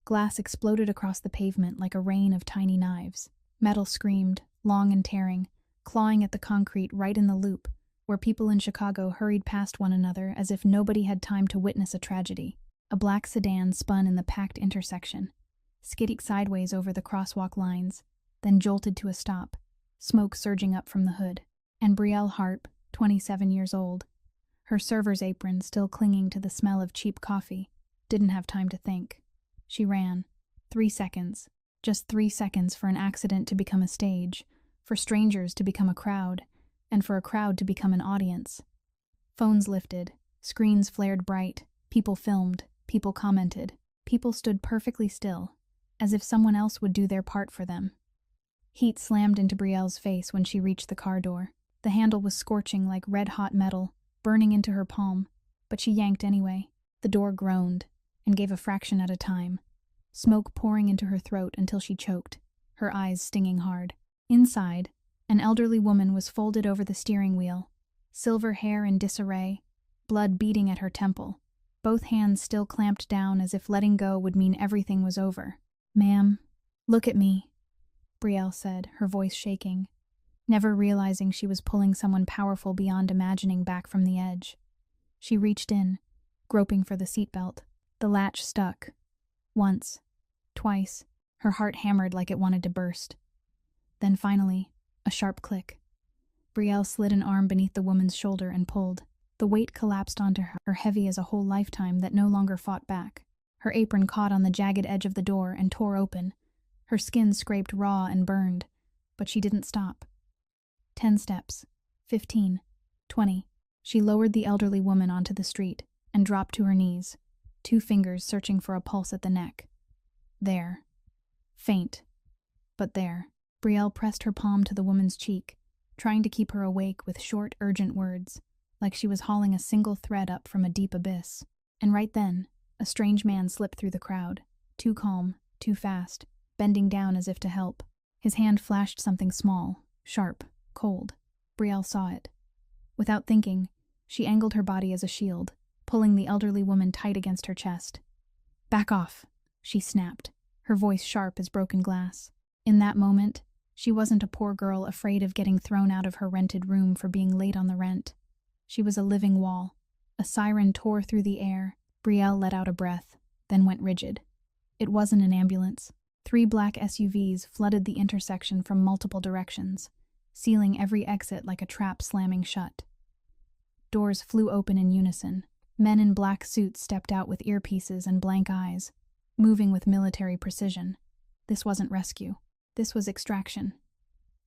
Glass exploded across the pavement like a rain of tiny knives. Metal screamed, long and tearing, clawing at the concrete right in the loop, where people in Chicago hurried past one another as if nobody had time to witness a tragedy. A black sedan spun in the packed intersection, skidding sideways over the crosswalk lines, then jolted to a stop, smoke surging up from the hood. And Brielle Harp, 27 years old, her server's apron still clinging to the smell of cheap coffee, didn't have time to think. She ran. 3 seconds. Just 3 seconds for an accident to become a stage, for strangers to become a crowd, and for a crowd to become an audience. Phones lifted, screens flared bright, people filmed, people commented, people stood perfectly still, as if someone else would do their part for them. Heat slammed into Brielle's face when she reached the car door. The handle was scorching like red-hot metal, burning into her palm, but she yanked anyway. The door groaned, and gave a fraction at a time, smoke pouring into her throat until she choked, her eyes stinging hard. Inside, an elderly woman was folded over the steering wheel, silver hair in disarray, blood beating at her temple, both hands still clamped down as if letting go would mean everything was over. "Ma'am, look at me," Brielle said, her voice shaking, never realizing she was pulling someone powerful beyond imagining back from the edge. She reached in, groping for the seatbelt. The latch stuck. Once, twice, her heart hammered like it wanted to burst. Then finally, a sharp click. Brielle slid an arm beneath the woman's shoulder and pulled. The weight collapsed onto her, heavy as a whole lifetime that no longer fought back. Her apron caught on the jagged edge of the door and tore open. Her skin scraped raw and burned, but she didn't stop. 10 steps, 15, 20. She lowered the elderly woman onto the street and dropped to her knees, 2 fingers searching for a pulse at the neck. There. Faint, but there. Brielle pressed her palm to the woman's cheek, trying to keep her awake with short, urgent words, like she was hauling a single thread up from a deep abyss. And right then, a strange man slipped through the crowd, too calm, too fast, bending down as if to help. His hand flashed something small, sharp, cold. Brielle saw it. Without thinking, she angled her body as a shield, pulling the elderly woman tight against her chest. "Back off," she snapped, her voice sharp as broken glass. In that moment, she wasn't a poor girl afraid of getting thrown out of her rented room for being late on the rent. She was a living wall. A siren tore through the air. Brielle let out a breath, then went rigid. It wasn't an ambulance. 3 black SUVs flooded the intersection from multiple directions, sealing every exit like a trap slamming shut. Doors flew open in unison. Men in black suits stepped out with earpieces and blank eyes, moving with military precision. This wasn't rescue. This was extraction.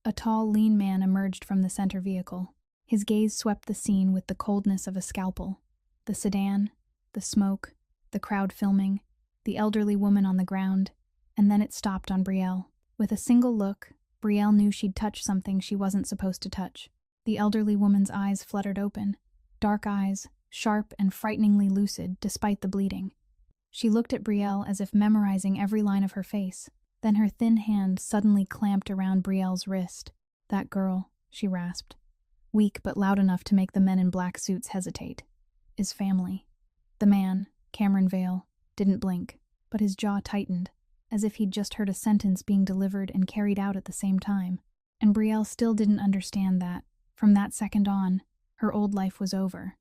A tall, lean man emerged from the center vehicle. His gaze swept the scene with the coldness of a scalpel. The sedan, the smoke, the crowd filming, the elderly woman on the ground, and then it stopped on Brielle. With a single look, Brielle knew she'd touched something she wasn't supposed to touch. The elderly woman's eyes fluttered open, dark eyes, sharp and frighteningly lucid despite the bleeding. She looked at Brielle as if memorizing every line of her face. Then her thin hand suddenly clamped around Brielle's wrist. "That girl," she rasped, weak but loud enough to make the men in black suits hesitate, "is family." The man, Cameron Vale, didn't blink, but his jaw tightened, as if he'd just heard a sentence being delivered and carried out at the same time. And Brielle still didn't understand that, from that second on, her old life was over.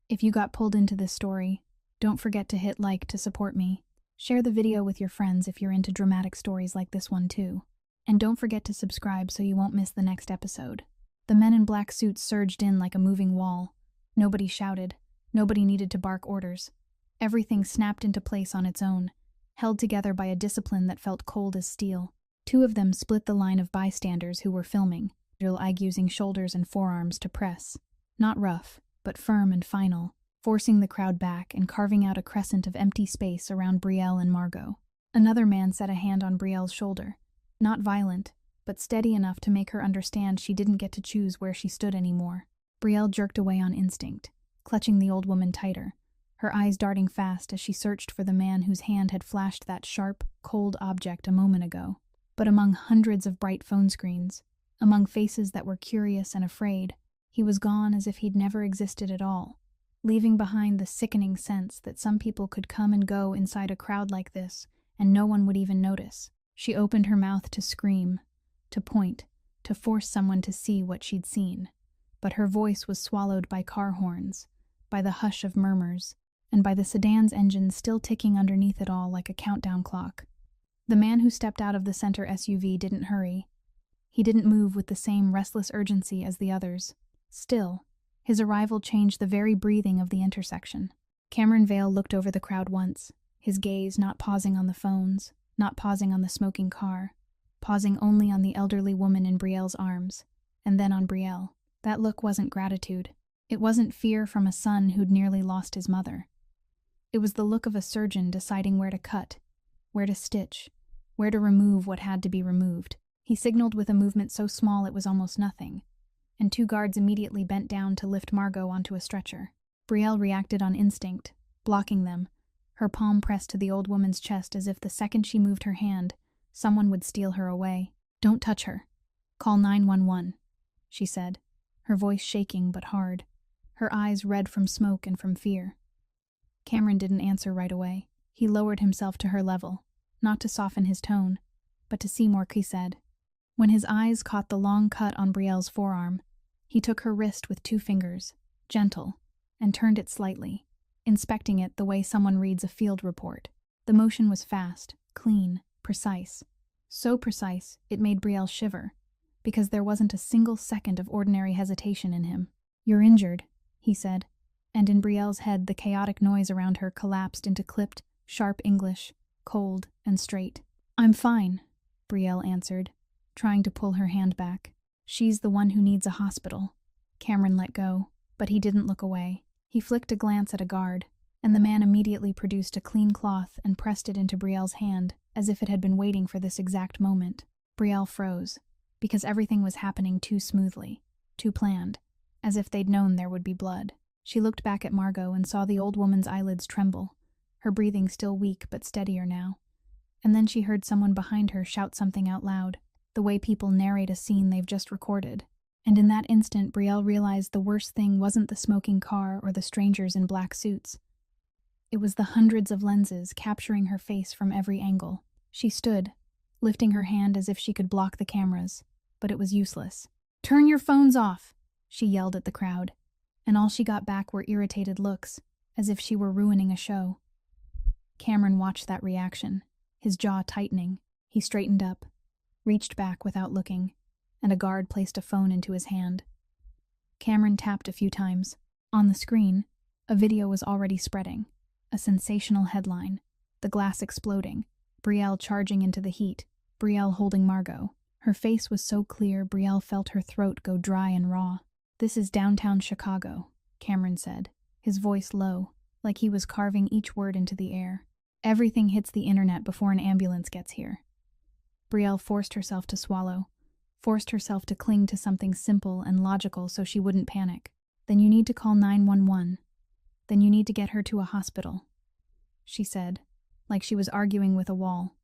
If you got pulled into this story, don't forget to hit like to support me. Share the video with your friends if you're into dramatic stories like this one too. And don't forget to subscribe so you won't miss the next episode. The men in black suits surged in like a moving wall. Nobody shouted. Nobody needed to bark orders. Everything snapped into place on its own, held together by a discipline that felt cold as steel. 2 of them split the line of bystanders who were filming, Jill Ig using shoulders and forearms to press. Not rough, but firm and final, forcing the crowd back and carving out a crescent of empty space around Brielle and Margot. Another man set a hand on Brielle's shoulder, not violent, but steady enough to make her understand she didn't get to choose where she stood anymore. Brielle jerked away on instinct, clutching the old woman tighter, her eyes darting fast as she searched for the man whose hand had flashed that sharp, cold object a moment ago. But among hundreds of bright phone screens, among faces that were curious and afraid, he was gone as if he'd never existed at all, leaving behind the sickening sense that some people could come and go inside a crowd like this and no one would even notice. She opened her mouth to scream, to point, to force someone to see what she'd seen. But her voice was swallowed by car horns, by the hush of murmurs, and by the sedan's engine still ticking underneath it all like a countdown clock. The man who stepped out of the center SUV didn't hurry. He didn't move with the same restless urgency as the others. Still, his arrival changed the very breathing of the intersection. Cameron Vale looked over the crowd once, his gaze not pausing on the phones, not pausing on the smoking car, pausing only on the elderly woman in Brielle's arms, and then on Brielle. That look wasn't gratitude. It wasn't fear from a son who'd nearly lost his mother. It was the look of a surgeon deciding where to cut, where to stitch, where to remove what had to be removed. He signaled with a movement so small it was almost nothing, and 2 guards immediately bent down to lift Margot onto a stretcher. Brielle reacted on instinct, blocking them, her palm pressed to the old woman's chest as if the second she moved her hand, someone would steal her away. "Don't touch her. Call 911, she said, her voice shaking but hard, her eyes red from smoke and from fear. Cameron didn't answer right away. He lowered himself to her level, not to soften his tone, but to see more, he said. When his eyes caught the long cut on Brielle's forearm, he took her wrist with 2 fingers, gentle, and turned it slightly, inspecting it the way someone reads a field report. The motion was fast, clean, precise. So precise, it made Brielle shiver, because there wasn't a single second of ordinary hesitation in him. "You're injured," he said, and in Brielle's head the chaotic noise around her collapsed into clipped, sharp English, cold and straight. "I'm fine," Brielle answered, trying to pull her hand back. "She's the one who needs a hospital." Cameron let go, but he didn't look away. He flicked a glance at a guard, and the man immediately produced a clean cloth and pressed it into Brielle's hand, as if it had been waiting for this exact moment. Brielle froze, because everything was happening too smoothly, too planned, as if they'd known there would be blood. She looked back at Margot and saw the old woman's eyelids tremble, her breathing still weak but steadier now. And then she heard someone behind her shout something out loud, the way people narrate a scene they've just recorded. And in that instant, Brielle realized the worst thing wasn't the smoking car or the strangers in black suits. It was the hundreds of lenses capturing her face from every angle. She stood, lifting her hand as if she could block the cameras, but it was useless. "Turn your phones off," she yelled at the crowd, and all she got back were irritated looks, as if she were ruining a show. Cameron watched that reaction, his jaw tightening. He straightened up, reached back without looking, and a guard placed a phone into his hand. Cameron tapped a few times. On the screen, a video was already spreading. A sensational headline, the glass exploding, Brielle charging into the heat, Brielle holding Margot. Her face was so clear Brielle felt her throat go dry and raw. "This is downtown Chicago," Cameron said, his voice low, like he was carving each word into the air. "Everything hits the internet before an ambulance gets here." Brielle forced herself to swallow, forced herself to cling to something simple and logical so she wouldn't panic. "Then you need to call 911. Then you need to get her to a hospital," she said, like she was arguing with a wall.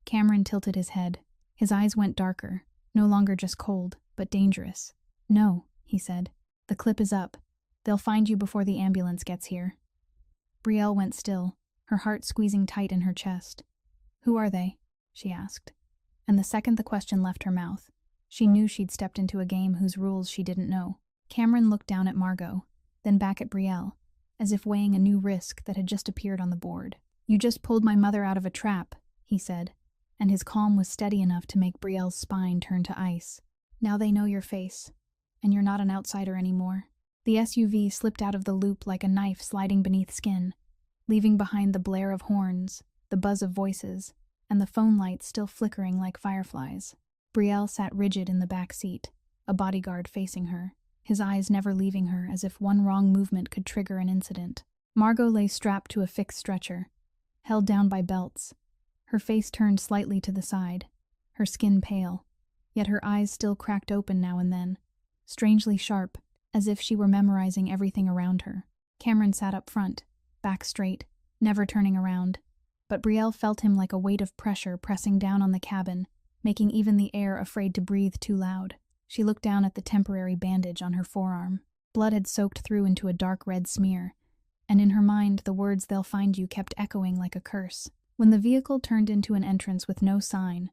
Cameron tilted his head. His eyes went darker, no longer just cold, but dangerous. "No," he said. "The clip is up. They'll find you before the ambulance gets here." Brielle went still, her heart squeezing tight in her chest. "Who are they?" she asked. And the second the question left her mouth, she knew she'd stepped into a game whose rules she didn't know. Cameron looked down at Margot, then back at Brielle, as if weighing a new risk that had just appeared on the board. "You just pulled my mother out of a trap," he said, and his calm was steady enough to make Brielle's spine turn to ice. "Now they know your face, and you're not an outsider anymore." The SUV slipped out of the loop like a knife sliding beneath skin, leaving behind the blare of horns, the buzz of voices, and the phone lights still flickering like fireflies. Brielle sat rigid in the back seat, a bodyguard facing her, his eyes never leaving her as if one wrong movement could trigger an incident. Margot lay strapped to a fixed stretcher, held down by belts, her face turned slightly to the side, her skin pale, yet her eyes still cracked open now and then, strangely sharp, as if she were memorizing everything around her. Cameron sat up front, back straight, never turning around, but Brielle felt him like a weight of pressure pressing down on the cabin, making even the air afraid to breathe too loud. She looked down at the temporary bandage on her forearm. Blood had soaked through into a dark red smear, and in her mind the words "they'll find you" kept echoing like a curse. When the vehicle turned into an entrance with no sign,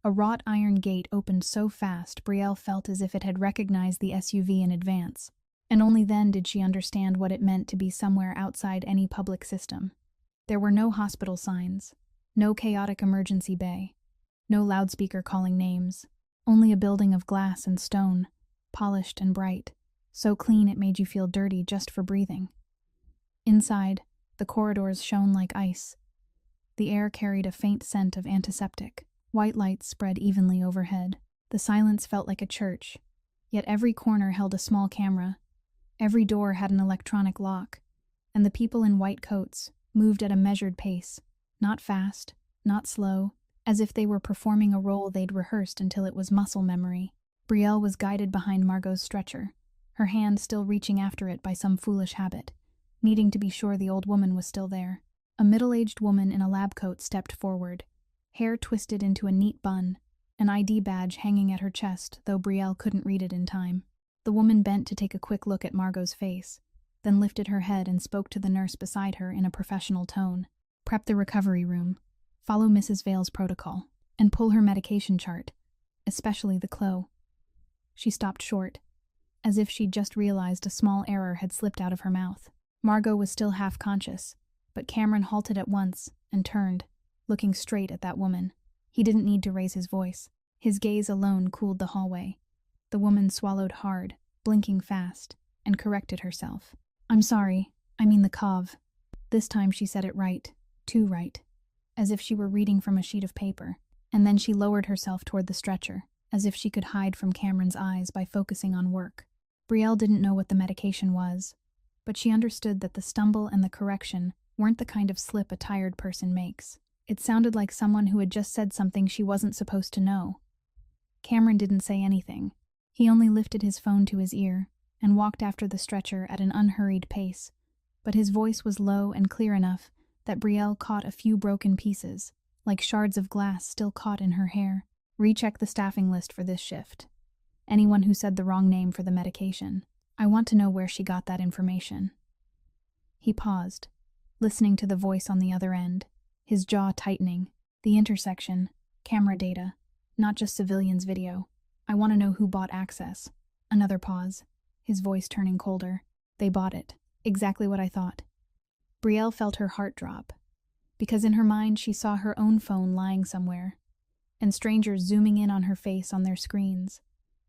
a wrought iron gate opened so fast Brielle felt as if it had recognized the SUV in advance, and only then did she understand what it meant to be somewhere outside any public system. There were no hospital signs, no chaotic emergency bay, no loudspeaker calling names, only a building of glass and stone, polished and bright, so clean it made you feel dirty just for breathing. Inside, the corridors shone like ice. The air carried a faint scent of antiseptic. White lights spread evenly overhead. The silence felt like a church, yet every corner held a small camera. Every door had an electronic lock, and the people in white coats moved at a measured pace, not fast, not slow, as if they were performing a role they'd rehearsed until it was muscle memory. Brielle was guided behind Margot's stretcher, her hand still reaching after it by some foolish habit, needing to be sure the old woman was still there. A middle-aged woman in a lab coat stepped forward, hair twisted into a neat bun, an ID badge hanging at her chest, though Brielle couldn't read it in time. The woman bent to take a quick look at Margot's face, then lifted her head and spoke to the nurse beside her in a professional tone. Prep the recovery room, follow Mrs. Vale's protocol, and pull her medication chart, especially the clo. She stopped short, as if she'd just realized a small error had slipped out of her mouth. Margot was still half conscious, but Cameron halted at once and turned, looking straight at that woman. He didn't need to raise his voice. His gaze alone cooled the hallway. The woman swallowed hard, blinking fast, and corrected herself. "I'm sorry, I mean the cov." This time she said it right, too right, as if she were reading from a sheet of paper, and then she lowered herself toward the stretcher, as if she could hide from Cameron's eyes by focusing on work. Brielle didn't know what the medication was, but she understood that the stumble and the correction weren't the kind of slip a tired person makes. It sounded like someone who had just said something she wasn't supposed to know. Cameron didn't say anything. He only lifted his phone to his ear and walked after the stretcher at an unhurried pace, but his voice was low and clear enough that Brielle caught a few broken pieces, like shards of glass still caught in her hair. "Recheck the staffing list for this shift. Anyone who said the wrong name for the medication. I want to know where she got that information." He paused, listening to the voice on the other end, his jaw tightening. "The intersection, camera data, not just civilians' video. I want to know who bought access." Another pause, his voice turning colder. "They bought it. Exactly what I thought." Brielle felt her heart drop, because in her mind she saw her own phone lying somewhere, and strangers zooming in on her face on their screens,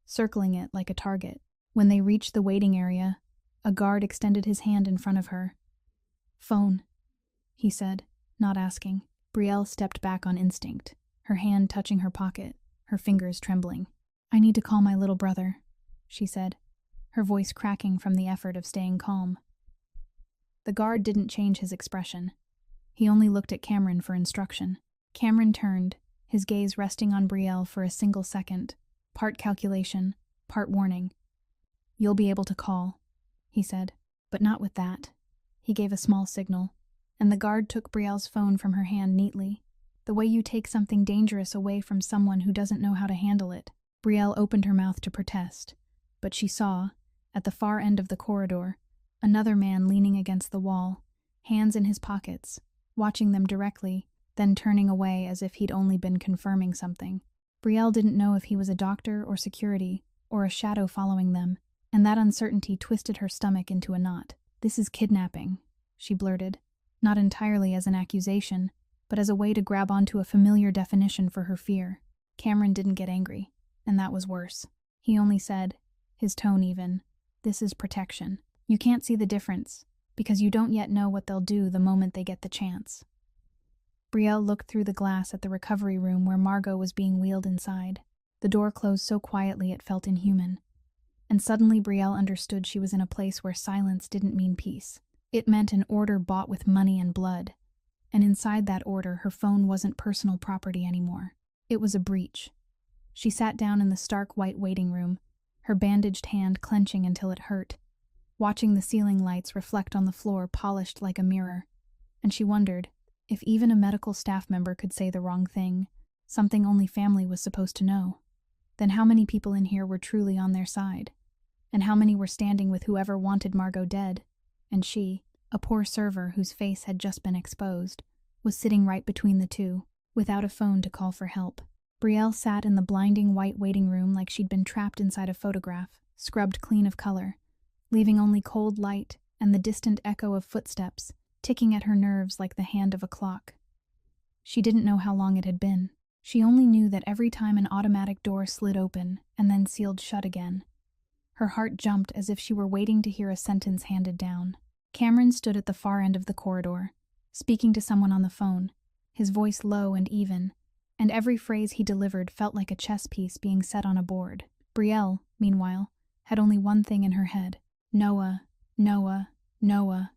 circling it like a target. When they reached the waiting area, a guard extended his hand in front of her. "Phone," he said, not asking. Brielle stepped back on instinct, her hand touching her pocket, her fingers trembling. "I need to call my little brother," she said, her voice cracking from the effort of staying calm. The guard didn't change his expression. He only looked at Cameron for instruction. Cameron turned, his gaze resting on Brielle for a single second, part calculation, part warning. "You'll be able to call," he said, "but not with that." He gave a small signal, and the guard took Brielle's phone from her hand neatly, the way you take something dangerous away from someone who doesn't know how to handle it. Brielle opened her mouth to protest, but she saw, at the far end of the corridor, another man leaning against the wall, hands in his pockets, watching them directly, then turning away as if he'd only been confirming something. Brielle didn't know if he was a doctor or security, or a shadow following them, and that uncertainty twisted her stomach into a knot. "This is kidnapping," she blurted, not entirely as an accusation, but as a way to grab onto a familiar definition for her fear. Cameron didn't get angry, and that was worse. He only said, his tone even, "This is protection. You can't see the difference, because you don't yet know what they'll do the moment they get the chance." Brielle looked through the glass at the recovery room where Margot was being wheeled inside. The door closed so quietly it felt inhuman. And suddenly Brielle understood she was in a place where silence didn't mean peace. It meant an order bought with money and blood. And inside that order, her phone wasn't personal property anymore. It was a breach. She sat down in the stark white waiting room, her bandaged hand clenching until it hurt, watching the ceiling lights reflect on the floor polished like a mirror. And she wondered, if even a medical staff member could say the wrong thing, something only family was supposed to know, then how many people in here were truly on their side? And how many were standing with whoever wanted Margot dead? And she, a poor server whose face had just been exposed, was sitting right between the two, without a phone to call for help. Brielle sat in the blinding white waiting room like she'd been trapped inside a photograph, scrubbed clean of color, leaving only cold light and the distant echo of footsteps ticking at her nerves like the hand of a clock. She didn't know how long it had been. She only knew that every time an automatic door slid open and then sealed shut again, her heart jumped as if she were waiting to hear a sentence handed down. Cameron stood at the far end of the corridor, speaking to someone on the phone, his voice low and even, and every phrase he delivered felt like a chess piece being set on a board. Brielle, meanwhile, had only one thing in her head: Noah, Noah, Noah.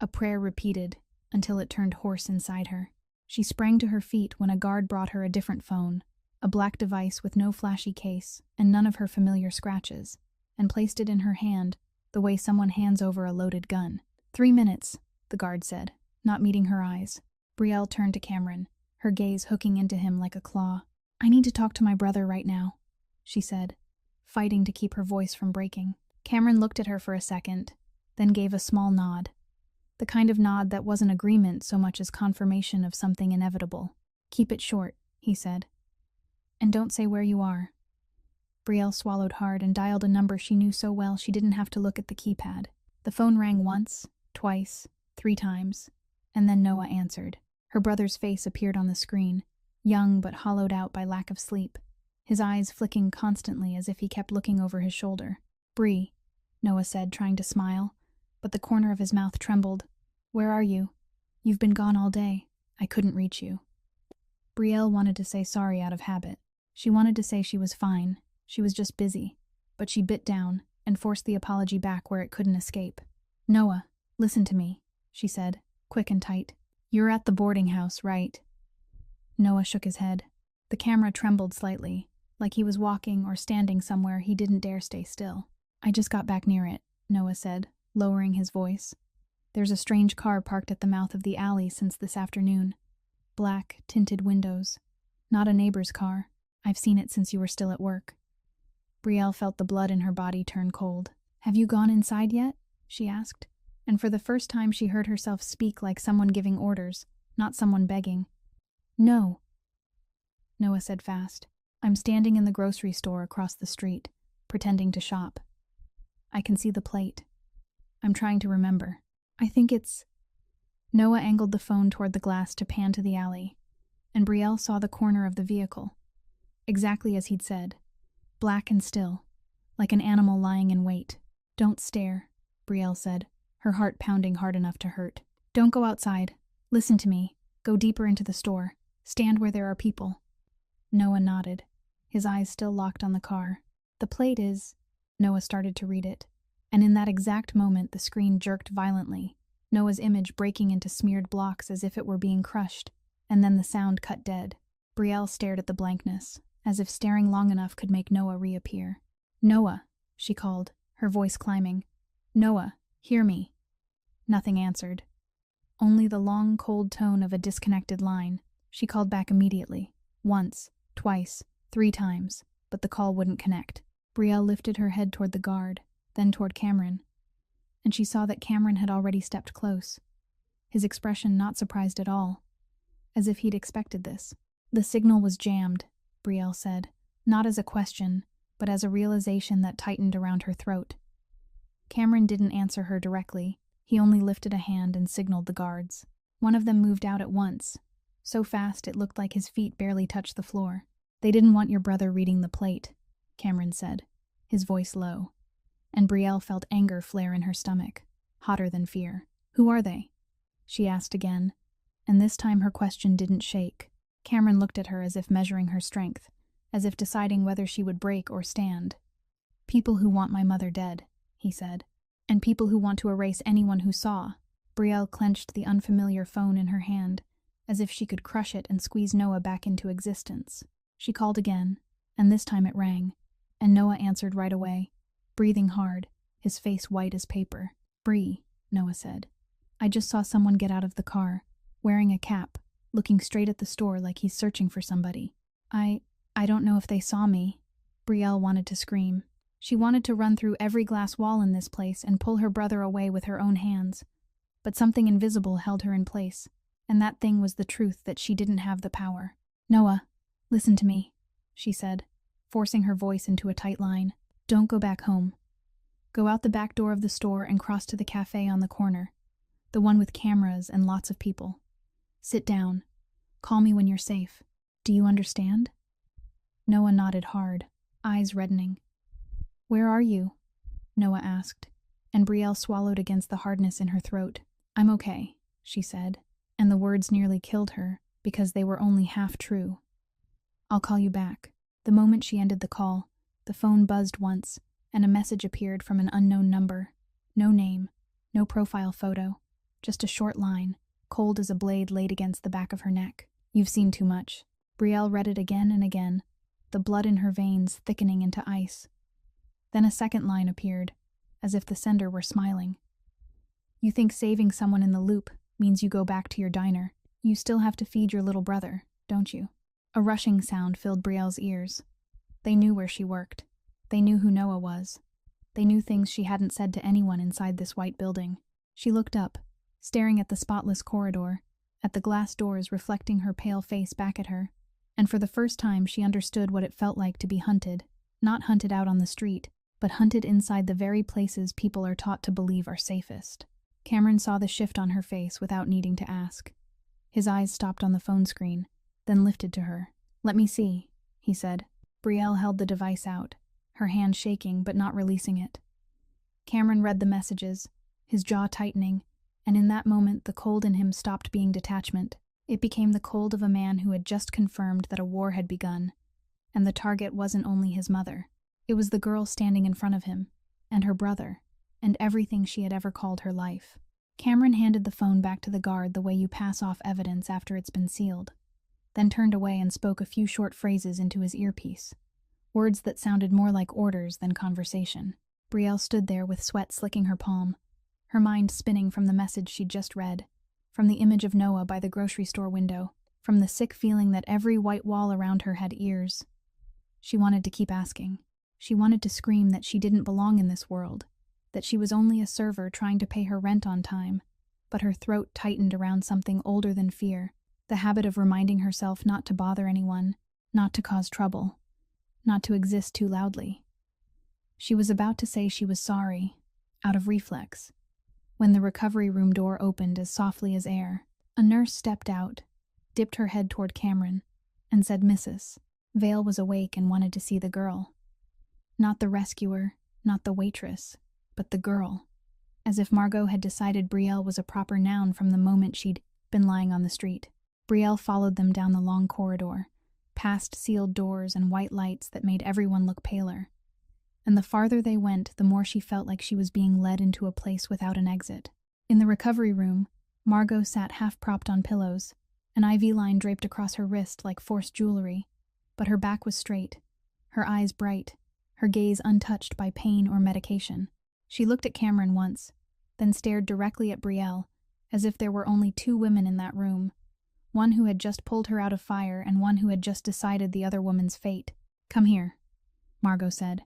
A prayer repeated until it turned hoarse inside her. She sprang to her feet when a guard brought her a different phone, a black device with no flashy case and none of her familiar scratches, and placed it in her hand the way someone hands over a loaded gun. 3 minutes, the guard said, not meeting her eyes. Brielle turned to Cameron, her gaze hooking into him like a claw. "I need to talk to my brother right now," she said, fighting to keep her voice from breaking. Cameron looked at her for a second, then gave a small nod. The kind of nod that wasn't agreement so much as confirmation of something inevitable. "Keep it short," he said. "And don't say where you are." Brielle swallowed hard and dialed a number she knew so well she didn't have to look at the keypad. The phone rang once, twice, 3 times, and then Noah answered. Her brother's face appeared on the screen, young but hollowed out by lack of sleep, his eyes flicking constantly as if he kept looking over his shoulder. "Bree," Noah said, trying to smile, but the corner of his mouth trembled. "Where are you? You've been gone all day. I couldn't reach you." Brielle wanted to say sorry out of habit. She wanted to say she was fine. She was just busy. But she bit down and forced the apology back where it couldn't escape. "Noah, listen to me," she said, quick and tight. "You're at the boarding house, right?" Noah shook his head. The camera trembled slightly, like he was walking or standing somewhere he didn't dare stay still. "I just got back near it," Noah said, lowering his voice. "There's a strange car parked at the mouth of the alley since this afternoon. Black, tinted windows. Not a neighbor's car. I've seen it since you were still at work." Brielle felt the blood in her body turn cold. "Have you gone inside yet?" she asked, and for the first time she heard herself speak like someone giving orders, not someone begging. "No," Noah said fast. "I'm standing in the grocery store across the street, pretending to shop. I can see the plate. I'm trying to remember. I think it's—" Noah angled the phone toward the glass to pan to the alley, and Brielle saw the corner of the vehicle. Exactly as he'd said. Black and still, like an animal lying in wait. "Don't stare," Brielle said, her heart pounding hard enough to hurt. "Don't go outside. Listen to me. Go deeper into the store. Stand where there are people." Noah nodded, his eyes still locked on the car. "The plate is—" Noah started to read it, and in that exact moment the screen jerked violently, Noah's image breaking into smeared blocks as if it were being crushed, and then the sound cut dead. Brielle stared at the blankness, as if staring long enough could make Noah reappear. "Noah," she called, her voice climbing. "Noah, hear me." Nothing answered. Only the long, cold tone of a disconnected line. She called back immediately. Once, twice, 3 times, but the call wouldn't connect. Brielle lifted her head toward the guard, then toward Cameron, and she saw that Cameron had already stepped close, his expression not surprised at all, as if he'd expected this. "The signal was jammed," Brielle said, not as a question, but as a realization that tightened around her throat. Cameron didn't answer her directly. He only lifted a hand and signaled the guards. One of them moved out at once, so fast it looked like his feet barely touched the floor. "They didn't want your brother reading the plate," Cameron said, his voice low, and Brielle felt anger flare in her stomach, hotter than fear. "Who are they?" she asked again, and this time her question didn't shake. Cameron looked at her as if measuring her strength, as if deciding whether she would break or stand. "People who want my mother dead," he said, "and people who want to erase anyone who saw." Brielle clenched the unfamiliar phone in her hand, as if she could crush it and squeeze Noah back into existence. She called again, and this time it rang, and Noah answered right away, breathing hard, his face white as paper. "Bree," Noah said. "I just saw someone get out of the car, wearing a cap, looking straight at the store like he's searching for somebody. I don't know if they saw me." Brielle wanted to scream. She wanted to run through every glass wall in this place and pull her brother away with her own hands, but something invisible held her in place. And that thing was the truth that she didn't have the power. "Noah, listen to me," she said, forcing her voice into a tight line. "Don't go back home. Go out the back door of the store and cross to the cafe on the corner, the one with cameras and lots of people. Sit down. Call me when you're safe. Do you understand?" Noah nodded hard, eyes reddening. "Where are you?" Noah asked, and Brielle swallowed against the hardness in her throat. "I'm okay," she said, and the words nearly killed her because they were only half true. "I'll call you back." The moment she ended the call, the phone buzzed once, and a message appeared from an unknown number. No name, no profile photo, just a short line, cold as a blade laid against the back of her neck. "You've seen too much." Brielle read it again and again, the blood in her veins thickening into ice. Then a second line appeared, as if the sender were smiling. "You think saving someone in the loop means you go back to your diner. You still have to feed your little brother, don't you?" A rushing sound filled Brielle's ears. They knew where she worked. They knew who Noah was. They knew things she hadn't said to anyone inside this white building. She looked up, staring at the spotless corridor, at the glass doors reflecting her pale face back at her, and for the first time she understood what it felt like to be hunted, not hunted out on the street, but hunted inside the very places people are taught to believe are safest. Cameron saw the shift on her face without needing to ask. His eyes stopped on the phone screen, then lifted to her. "Let me see," he said. Brielle held the device out, her hand shaking but not releasing it. Cameron read the messages, his jaw tightening, and in that moment the cold in him stopped being detachment. It became the cold of a man who had just confirmed that a war had begun, and the target wasn't only his mother. It was the girl standing in front of him, and her brother, and everything she had ever called her life. Cameron handed the phone back to the guard the way you pass off evidence after it's been sealed, then turned away and spoke a few short phrases into his earpiece, words that sounded more like orders than conversation. Brielle stood there with sweat slicking her palm, her mind spinning from the message she'd just read, from the image of Noah by the grocery store window, from the sick feeling that every white wall around her had ears. She wanted to keep asking. She wanted to scream that she didn't belong in this world, that she was only a server trying to pay her rent on time, but her throat tightened around something older than fear, the habit of reminding herself not to bother anyone, not to cause trouble, not to exist too loudly. She was about to say she was sorry, out of reflex, when the recovery room door opened as softly as air. A nurse stepped out, dipped her head toward Cameron, and said, "Mrs." Vale was awake and wanted to see the girl. Not the rescuer, not the waitress, but the girl. As if Margot had decided Brielle was a proper noun from the moment she'd been lying on the street. Brielle followed them down the long corridor, past sealed doors and white lights that made everyone look paler. And the farther they went, the more she felt like she was being led into a place without an exit. In the recovery room, Margot sat half-propped on pillows, an IV line draped across her wrist like forced jewelry, but her back was straight, her eyes bright, her gaze untouched by pain or medication. She looked at Cameron once, then stared directly at Brielle, as if there were only two women in that room, one who had just pulled her out of fire and one who had just decided the other woman's fate. "Come here," Margot said,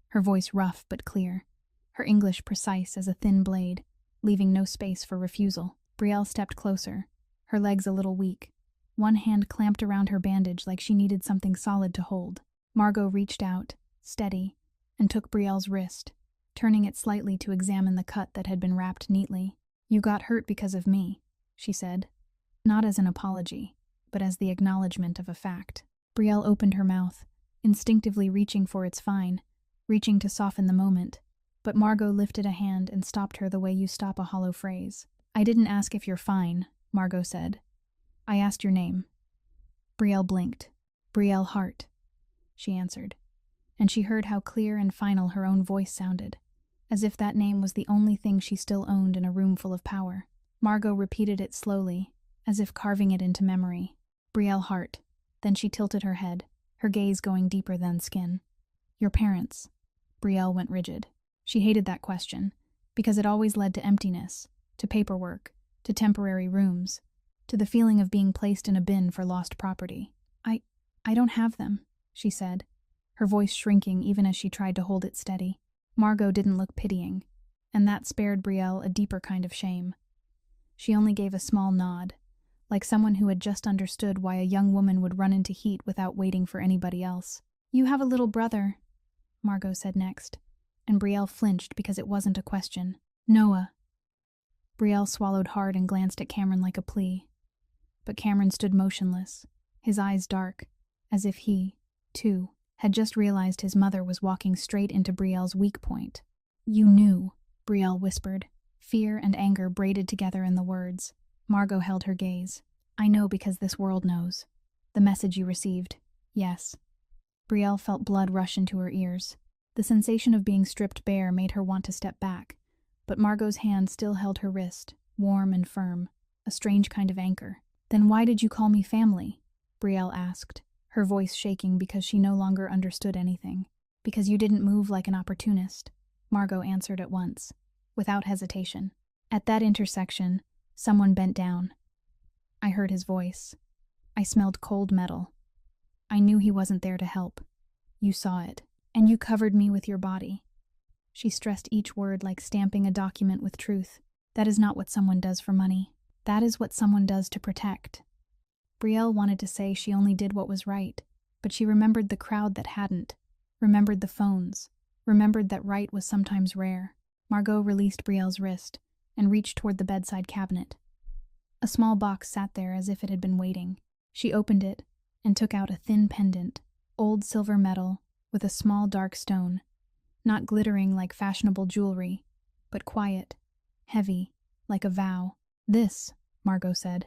her voice rough but clear, her English precise as a thin blade, leaving no space for refusal. Brielle stepped closer, her legs a little weak, one hand clamped around her bandage like she needed something solid to hold. Margot reached out, steady, and took Brielle's wrist, turning it slightly to examine the cut that had been wrapped neatly. "You got hurt because of me," she said, not as an apology, but as the acknowledgement of a fact. Brielle opened her mouth, instinctively reaching for its fine, reaching to soften the moment, but Margot lifted a hand and stopped her the way you stop a hollow phrase. "I didn't ask if you're fine," Margot said. "I asked your name." Brielle blinked. "Brielle Hart," she answered, and she heard how clear and final her own voice sounded, as if that name was the only thing she still owned in a room full of power. Margot repeated it slowly, as if carving it into memory. "Brielle Hart." Then she tilted her head, her gaze going deeper than skin. "Your parents." Brielle went rigid. She hated that question, because it always led to emptiness, to paperwork, to temporary rooms, to the feeling of being placed in a bin for lost property. I don't have them," she said, her voice shrinking even as she tried to hold it steady. Margot didn't look pitying, and that spared Brielle a deeper kind of shame. She only gave a small nod, like someone who had just understood why a young woman would run into heat without waiting for anybody else. "You have a little brother," Margot said next, and Brielle flinched because it wasn't a question. "Noah." Brielle swallowed hard and glanced at Cameron like a plea. But Cameron stood motionless, his eyes dark, as if he, too, had just realized his mother was walking straight into Brielle's weak point. "You knew," Brielle whispered, fear and anger braided together in the words. Margot held her gaze. "I know because this world knows. The message you received. Yes." Brielle felt blood rush into her ears. The sensation of being stripped bare made her want to step back, but Margot's hand still held her wrist, warm and firm, a strange kind of anchor. "Then why did you call me family?" Brielle asked, her voice shaking because she no longer understood anything. "Because you didn't move like an opportunist," Margot answered at once, without hesitation. At that intersection, someone bent down. I heard his voice. I smelled cold metal. I knew he wasn't there to help. "You saw it, and you covered me with your body." She stressed each word like stamping a document with truth. "That is not what someone does for money. That is what someone does to protect." Brielle wanted to say she only did what was right, but she remembered the crowd that hadn't, remembered the phones, remembered that right was sometimes rare. Margot released Brielle's wrist and reached toward the bedside cabinet. A small box sat there as if it had been waiting. She opened it and took out a thin pendant, old silver metal, with a small dark stone, not glittering like fashionable jewelry, but quiet, heavy, like a vow. "This," Margot said,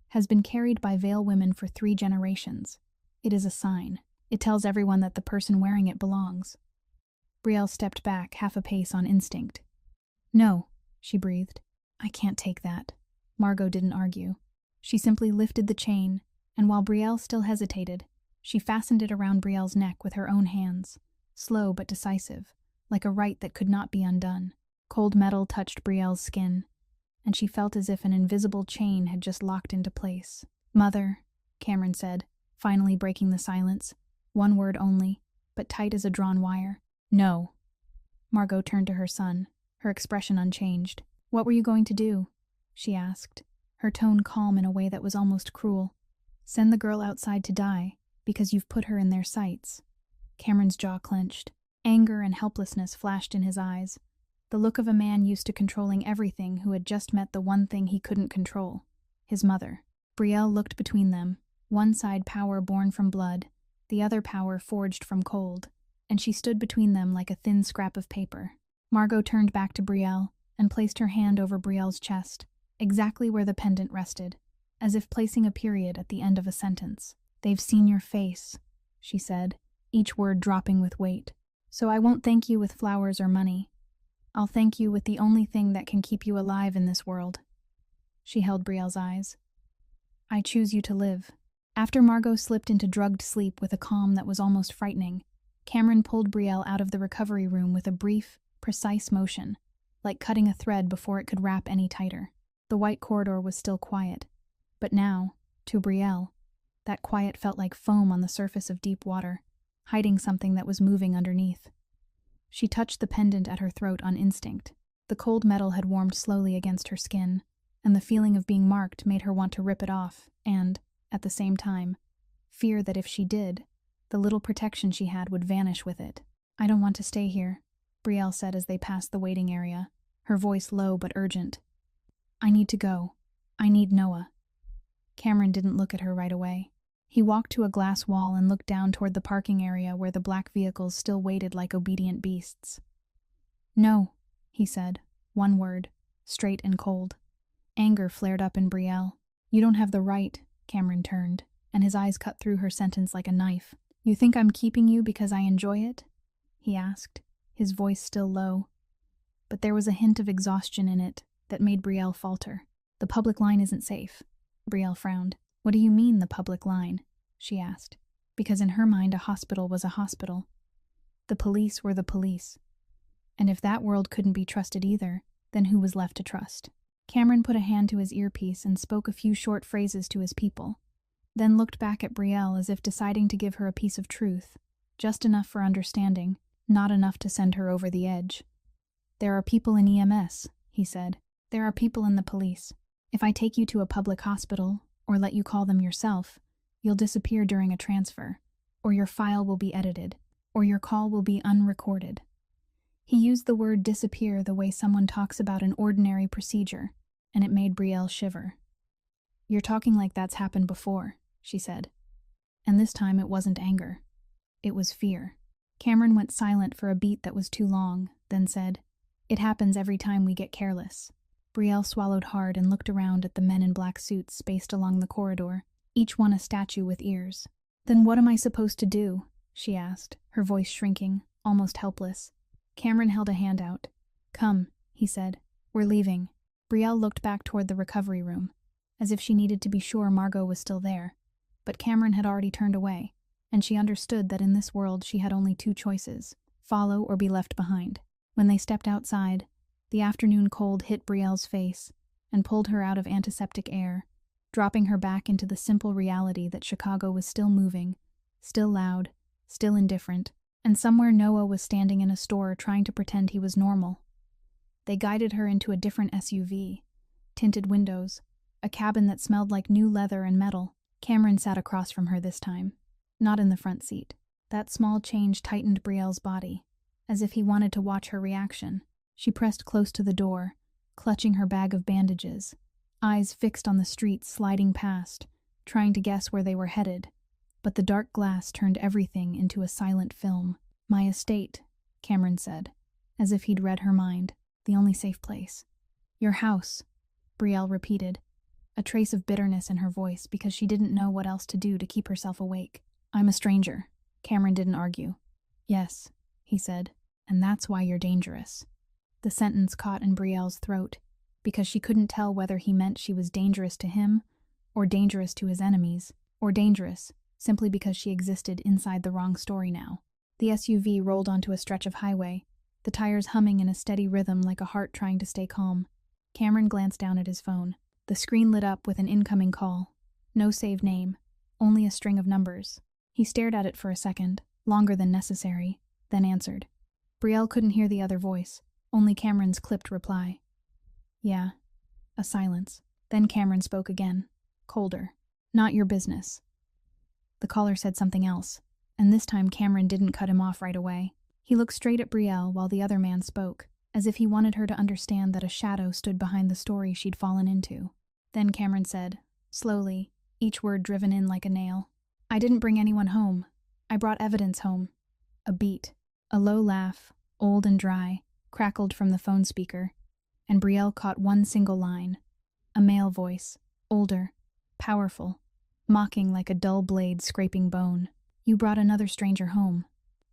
"has been carried by Vale women for 3 generations. It is a sign. It tells everyone that the person wearing it belongs." Brielle stepped back half a pace on instinct. "No," she breathed. "I can't take that." Margot didn't argue. She simply lifted the chain, and while Brielle still hesitated, she fastened it around Brielle's neck with her own hands, slow but decisive, like a rite that could not be undone. Cold metal touched Brielle's skin, and she felt as if an invisible chain had just locked into place. "Mother," Cameron said, finally breaking the silence. One word only, but tight as a drawn wire. "No." Margot turned to her son, her expression unchanged. "What were you going to do?" she asked, her tone calm in a way that was almost cruel. "Send the girl outside to die, because you've put her in their sights." Cameron's jaw clenched. Anger and helplessness flashed in his eyes, the look of a man used to controlling everything who had just met the one thing he couldn't control, his mother. Brielle looked between them, one side power born from blood, the other power forged from cold, and she stood between them like a thin scrap of paper. Margot turned back to Brielle and placed her hand over Brielle's chest, exactly where the pendant rested, as if placing a period at the end of a sentence. "They've seen your face," she said, each word dropping with weight. "So I won't thank you with flowers or money. I'll thank you with the only thing that can keep you alive in this world." She held Brielle's eyes. "I choose you to live." After Margot slipped into drugged sleep with a calm that was almost frightening, Cameron pulled Brielle out of the recovery room with a brief, precise motion, like cutting a thread before it could wrap any tighter. The white corridor was still quiet, but now, to Brielle, that quiet felt like foam on the surface of deep water, hiding something that was moving underneath. She touched the pendant at her throat on instinct. The cold metal had warmed slowly against her skin, and the feeling of being marked made her want to rip it off and, at the same time, fear that if she did, the little protection she had would vanish with it. "I don't want to stay here," Brielle said as they passed the waiting area, her voice low but urgent. "I need to go. I need Noah." Cameron didn't look at her right away. He walked to a glass wall and looked down toward the parking area where the black vehicles still waited like obedient beasts. "No," he said, one word, straight and cold. Anger flared up in Brielle. "You don't have the right," Cameron turned, and his eyes cut through her sentence like a knife. "You think I'm keeping you because I enjoy it?" he asked, his voice still low. But there was a hint of exhaustion in it that made Brielle falter. "The public line isn't safe." Brielle frowned. "What do you mean, the public line?" she asked, because in her mind a hospital was a hospital. The police were the police. And if that world couldn't be trusted either, then who was left to trust? Cameron put a hand to his earpiece and spoke a few short phrases to his people, then looked back at Brielle as if deciding to give her a piece of truth, just enough for understanding, not enough to send her over the edge. "There are people in EMS," he said. "There are people in the police. If I take you to a public hospital, or let you call them yourself, you'll disappear during a transfer, or your file will be edited, or your call will be unrecorded. He used the word disappear the way someone talks about an ordinary procedure, and it made Brielle shiver. "You're talking like that's happened before," she said. And this time it wasn't anger. It was fear. Cameron went silent for a beat that was too long, then said, "It happens every time we get careless." Brielle swallowed hard and looked around at the men in black suits spaced along the corridor, each one a statue with ears. "Then what am I supposed to do?" she asked, her voice shrinking, almost helpless. Cameron held a hand out. "Come," he said. "We're leaving." Brielle looked back toward the recovery room, as if she needed to be sure Margot was still there. But Cameron had already turned away, and she understood that in this world she had only two choices: follow or be left behind. When they stepped outside, the afternoon cold hit Brielle's face and pulled her out of antiseptic air, dropping her back into the simple reality that Chicago was still moving, still loud, still indifferent, and somewhere Noah was standing in a store trying to pretend he was normal. They guided her into a different SUV, tinted windows, a cabin that smelled like new leather and metal. Cameron sat across from her this time, not in the front seat. That small change tightened Brielle's body, as if he wanted to watch her reaction. She pressed close to the door, clutching her bag of bandages, eyes fixed on the street sliding past, trying to guess where they were headed. But the dark glass turned everything into a silent film. "My estate," Cameron said, as if he'd read her mind. "The only safe place." "Your house," Brielle repeated, a trace of bitterness in her voice because she didn't know what else to do to keep herself awake. "I'm a stranger." Cameron didn't argue. "Yes," he said, "and that's why you're dangerous." The sentence caught in Brielle's throat, because she couldn't tell whether he meant she was dangerous to him, or dangerous to his enemies, or dangerous simply because she existed inside the wrong story now. The SUV rolled onto a stretch of highway, the tires humming in a steady rhythm like a heart trying to stay calm. Cameron glanced down at his phone. The screen lit up with an incoming call. No saved name, only a string of numbers. He stared at it for a second, longer than necessary, then answered. Brielle couldn't hear the other voice, only Cameron's clipped reply. "Yeah." A silence. Then Cameron spoke again, colder. "Not your business." The caller said something else, and this time Cameron didn't cut him off right away. He looked straight at Brielle while the other man spoke, as if he wanted her to understand that a shadow stood behind the story she'd fallen into. Then Cameron said, slowly, each word driven in like a nail, "I didn't bring anyone home. I brought evidence home." A beat, a low laugh, old and dry, crackled from the phone speaker, and Brielle caught one single line. A male voice, older, powerful, mocking like a dull blade scraping bone. "You brought another stranger home."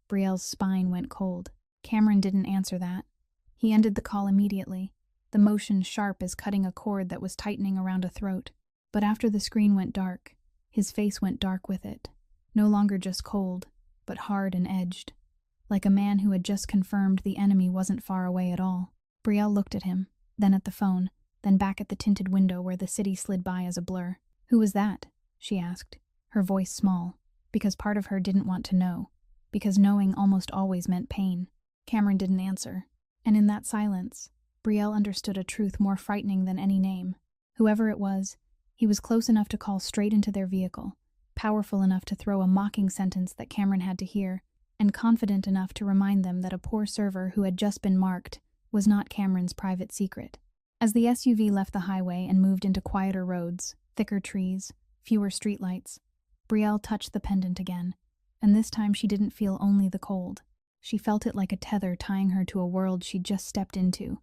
Brielle's spine went cold. Cameron didn't answer that. He ended the call immediately, the motion sharp as cutting a cord that was tightening around a throat. But after the screen went dark, his face went dark with it, no longer just cold, but hard and edged, like a man who had just confirmed the enemy wasn't far away at all. Brielle looked at him, then at the phone, then back at the tinted window where the city slid by as a blur. "Who was that?" she asked, her voice small, because part of her didn't want to know, because knowing almost always meant pain. Cameron didn't answer, and in that silence, Brielle understood a truth more frightening than any name. Whoever it was, he was close enough to call straight into their vehicle, powerful enough to throw a mocking sentence that Cameron had to hear, and confident enough to remind them that a poor server who had just been marked was not Cameron's private secret. As the SUV left the highway and moved into quieter roads, thicker trees, fewer streetlights, Brielle touched the pendant again, and this time she didn't feel only the cold. She felt it like a tether tying her to a world she'd just stepped into.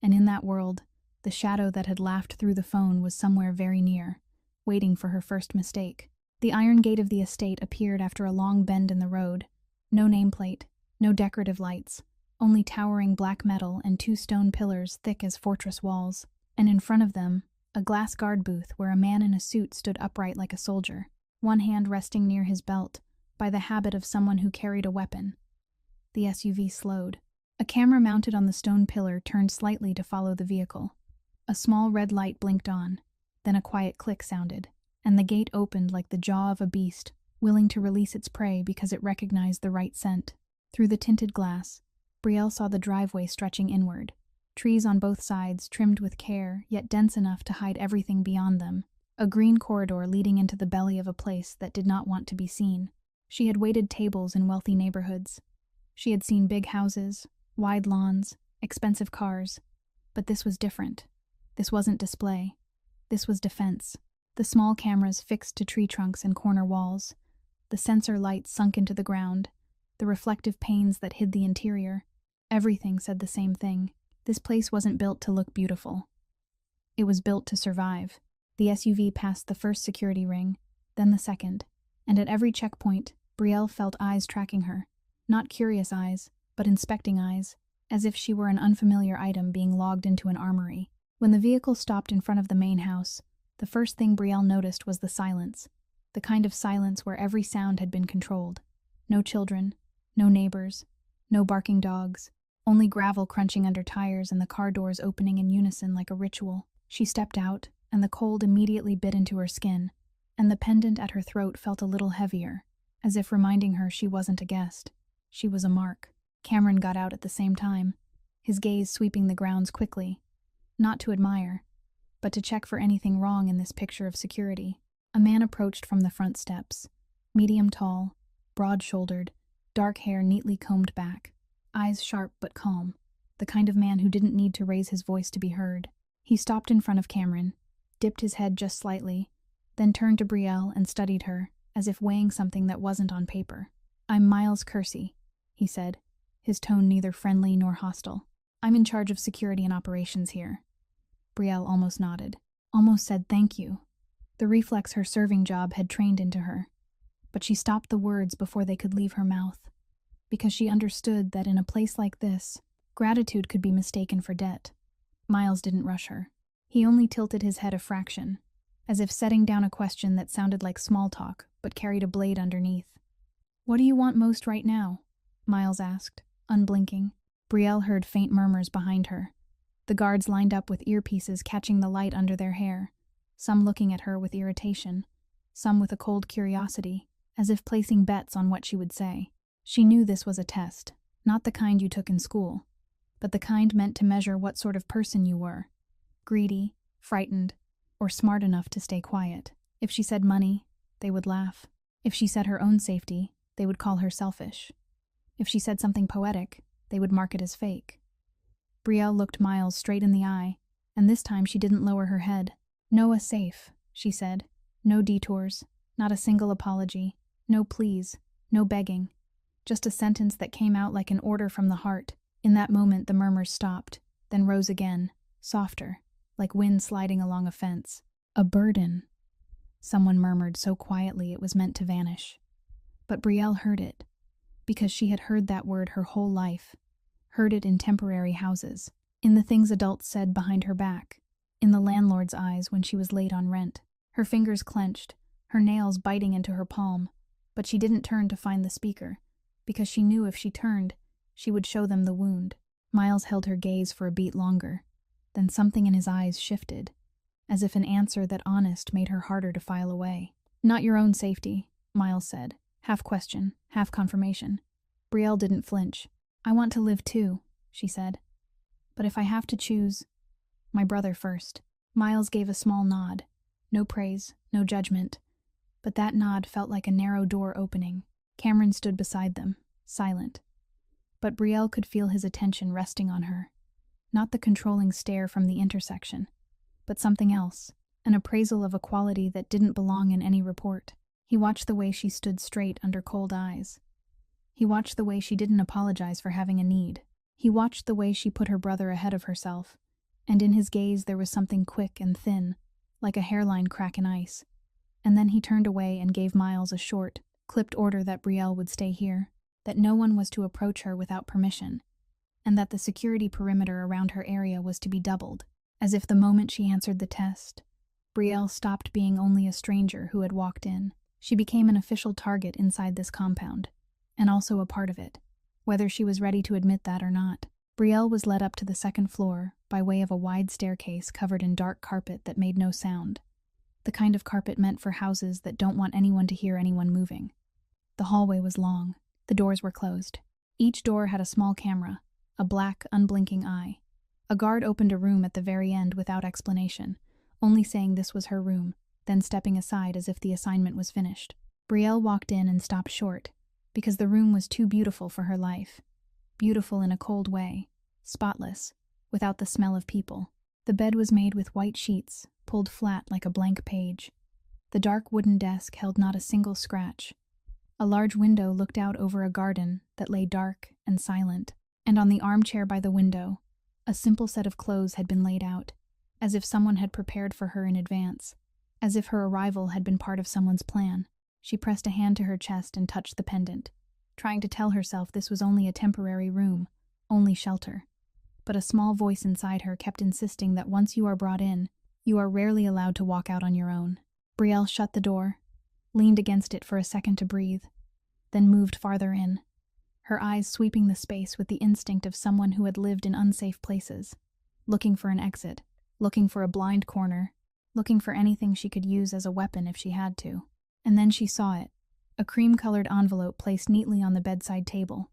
And in that world, the shadow that had laughed through the phone was somewhere very near, waiting for her first mistake. The iron gate of the estate appeared after a long bend in the road. No nameplate, no decorative lights, only towering black metal and two stone pillars thick as fortress walls, and in front of them, a glass guard booth where a man in a suit stood upright like a soldier, one hand resting near his belt, by the habit of someone who carried a weapon. The SUV slowed. A camera mounted on the stone pillar turned slightly to follow the vehicle. A small red light blinked on, then a quiet click sounded, and the gate opened like the jaw of a beast, willing to release its prey because it recognized the right scent. Through the tinted glass, Brielle saw the driveway stretching inward, trees on both sides trimmed with care, yet dense enough to hide everything beyond them. a green corridor leading into the belly of a place that did not want to be seen. She had waited tables in wealthy neighborhoods. She had seen big houses, wide lawns, expensive cars. But this was different. This wasn't display. This was defense. The small cameras fixed to tree trunks and corner walls. The sensor lights sunk into the ground. The reflective panes that hid the interior. Everything said the same thing. This place wasn't built to look beautiful. It was built to survive. The SUV passed the first security ring, then the second, and at every checkpoint, Brielle felt eyes tracking her. Not curious eyes, but inspecting eyes, as if she were an unfamiliar item being logged into an armory. When the vehicle stopped in front of the main house, the first thing Brielle noticed was the silence. The kind of silence where every sound had been controlled. No children, no neighbors, no barking dogs, only gravel crunching under tires and the car doors opening in unison like a ritual. She stepped out, and the cold immediately bit into her skin, and the pendant at her throat felt a little heavier, as if reminding her she wasn't a guest. She was a mark. Cameron got out at the same time, his gaze sweeping the grounds quickly, not to admire, but to check for anything wrong in this picture of security. A man approached from the front steps, medium tall, broad-shouldered, dark hair neatly combed back, eyes sharp but calm, the kind of man who didn't need to raise his voice to be heard. He stopped in front of Cameron, dipped his head just slightly, then turned to Brielle and studied her, as if weighing something that wasn't on paper. "I'm Miles Kersey," he said, his tone neither friendly nor hostile. "I'm in charge of security and operations here." Brielle almost nodded, almost said thank you. The reflex her serving job had trained into her. But she stopped the words before they could leave her mouth, because she understood that in a place like this, gratitude could be mistaken for debt. Miles didn't rush her. He only tilted his head a fraction, as if setting down a question that sounded like small talk, but carried a blade underneath. "What do you want most right now?" Miles asked, unblinking. Brielle heard faint murmurs behind her. The guards lined up with earpieces catching the light under their hair, some looking at her with irritation, some with a cold curiosity, as if placing bets on what she would say. She knew this was a test, not the kind you took in school, but the kind meant to measure what sort of person you were. Greedy, frightened, or smart enough to stay quiet. If she said money, they would laugh. If she said her own safety, they would call her selfish. If she said something poetic, they would mark it as fake. Brielle looked Miles straight in the eye, and this time she didn't lower her head. "Noah safe," she said. "No detours, not a single apology, no pleas, no begging. Just a sentence that came out like an order from the heart." In that moment the murmurs stopped, then rose again, softer, like wind sliding along a fence. "A burden," someone murmured so quietly it was meant to vanish. But Brielle heard it, because she had heard that word her whole life, heard it in temporary houses, in the things adults said behind her back, in the landlord's eyes when she was late on rent. Her fingers clenched, her nails biting into her palm, but she didn't turn to find the speaker, because she knew if she turned, she would show them the wound. Miles held her gaze for a beat longer. Then something in his eyes shifted, as if an answer that honest made her harder to file away. "Not your own safety," Miles said, half question, half confirmation. Brielle didn't flinch. "I want to live too," she said. "But if I have to choose, my brother first." Miles gave a small nod. No praise, no judgment. But that nod felt like a narrow door opening. Cameron stood beside them, silent. But Brielle could feel his attention resting on her. Not the controlling stare from the intersection, but something else, an appraisal of a quality that didn't belong in any report. He watched the way she stood straight under cold eyes. He watched the way she didn't apologize for having a need. He watched the way she put her brother ahead of herself, and in his gaze there was something quick and thin, like a hairline crack in ice. And then he turned away and gave Miles a short, clipped order that Brielle would stay here, that no one was to approach her without permission, and that the security perimeter around her area was to be doubled. As if the moment she answered the test, Brielle stopped being only a stranger who had walked in. She became an official target inside this compound, and also a part of it, whether she was ready to admit that or not. Brielle was led up to the second floor by way of a wide staircase covered in dark carpet that made no sound, the kind of carpet meant for houses that don't want anyone to hear anyone moving. The hallway was long. The doors were closed. Each door had a small camera, a black, unblinking eye. A guard opened a room at the very end without explanation, only saying this was her room. then stepping aside as if the assignment was finished. Brielle walked in and stopped short, because the room was too beautiful for her life. Beautiful in a cold way, spotless, without the smell of people. The bed was made with white sheets, pulled flat like a blank page. The dark wooden desk held not a single scratch. A large window looked out over a garden that lay dark and silent, and on the armchair by the window, a simple set of clothes had been laid out, as if someone had prepared for her in advance, as if her arrival had been part of someone's plan. She pressed a hand to her chest and touched the pendant, trying to tell herself this was only a temporary room, only shelter. But a small voice inside her kept insisting that once you are brought in, you are rarely allowed to walk out on your own. Brielle shut the door, leaned against it for a second to breathe, then moved farther in, her eyes sweeping the space with the instinct of someone who had lived in unsafe places, looking for an exit, looking for a blind corner, looking for anything she could use as a weapon if she had to. And then she saw it, a cream-colored envelope placed neatly on the bedside table,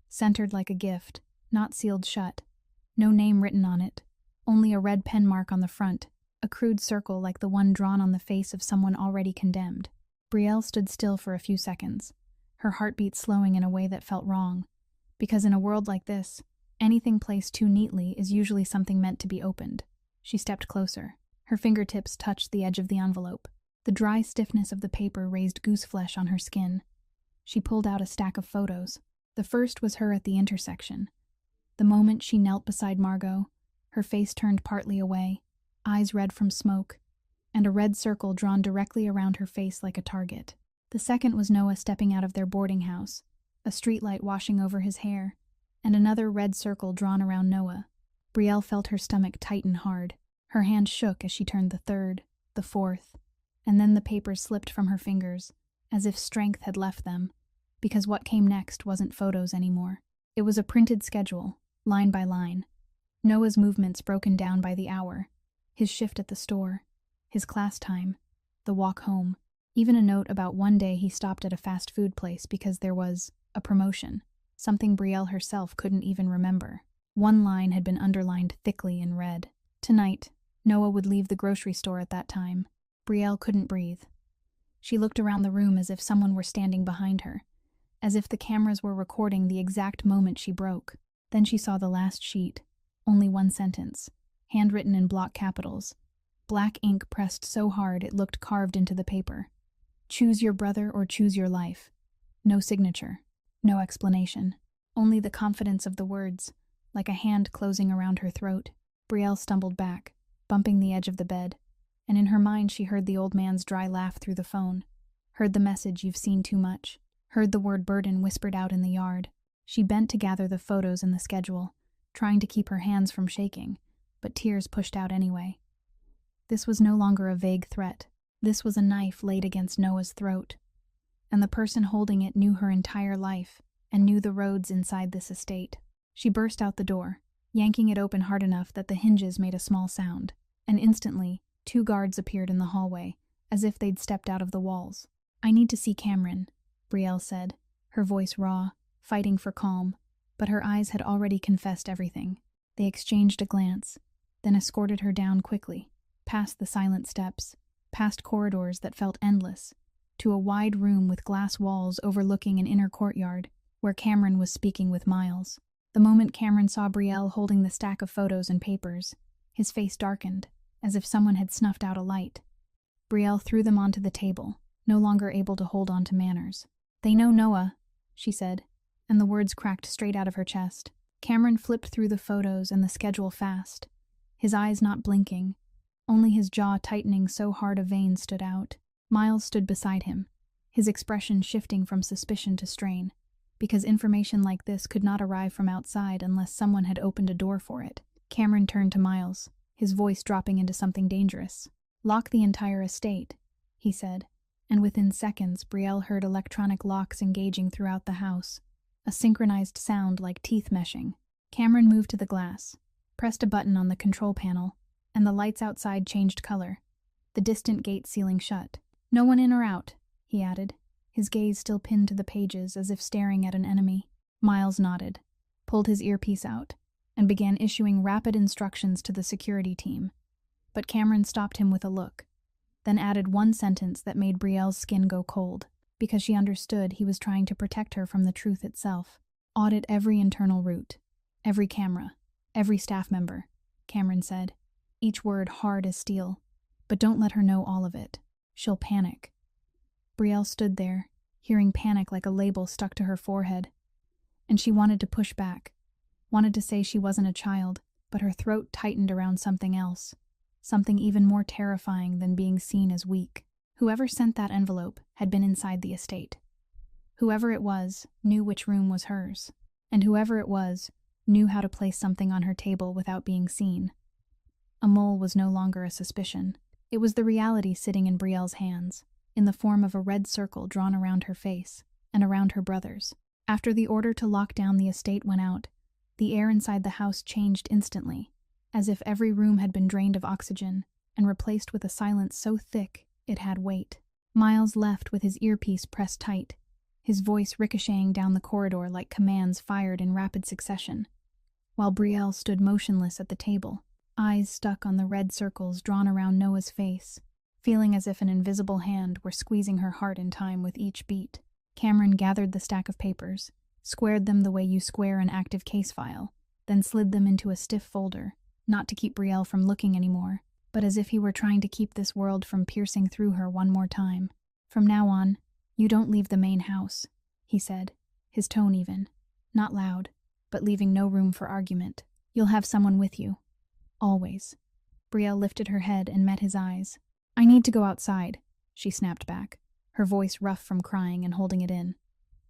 centered like a gift, not sealed shut. No name written on it, only a red pen mark on the front, a crude circle like the one drawn on the face of someone already condemned. Brielle stood still for a few seconds, her heartbeat slowing in a way that felt wrong, because in a world like this, anything placed too neatly is usually something meant to be opened. She stepped closer. Her fingertips touched the edge of the envelope. The dry stiffness of the paper raised gooseflesh on her skin. She pulled out a stack of photos. The first was her at the intersection. The moment she knelt beside Margot, her face turned partly away, eyes red from smoke, and a red circle drawn directly around her face like a target. The second was Noah stepping out of their boarding house, a streetlight washing over his hair, and another red circle drawn around Noah. Brielle felt her stomach tighten hard. Her hand shook as she turned the third, the fourth, and then the papers slipped from her fingers, as if strength had left them, because what came next wasn't photos anymore. It was a printed schedule, line by line. Noah's movements broken down by the hour, his shift at the store, his class time, the walk home, even a note about one day he stopped at a fast food place because there was a promotion, something Brielle herself couldn't even remember. One line had been underlined thickly in red. Tonight, Noah would leave the grocery store at that time. Brielle couldn't breathe. She looked around the room as if someone were standing behind her, as if the cameras were recording the exact moment she broke. Then she saw the last sheet, only one sentence, handwritten in block capitals, black ink pressed so hard it looked carved into the paper. Choose your brother or choose your life. No signature, no explanation, only the confidence of the words, like a hand closing around her throat. Brielle stumbled back, bumping the edge of the bed, and in her mind she heard the old man's dry laugh through the phone, heard the message "you've seen too much," heard the word burden whispered out in the yard. She bent to gather the photos and the schedule, trying to keep her hands from shaking, but tears pushed out anyway. This was no longer a vague threat. This was a knife laid against Noah's throat, and the person holding it knew her entire life and knew the roads inside this estate. She burst out the door, yanking it open hard enough that the hinges made a small sound, and instantly, 2 guards appeared in the hallway, as if they'd stepped out of the walls. "I need to see Cameron," Brielle said, her voice raw, fighting for calm, but her eyes had already confessed everything. They exchanged a glance, then escorted her down quickly, past the silent steps, past corridors that felt endless, to a wide room with glass walls overlooking an inner courtyard, where Cameron was speaking with Miles. The moment Cameron saw Brielle holding the stack of photos and papers, his face darkened, as if someone had snuffed out a light. Brielle threw them onto the table, no longer able to hold on to manners. "They know Noah," she said, and the words cracked straight out of her chest. Cameron flipped through the photos and the schedule fast, his eyes not blinking, only his jaw tightening so hard a vein stood out. Miles stood beside him, his expression shifting from suspicion to strain, because information like this could not arrive from outside unless someone had opened a door for it. Cameron turned to Miles, his voice dropping into something dangerous. "Lock the entire estate," he said, and within seconds Brielle heard electronic locks engaging throughout the house, a synchronized sound like teeth meshing. Cameron moved to the glass, pressed a button on the control panel, and the lights outside changed color. The distant gate sealing shut. "No one in or out," he added, his gaze still pinned to the pages as if staring at an enemy. Miles nodded, pulled his earpiece out, and began issuing rapid instructions to the security team. But Cameron stopped him with a look. then added one sentence that made Brielle's skin go cold, because she understood he was trying to protect her from the truth itself. Audit every internal route, every camera, every staff member, Cameron said, each word hard as steel. But don't let her know all of it. She'll panic. Brielle stood there, hearing panic like a label stuck to her forehead. And she wanted to push back, wanted to say she wasn't a child, but her throat tightened around something else, something even more terrifying than being seen as weak. Whoever sent that envelope had been inside the estate. Whoever it was knew which room was hers, and whoever it was knew how to place something on her table without being seen. A mole was no longer a suspicion. It was the reality sitting in Brielle's hands, in the form of a red circle drawn around her face and around her brother's. After the order to lock down the estate went out, the air inside the house changed instantly, as if every room had been drained of oxygen and replaced with a silence so thick it had weight. Miles left with his earpiece pressed tight, his voice ricocheting down the corridor like commands fired in rapid succession, while Brielle stood motionless at the table, eyes stuck on the red circles drawn around Noah's face, feeling as if an invisible hand were squeezing her heart in time with each beat. Cameron gathered the stack of papers, squared them the way you square an active case file, then slid them into a stiff folder, not to keep Brielle from looking anymore, but as if he were trying to keep this world from piercing through her one more time. From now on, you don't leave the main house, he said, his tone even, not loud, but leaving no room for argument. You'll have someone with you. Always. Brielle lifted her head and met his eyes. I need to go outside, she snapped back, her voice rough from crying and holding it in.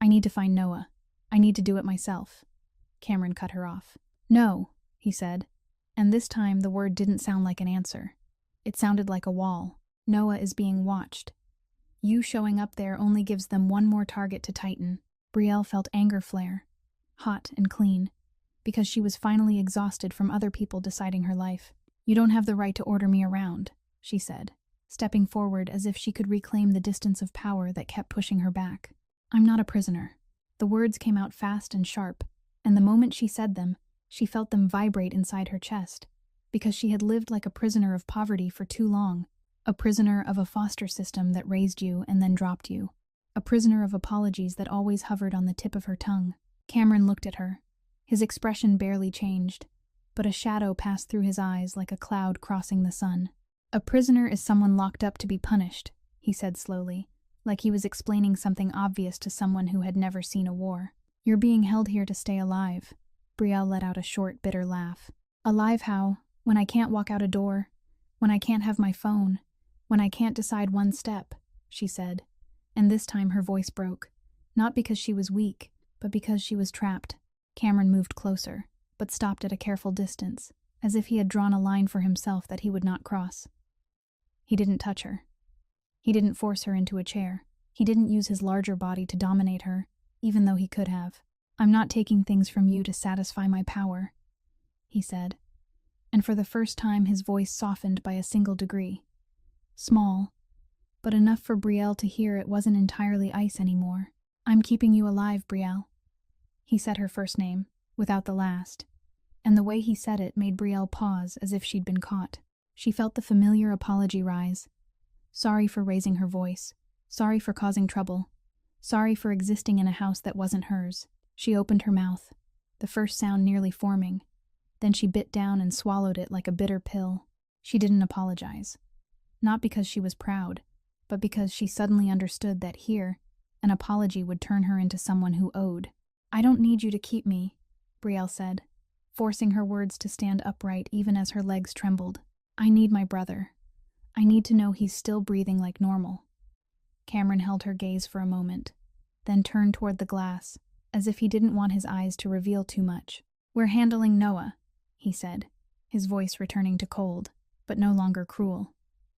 I need to find Noah. I need to do it myself. Cameron cut her off. No, he said, and this time the word didn't sound like an answer. It sounded like a wall. Noah is being watched. You showing up there only gives them one more target to tighten. Brielle felt anger flare, hot and clean, because she was finally exhausted from other people deciding her life. You don't have the right to order me around, she said, stepping forward as if she could reclaim the distance of power that kept pushing her back. I'm not a prisoner. The words came out fast and sharp, and the moment she said them, she felt them vibrate inside her chest, because she had lived like a prisoner of poverty for too long, a prisoner of a foster system that raised you and then dropped you, a prisoner of apologies that always hovered on the tip of her tongue. Cameron looked at her. His expression barely changed, but a shadow passed through his eyes like a cloud crossing the sun. A prisoner is someone locked up to be punished, he said slowly, like he was explaining something obvious to someone who had never seen a war. You're being held here to stay alive. Brielle let out a short, bitter laugh. Alive how? When I can't walk out a door? When I can't have my phone? When I can't decide one step? She said, and this time her voice broke, not because she was weak, but because she was trapped. Cameron moved closer, but stopped at a careful distance, as if he had drawn a line for himself that he would not cross. He didn't touch her. He didn't force her into a chair. He didn't use his larger body to dominate her, even though he could have. I'm not taking things from you to satisfy my power, he said, and for the first time his voice softened by a single degree. Small, but enough for Brielle to hear it wasn't entirely ice anymore. I'm keeping you alive, Brielle. He said her first name, without the last, and the way he said it made Brielle pause as if she'd been caught. She felt the familiar apology rise. Sorry for raising her voice. Sorry for causing trouble. Sorry for existing in a house that wasn't hers. She opened her mouth, the first sound nearly forming. Then she bit down and swallowed it like a bitter pill. She didn't apologize. Not because she was proud, but because she suddenly understood that here, an apology would turn her into someone who owed. I don't need you to keep me, Brielle said, forcing her words to stand upright even as her legs trembled. I need my brother. I need to know he's still breathing like normal. Cameron held her gaze for a moment, then turned toward the glass, as if he didn't want his eyes to reveal too much. We're handling Noah, he said, his voice returning to cold, but no longer cruel.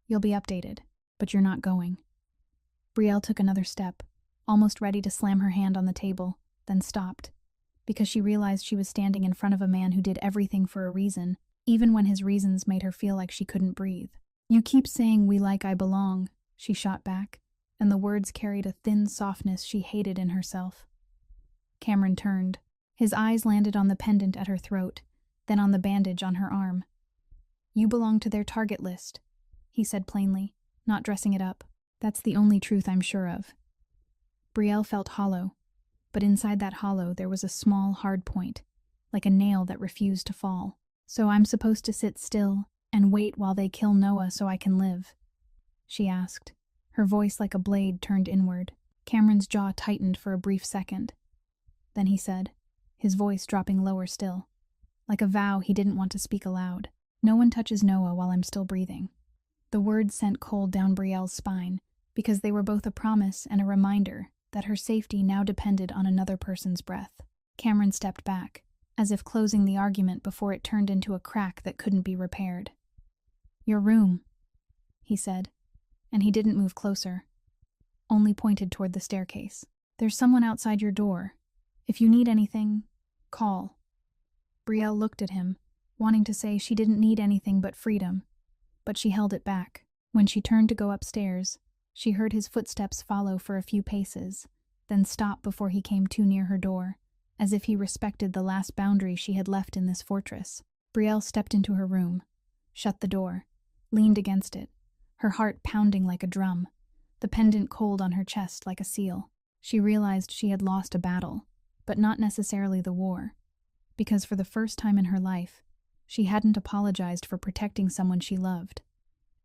You'll be updated, but you're not going. Brielle took another step, almost ready to slam her hand on the table, then stopped, because she realized she was standing in front of a man who did everything for a reason, even when his reasons made her feel like she couldn't breathe. You keep saying we like I belong, she shot back, and the words carried a thin softness she hated in herself. Cameron turned. His eyes landed on the pendant at her throat, then on the bandage on her arm. You belong to their target list, he said plainly, not dressing it up. That's the only truth I'm sure of. Brielle felt hollow, but inside that hollow there was a small, hard point, like a nail that refused to fall. So I'm supposed to sit still and wait while they kill Noah so I can live? She asked, her voice like a blade turned inward. Cameron's jaw tightened for a brief second. Then he said, his voice dropping lower still, like a vow he didn't want to speak aloud. No one touches Noah while I'm still breathing. The words sent cold down Brielle's spine, because they were both a promise and a reminder that her safety now depended on another person's breath. Cameron stepped back, as if closing the argument before it turned into a crack that couldn't be repaired. Your room, he said, and he didn't move closer, only pointed toward the staircase. There's someone outside your door. If you need anything, call. Brielle looked at him, wanting to say she didn't need anything but freedom, but she held it back. When she turned to go upstairs, she heard his footsteps follow for a few paces, then stop before he came too near her door, as if he respected the last boundary she had left in this fortress. Brielle stepped into her room, shut the door, leaned against it, her heart pounding like a drum, the pendant cold on her chest like a seal. She realized she had lost a battle, but not necessarily the war, because for the first time in her life, she hadn't apologized for protecting someone she loved,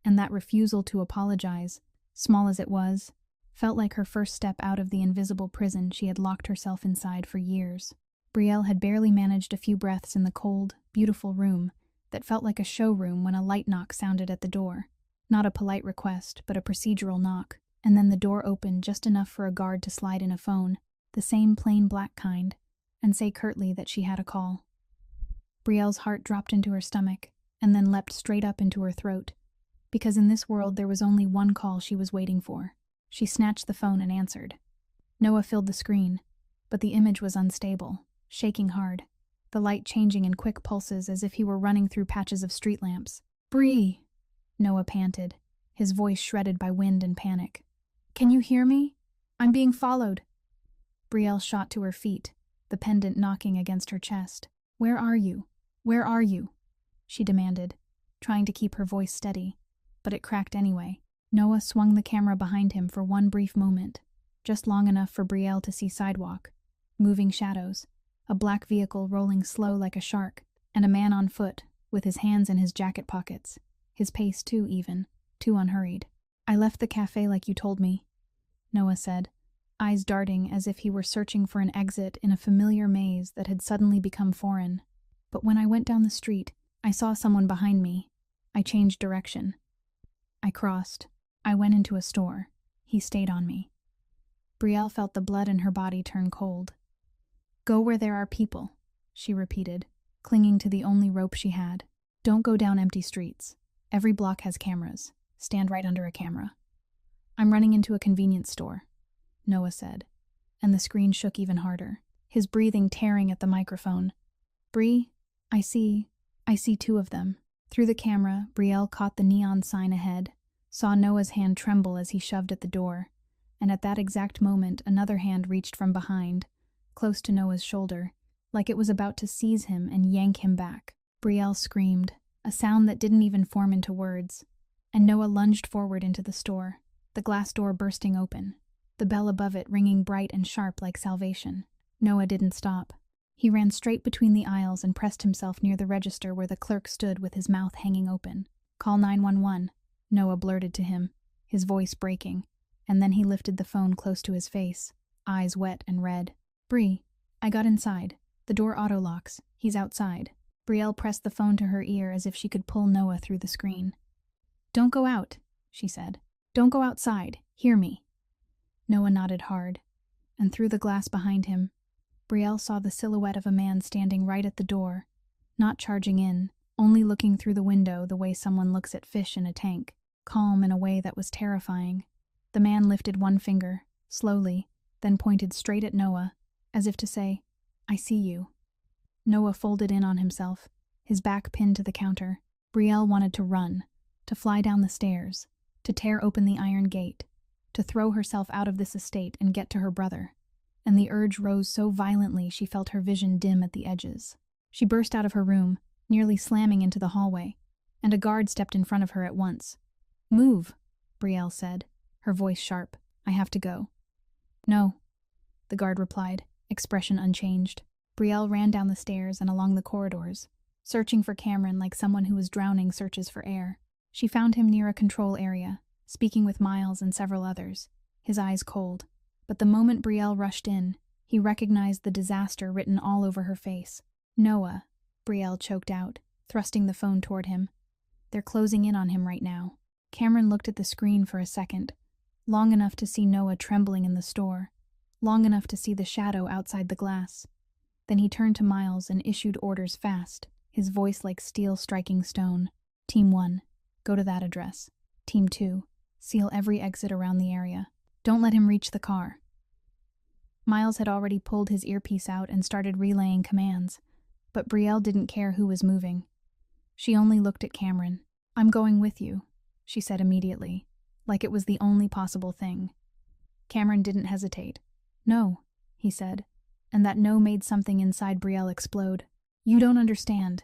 and that refusal to apologize, small as it was, felt like her first step out of the invisible prison she had locked herself inside for years. Brielle had barely managed a few breaths in the cold, beautiful room that felt like a showroom when a light knock sounded at the door. Not a polite request, but a procedural knock, and then the door opened just enough for a guard to slide in a phone, the same plain black kind, and say curtly that she had a call. Brielle's heart dropped into her stomach, and then leapt straight up into her throat, because in this world there was only one call she was waiting for. She snatched the phone and answered. Noah filled the screen, but the image was unstable, shaking hard, the light changing in quick pulses as if he were running through patches of street lamps. Bree! Noah panted, his voice shredded by wind and panic. Can you hear me? I'm being followed. Brielle shot to her feet, the pendant knocking against her chest. Where are you? Where are you? She demanded, trying to keep her voice steady, but it cracked anyway. Noah swung the camera behind him for one brief moment, just long enough for Brielle to see sidewalk, moving shadows, a black vehicle rolling slow like a shark, and a man on foot, with his hands in his jacket pockets, his pace too even, too unhurried. I left the cafe like you told me, Noah said, eyes darting as if he were searching for an exit in a familiar maze that had suddenly become foreign. But when I went down the street, I saw someone behind me. I changed direction. I crossed. I went into a store. He stayed on me. Brielle felt the blood in her body turn cold. Go where there are people, she repeated, clinging to the only rope she had. Don't go down empty streets. Every block has cameras. Stand right under a camera. I'm running into a convenience store, Noah said, and the screen shook even harder, his breathing tearing at the microphone. Bree, I see two of them. Through the camera, Brielle caught the neon sign ahead, saw Noah's hand tremble as he shoved at the door, and at that exact moment another hand reached from behind, close to Noah's shoulder, like it was about to seize him and yank him back. Brielle screamed, a sound that didn't even form into words, and Noah lunged forward into the store, the glass door bursting open, the bell above it ringing bright and sharp like salvation. Noah didn't stop. He ran straight between the aisles and pressed himself near the register where the clerk stood with his mouth hanging open. Call 911, Noah blurted to him, his voice breaking, and then he lifted the phone close to his face, eyes wet and red. Bree, I got inside. The door auto-locks. He's outside. Brielle pressed the phone to her ear as if she could pull Noah through the screen. Don't go out, she said. Don't go outside. Hear me. Noah nodded hard, and through the glass behind him, Brielle saw the silhouette of a man standing right at the door, not charging in, only looking through the window the way someone looks at fish in a tank, calm in a way that was terrifying. The man lifted one finger, slowly, then pointed straight at Noah, as if to say, I see you. Noah folded in on himself, his back pinned to the counter. Brielle wanted to run, to fly down the stairs, to tear open the iron gate, to throw herself out of this estate and get to her brother. And the urge rose so violently she felt her vision dim at the edges. She burst out of her room, nearly slamming into the hallway, and a guard stepped in front of her at once. Move, Brielle said, her voice sharp. "I have to go." "No," the guard replied, expression unchanged. Brielle ran down the stairs and along the corridors, searching for Cameron like someone who was drowning searches for air. She found him near a control area, speaking with Miles and several others, his eyes cold. But the moment Brielle rushed in, he recognized the disaster written all over her face. "Noah," Brielle choked out, thrusting the phone toward him. "They're closing in on him right now." Cameron looked at the screen for a second, long enough to see Noah trembling in the store, long enough to see the shadow outside the glass. Then he turned to Miles and issued orders fast, his voice like steel striking stone. "Team 1, go to that address. Team 2, seal every exit around the area. Don't let him reach the car." Miles had already pulled his earpiece out and started relaying commands, but Brielle didn't care who was moving. She only looked at Cameron. "I'm going with you," she said immediately, like it was the only possible thing. Cameron didn't hesitate. "No," he said, and that no made something inside Brielle explode. "You don't understand,"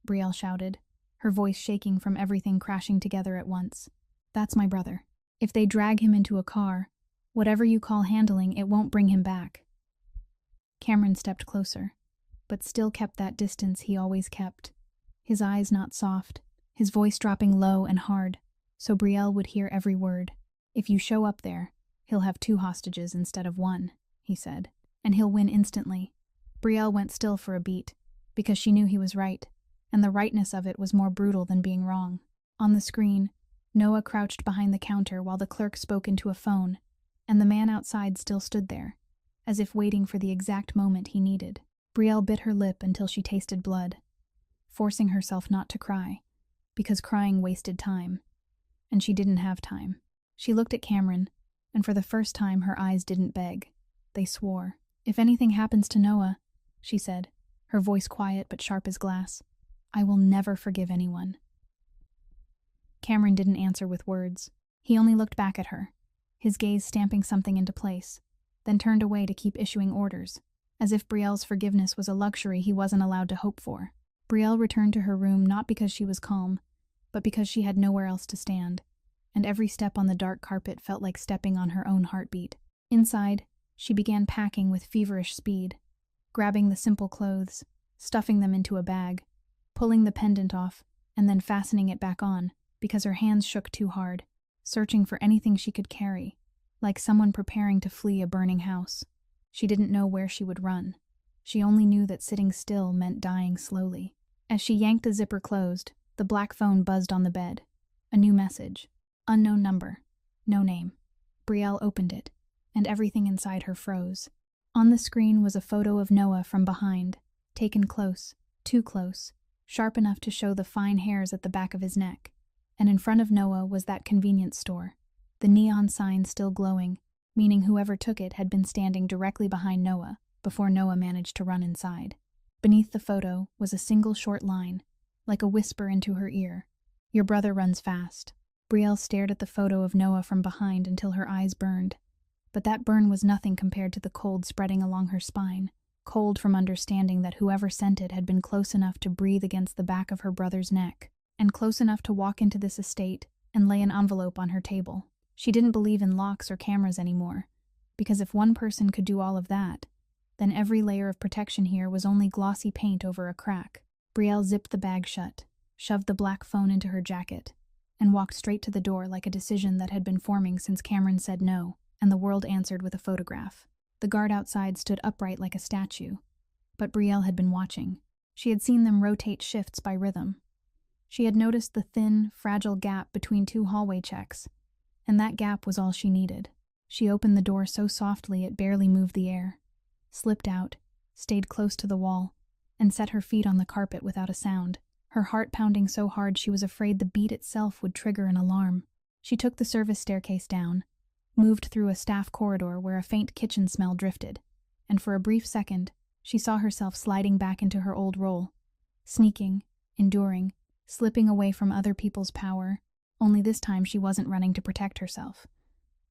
Brielle shouted, her voice shaking from everything crashing together at once. "That's my brother. If they drag him into a car, whatever you call handling, it won't bring him back." Cameron stepped closer, but still kept that distance he always kept, his eyes not soft, his voice dropping low and hard, so Brielle would hear every word. "If you show up there, he'll have 2 hostages instead of 1, he said, "and he'll win instantly." Brielle went still for a beat, because she knew he was right, and the rightness of it was more brutal than being wrong. On the screen, Noah crouched behind the counter while the clerk spoke into a phone, and the man outside still stood there, as if waiting for the exact moment he needed. Brielle bit her lip until she tasted blood, forcing herself not to cry, because crying wasted time, and she didn't have time. She looked at Cameron, and for the first time her eyes didn't beg. They swore. "If anything happens to Noah," she said, her voice quiet but sharp as glass, "I will never forgive anyone." Cameron didn't answer with words. He only looked back at her, his gaze stamping something into place, then turned away to keep issuing orders, as if Brielle's forgiveness was a luxury he wasn't allowed to hope for. Brielle returned to her room not because she was calm, but because she had nowhere else to stand, and every step on the dark carpet felt like stepping on her own heartbeat. Inside, she began packing with feverish speed, grabbing the simple clothes, stuffing them into a bag, pulling the pendant off, and then fastening it back on, because her hands shook too hard, searching for anything she could carry, like someone preparing to flee a burning house. She didn't know where she would run. She only knew that sitting still meant dying slowly. As she yanked the zipper closed, the black phone buzzed on the bed. A new message. Unknown number. No name. Brielle opened it, and everything inside her froze. On the screen was a photo of Noah from behind, taken close, too close, sharp enough to show the fine hairs at the back of his neck. And in front of Noah was that convenience store, the neon sign still glowing, meaning whoever took it had been standing directly behind Noah before Noah managed to run inside. Beneath the photo was a single short line, like a whisper into her ear. "Your brother runs fast." Brielle stared at the photo of Noah from behind until her eyes burned, but that burn was nothing compared to the cold spreading along her spine, cold from understanding that whoever sent it had been close enough to breathe against the back of her brother's neck, and close enough to walk into this estate and lay an envelope on her table. She didn't believe in locks or cameras anymore, because if one person could do all of that, then every layer of protection here was only glossy paint over a crack. Brielle zipped the bag shut, shoved the black phone into her jacket, and walked straight to the door like a decision that had been forming since Cameron said no, and the world answered with a photograph. The guard outside stood upright like a statue, but Brielle had been watching. She had seen them rotate shifts by rhythm. She had noticed the thin, fragile gap between 2 hallway checks, and that gap was all she needed. She opened the door so softly it barely moved the air, slipped out, stayed close to the wall, and set her feet on the carpet without a sound, her heart pounding so hard she was afraid the beat itself would trigger an alarm. She took the service staircase down, moved through a staff corridor where a faint kitchen smell drifted, and for a brief second, she saw herself sliding back into her old role, sneaking, enduring, slipping away from other people's power, only this time she wasn't running to protect herself.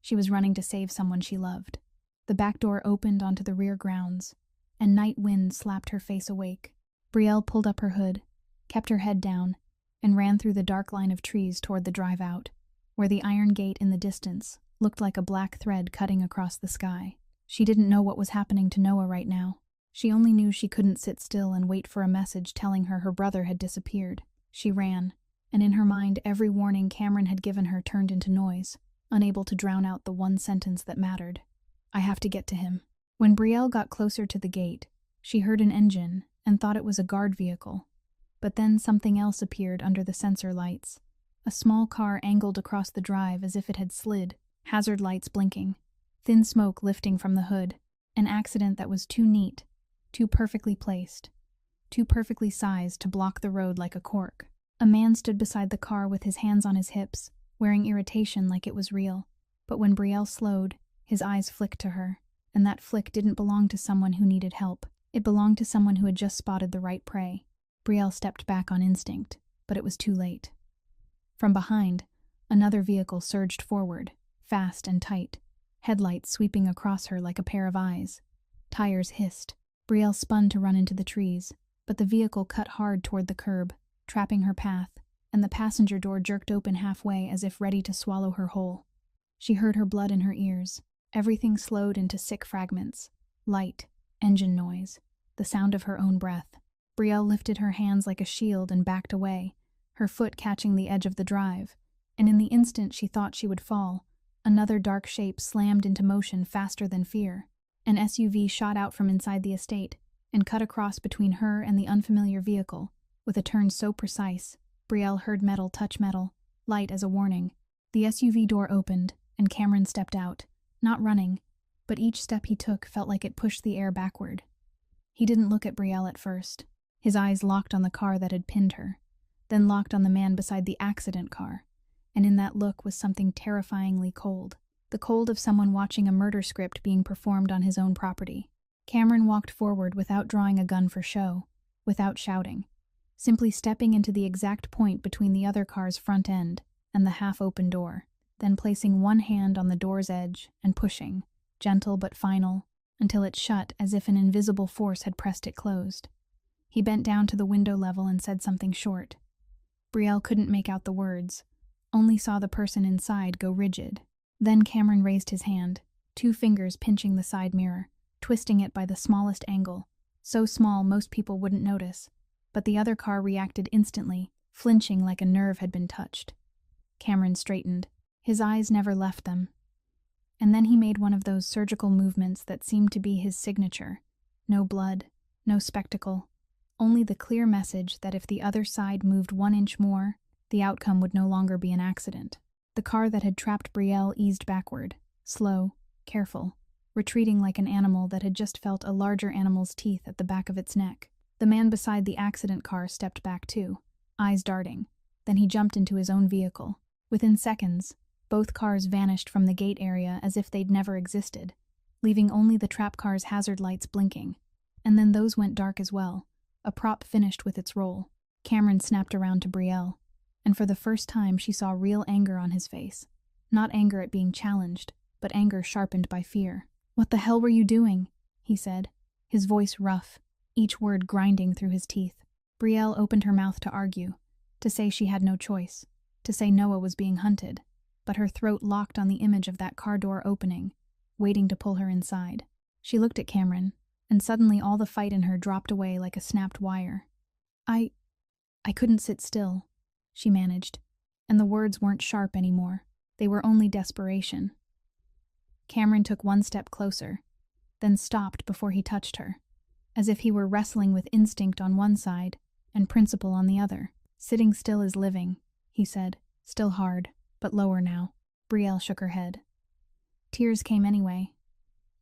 She was running to save someone she loved. The back door opened onto the rear grounds, and night wind slapped her face awake. Brielle pulled up her hood, kept her head down, and ran through the dark line of trees toward the drive out, where the iron gate in the distance looked like a black thread cutting across the sky. She didn't know what was happening to Noah right now. She only knew she couldn't sit still and wait for a message telling her her brother had disappeared. She ran, and in her mind every warning Cameron had given her turned into noise, unable to drown out the one sentence that mattered. I have to get to him. When Brielle got closer to the gate, she heard an engine and thought it was a guard vehicle. But then something else appeared under the sensor lights. A small car angled across the drive as if it had slid, hazard lights blinking, thin smoke lifting from the hood. An accident that was too neat, too perfectly placed, too perfectly sized to block the road like a cork. A man stood beside the car with his hands on his hips, wearing irritation like it was real. But when Brielle slowed, his eyes flicked to her, and that flick didn't belong to someone who needed help. It belonged to someone who had just spotted the right prey. Brielle stepped back on instinct, but it was too late. From behind, another vehicle surged forward, fast and tight, headlights sweeping across her like a pair of eyes. Tires hissed. Brielle spun to run into the trees, but the vehicle cut hard toward the curb, trapping her path, and the passenger door jerked open halfway as if ready to swallow her whole. She heard her blood in her ears. Everything slowed into sick fragments. Light, engine noise, the sound of her own breath. Brielle lifted her hands like a shield and backed away, her foot catching the edge of the drive, and in the instant she thought she would fall, another dark shape slammed into motion faster than fear. An SUV shot out from inside the estate and cut across between her and the unfamiliar vehicle. With a turn so precise, Brielle heard metal touch metal, light as a warning. The SUV door opened, and Cameron stepped out, not running, but each step he took felt like it pushed the air backward. He didn't look at Brielle at first. His eyes locked on the car that had pinned her, then locked on the man beside the accident car, and in that look was something terrifyingly cold. The cold of someone watching a murder script being performed on his own property. Cameron walked forward without drawing a gun for show, without shouting, simply stepping into the exact point between the other car's front end and the half-open door, then placing one hand on the door's edge and pushing, gentle but final, until it shut as if an invisible force had pressed it closed. He bent down to the window level and said something short. Brielle couldn't make out the words, only saw the person inside go rigid. Then Cameron raised his hand, 2 fingers pinching the side mirror, twisting it by the smallest angle, so small most people wouldn't notice, but the other car reacted instantly, flinching like a nerve had been touched. Cameron straightened. His eyes never left them. And then he made one of those surgical movements that seemed to be his signature. No blood, no spectacle, only the clear message that if the other side moved 1 inch more, the outcome would no longer be an accident. The car that had trapped Brielle eased backward, slow, careful, retreating like an animal that had just felt a larger animal's teeth at the back of its neck. The man beside the accident car stepped back too, eyes darting. Then he jumped into his own vehicle. Within seconds, both cars vanished from the gate area as if they'd never existed, leaving only the trap car's hazard lights blinking. And then those went dark as well. A prop finished with its role. Cameron snapped around to Brielle, and for the first time she saw real anger on his face. Not anger at being challenged, but anger sharpened by fear. "What the hell were you doing?" he said, his voice rough, each word grinding through his teeth. Brielle opened her mouth to argue, to say she had no choice, to say Noah was being hunted, but her throat locked on the image of that car door opening, waiting to pull her inside. She looked at Cameron, and suddenly all the fight in her dropped away like a snapped wire. I couldn't sit still," she managed, and the words weren't sharp anymore. They were only desperation. Cameron took 1 step closer, then stopped before he touched her, as if he were wrestling with instinct on one side and principle on the other. "Sitting still is living," he said, still hard, but lower now. Brielle shook her head. Tears came anyway,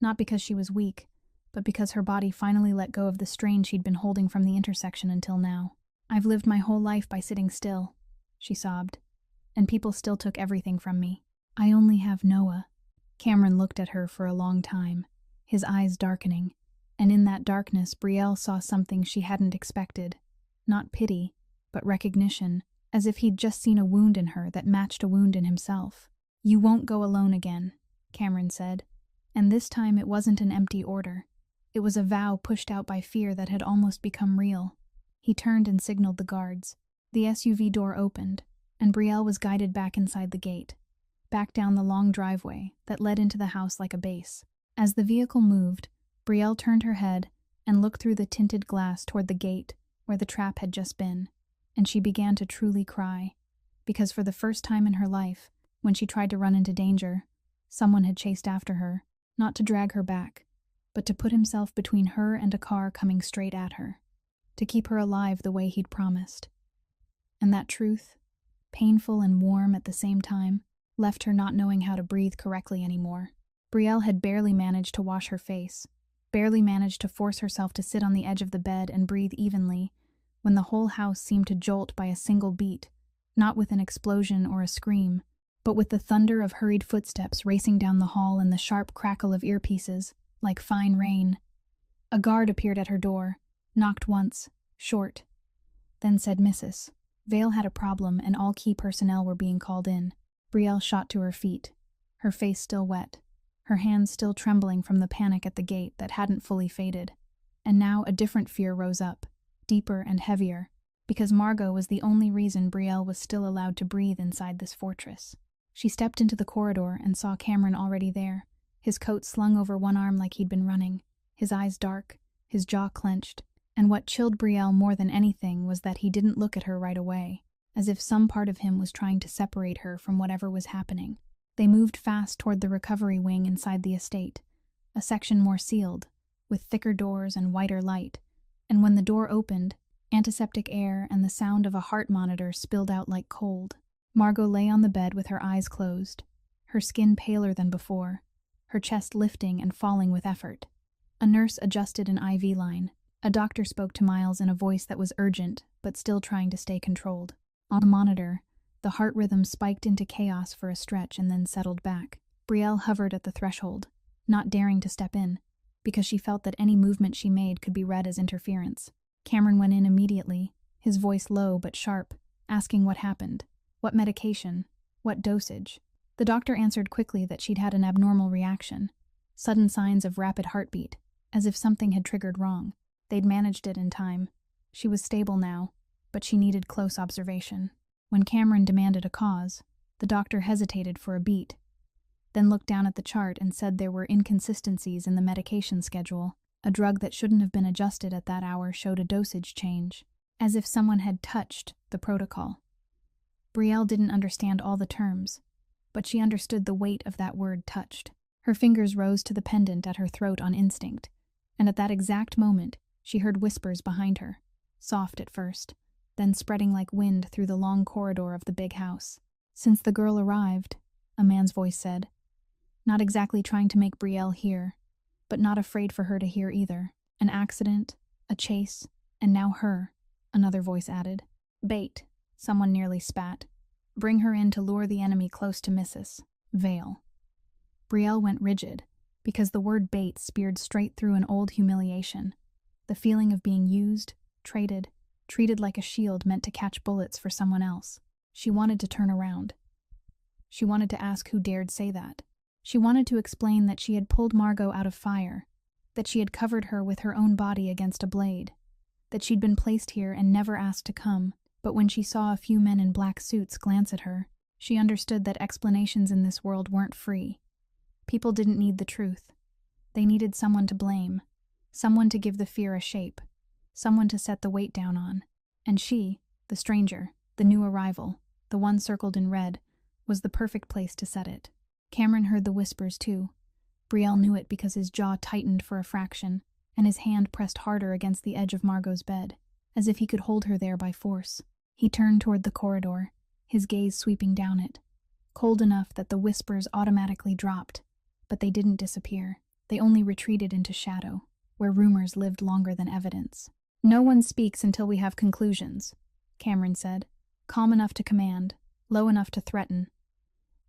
not because she was weak, but because her body finally let go of the strain she'd been holding from the intersection until now. "I've lived my whole life by sitting still," she sobbed, "and people still took everything from me. I only have Noah." Cameron looked at her for a long time, his eyes darkening, and in that darkness Brielle saw something she hadn't expected. Not pity, but recognition, as if he'd just seen a wound in her that matched a wound in himself. "You won't go alone again," Cameron said, and this time it wasn't an empty order. It was a vow pushed out by fear that had almost become real. He turned and signaled the guards. The SUV door opened, and Brielle was guided back inside the gate, back down the long driveway that led into the house like a base. As the vehicle moved, Brielle turned her head and looked through the tinted glass toward the gate where the trap had just been, and she began to truly cry, because for the first time in her life, when she tried to run into danger, someone had chased after her, not to drag her back, but to put himself between her and a car coming straight at her, to keep her alive the way he'd promised. And that truth, painful and warm at the same time, left her not knowing how to breathe correctly anymore. Brielle had barely managed to wash her face, barely managed to force herself to sit on the edge of the bed and breathe evenly, when the whole house seemed to jolt by a single beat, not with an explosion or a scream, but with the thunder of hurried footsteps racing down the hall and the sharp crackle of earpieces, like fine rain. A guard appeared at her door, knocked once, short, then said, "Mrs. Vale had a problem and all key personnel were being called in." Brielle shot to her feet, her face still wet, her hands still trembling from the panic at the gate that hadn't fully faded. And now a different fear rose up, deeper and heavier, because Margot was the only reason Brielle was still allowed to breathe inside this fortress. She stepped into the corridor and saw Cameron already there, his coat slung over one arm like he'd been running, his eyes dark, his jaw clenched, and what chilled Brielle more than anything was that he didn't look at her right away, as if some part of him was trying to separate her from whatever was happening. They moved fast toward the recovery wing inside the estate, a section more sealed, with thicker doors and whiter light, and when the door opened, antiseptic air and the sound of a heart monitor spilled out like cold. Margot lay on the bed with her eyes closed, her skin paler than before, her chest lifting and falling with effort. A nurse adjusted an IV line. A doctor spoke to Miles in a voice that was urgent, but still trying to stay controlled. On the monitor, the heart rhythm spiked into chaos for a stretch and then settled back. Brielle hovered at the threshold, not daring to step in, because she felt that any movement she made could be read as interference. Cameron went in immediately, his voice low but sharp, asking what happened, what medication, what dosage. The doctor answered quickly that she'd had an abnormal reaction, sudden signs of rapid heartbeat, as if something had triggered wrong. They'd managed it in time. She was stable now, but she needed close observation. When Cameron demanded a cause, the doctor hesitated for a beat, then looked down at the chart and said there were inconsistencies in the medication schedule. A drug that shouldn't have been adjusted at that hour showed a dosage change, as if someone had touched the protocol. Brielle didn't understand all the terms, but she understood the weight of that word touched. Her fingers rose to the pendant at her throat on instinct, and at that exact moment, she heard whispers behind her, soft at first, then spreading like wind through the long corridor of the big house. "Since the girl arrived," a man's voice said, not exactly trying to make Brielle hear, but not afraid for her to hear either. "An accident, a chase, and now her," another voice added. "Bait," someone nearly spat. "Bring her in to lure the enemy close to Mrs. Vale." Brielle went rigid, because the word bait speared straight through an old humiliation. The feeling of being used, traded, treated like a shield meant to catch bullets for someone else. She wanted to turn around. She wanted to ask who dared say that. She wanted to explain that she had pulled Margot out of fire, that she had covered her with her own body against a blade, that she'd been placed here and never asked to come. But when she saw a few men in black suits glance at her, she understood that explanations in this world weren't free. People didn't need the truth. They needed someone to blame, someone to give the fear a shape, someone to set the weight down on. And she, the stranger, the new arrival, the one circled in red, was the perfect place to set it. Cameron heard the whispers too. Brielle knew it because his jaw tightened for a fraction, and his hand pressed harder against the edge of Margot's bed, as if he could hold her there by force. He turned toward the corridor, his gaze sweeping down it, cold enough that the whispers automatically dropped, but they didn't disappear. They only retreated into shadow, where rumors lived longer than evidence. "No one speaks until we have conclusions," Cameron said, calm enough to command, low enough to threaten.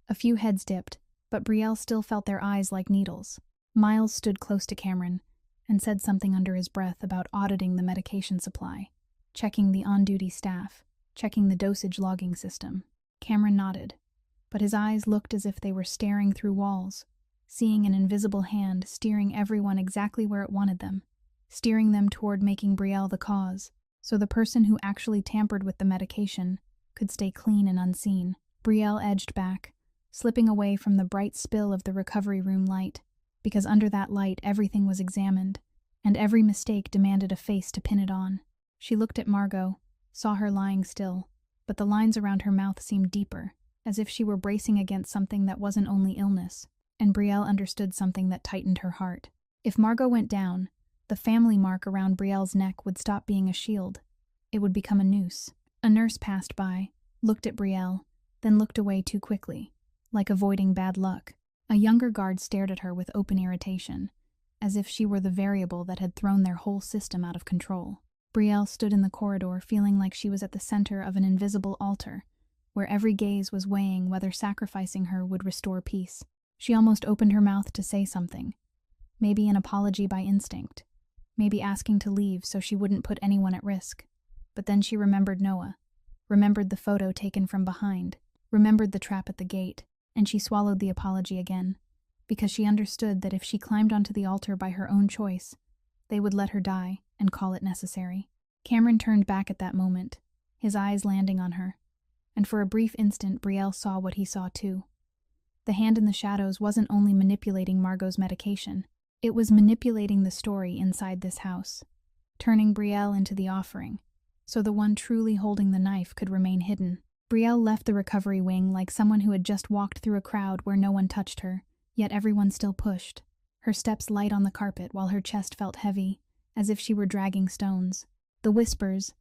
A few heads dipped, but Brielle still felt their eyes like needles. Miles stood close to Cameron and said something under his breath about auditing the medication supply, checking the on-duty staff, checking the dosage logging system. Cameron nodded, but his eyes looked as if they were staring through walls, seeing an invisible hand steering everyone exactly where it wanted them, steering them toward making Brielle the cause, so the person who actually tampered with the medication could stay clean and unseen. Brielle edged back, slipping away from the bright spill of the recovery room light, because under that light everything was examined, and every mistake demanded a face to pin it on. She looked at Margot, saw her lying still, but the lines around her mouth seemed deeper, as if she were bracing against something that wasn't only illness, and Brielle understood something that tightened her heart. If Margot went down, the family mark around Brielle's neck would stop being a shield. It would become a noose. A nurse passed by, looked at Brielle, then looked away too quickly, like avoiding bad luck. A younger guard stared at her with open irritation, as if she were the variable that had thrown their whole system out of control. Brielle stood in the corridor feeling like she was at the center of an invisible altar, where every gaze was weighing whether sacrificing her would restore peace. She almost opened her mouth to say something, maybe an apology by instinct, maybe asking to leave so she wouldn't put anyone at risk. But then she remembered Noah, remembered the photo taken from behind, remembered the trap at the gate, and she swallowed the apology again, because she understood that if she climbed onto the altar by her own choice, they would let her die and call it necessary. Cameron turned back at that moment, his eyes landing on her, and for a brief instant Brielle saw what he saw too. The hand in the shadows wasn't only manipulating Margot's medication, it was manipulating the story inside this house, turning Brielle into the offering, so the one truly holding the knife could remain hidden. Brielle left the recovery wing like someone who had just walked through a crowd where no one touched her, yet everyone still pushed, her steps light on the carpet while her chest felt heavy, as if she were dragging stones. The whispers,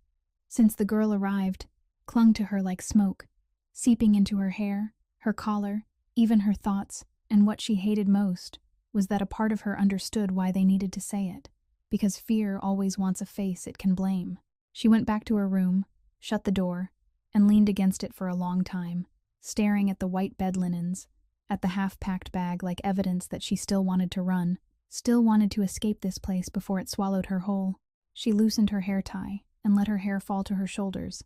since the girl arrived, clung to her like smoke, seeping into her hair, her collar, even her thoughts, and what she hated most was that a part of her understood why they needed to say it, because fear always wants a face it can blame. She went back to her room, shut the door, and leaned against it for a long time, staring at the white bed linens, at the half-packed bag like evidence that she still wanted to run, still wanted to escape this place before it swallowed her whole. She loosened her hair tie and let her hair fall to her shoulders,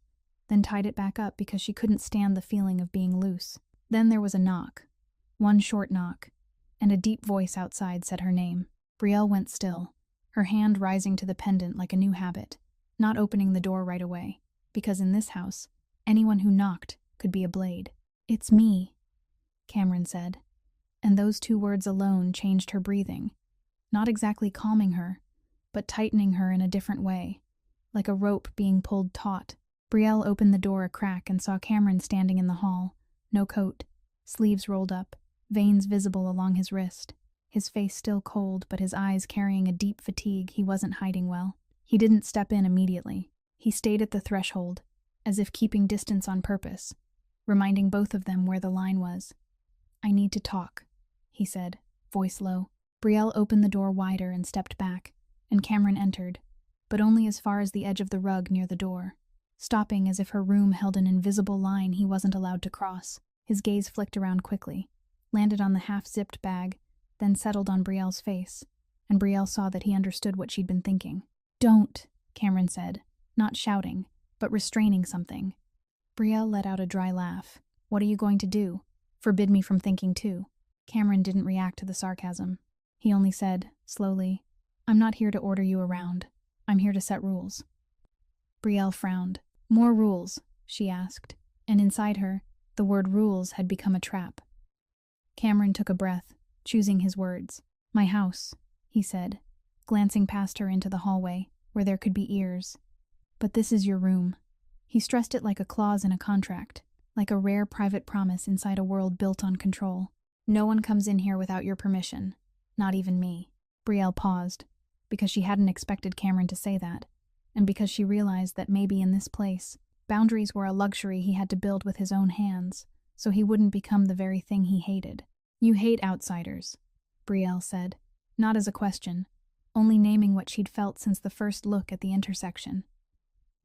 then tied it back up because she couldn't stand the feeling of being loose. Then there was a knock, one short knock, and a deep voice outside said her name. Brielle went still, her hand rising to the pendant like a new habit, not opening the door right away, because in this house, anyone who knocked could be a blade. "It's me," Cameron said, and those two words alone changed her breathing, not exactly calming her, but tightening her in a different way, like a rope being pulled taut. Brielle opened the door a crack and saw Cameron standing in the hall, no coat, sleeves rolled up, veins visible along his wrist, his face still cold but his eyes carrying a deep fatigue he wasn't hiding well. He didn't step in immediately. He stayed at the threshold, as if keeping distance on purpose, reminding both of them where the line was. "I need to talk," he said, voice low. Brielle opened the door wider and stepped back, and Cameron entered, but only as far as the edge of the rug near the door, stopping as if her room held an invisible line he wasn't allowed to cross. His gaze flicked around quickly, landed on the half-zipped bag, then settled on Brielle's face, and Brielle saw that he understood what she'd been thinking. "Don't," Cameron said, not shouting, but restraining something. Brielle let out a dry laugh. "What are you going to do? Forbid me from thinking too?" Cameron didn't react to the sarcasm. He only said, slowly, "I'm not here to order you around. I'm here to set rules." Brielle frowned. "More rules?" she asked, and inside her, the word rules had become a trap. Cameron took a breath, choosing his words. "My house," he said, glancing past her into the hallway, where there could be ears. "But this is your room." He stressed it like a clause in a contract, like a rare private promise inside a world built on control. "No one comes in here without your permission, not even me." Brielle paused, because she hadn't expected Cameron to say that, and because she realized that maybe in this place, boundaries were a luxury he had to build with his own hands, so he wouldn't become the very thing he hated. "You hate outsiders," Brielle said, not as a question, only naming what she'd felt since the first look at the intersection.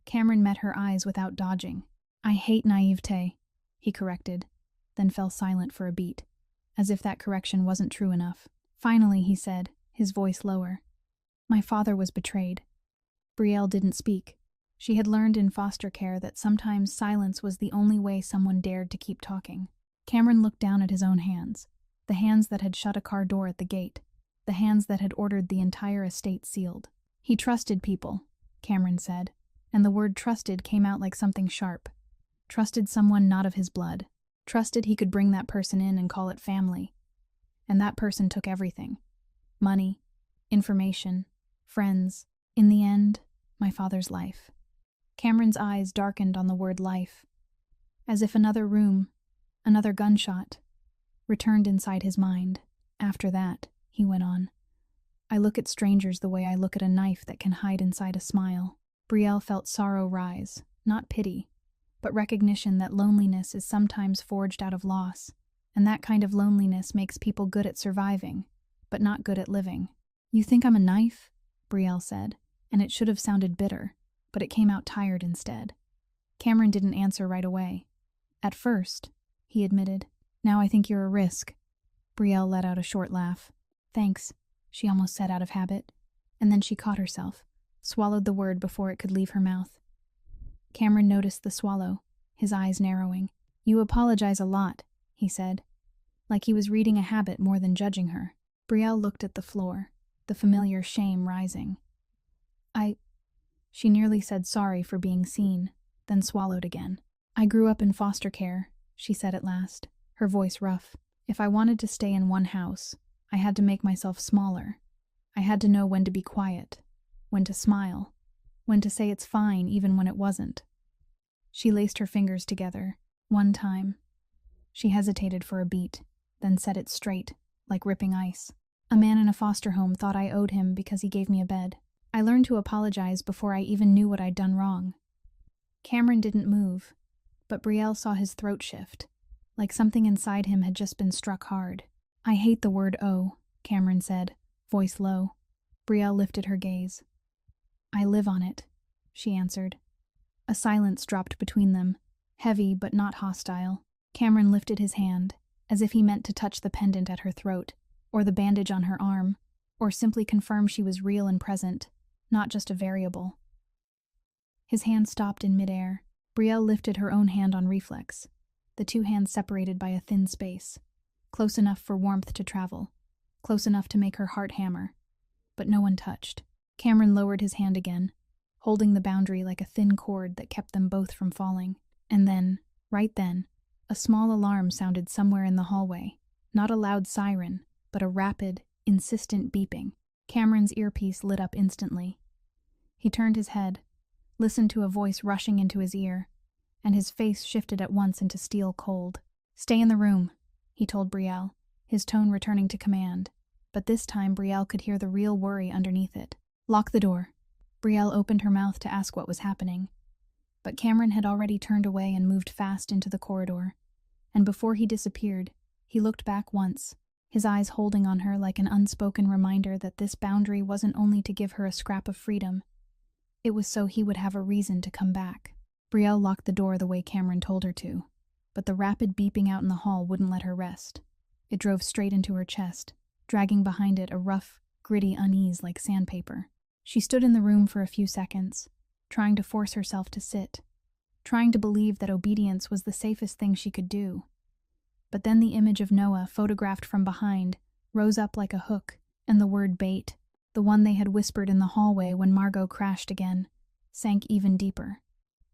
Cameron met her eyes without dodging. "I hate naivete," he corrected, then fell silent for a beat, as if that correction wasn't true enough. Finally, he said, his voice lower, "My father was betrayed." Brielle didn't speak. She had learned in foster care that sometimes silence was the only way someone dared to keep talking. Cameron looked down at his own hands, the hands that had shut a car door at the gate, the hands that had ordered the entire estate sealed. He trusted people, Cameron said, and the word trusted came out like something sharp. Trusted someone not of his blood. trusted he could bring that person in and call it family. And that person took everything. Money, information, friends. In the end, my father's life. Cameron's eyes darkened on the word life, as if another room, another gunshot, returned inside his mind. After that, he went on, I look at strangers the way I look at a knife that can hide inside a smile. Brielle felt sorrow rise, not pity, but recognition that loneliness is sometimes forged out of loss, and that kind of loneliness makes people good at surviving, but not good at living. You think I'm a knife? Brielle said, and it should have sounded bitter, but it came out tired instead. Cameron didn't answer right away. At first, he admitted. Now I think you're a risk. Brielle let out a short laugh. Thanks, she almost said out of habit, and then she caught herself, swallowed the word before it could leave her mouth. Cameron noticed the swallow, his eyes narrowing. You apologize a lot, he said, like he was reading a habit more than judging her. Brielle looked at the floor, the familiar shame rising. She nearly said sorry for being seen, then swallowed again. I grew up in foster care, she said at last, her voice rough. If I wanted to stay in one house, I had to make myself smaller. I had to know when to be quiet, when to smile, when to say it's fine even when it wasn't. She laced her fingers together. One time. She hesitated for a beat, then set it straight, like ripping ice. A man in a foster home thought I owed him because he gave me a bed. I learned to apologize before I even knew what I'd done wrong. Cameron didn't move, but Brielle saw his throat shift, like something inside him had just been struck hard. I hate the word owe, Cameron said, voice low. Brielle lifted her gaze. I live on it, she answered. A silence dropped between them, heavy but not hostile. Cameron lifted his hand, as if he meant to touch the pendant at her throat, or the bandage on her arm, or simply confirm she was real and present, not just a variable. His hand stopped in midair. Brielle lifted her own hand on reflex, the two hands separated by a thin space, close enough for warmth to travel, close enough to make her heart hammer. But no one touched. Cameron lowered his hand again, holding the boundary like a thin cord that kept them both from falling. And then, right then, a small alarm sounded somewhere in the hallway. Not a loud siren, but a rapid, insistent beeping. Cameron's earpiece lit up instantly. He turned his head, listened to a voice rushing into his ear, and his face shifted at once into steel cold. Stay in the room, he told Brielle, his tone returning to command. But this time Brielle could hear the real worry underneath it. Lock the door. Brielle opened her mouth to ask what was happening, but Cameron had already turned away and moved fast into the corridor, and before he disappeared, he looked back once, his eyes holding on her like an unspoken reminder that this boundary wasn't only to give her a scrap of freedom, it was so he would have a reason to come back. Brielle locked the door the way Cameron told her to, but the rapid beeping out in the hall wouldn't let her rest. It drove straight into her chest, dragging behind it a rough, gritty unease like sandpaper. She stood in the room for a few seconds, trying to force herself to sit, trying to believe that obedience was the safest thing she could do. But then the image of Noah, photographed from behind, rose up like a hook, and the word bait, the one they had whispered in the hallway when Margot crashed again, sank even deeper.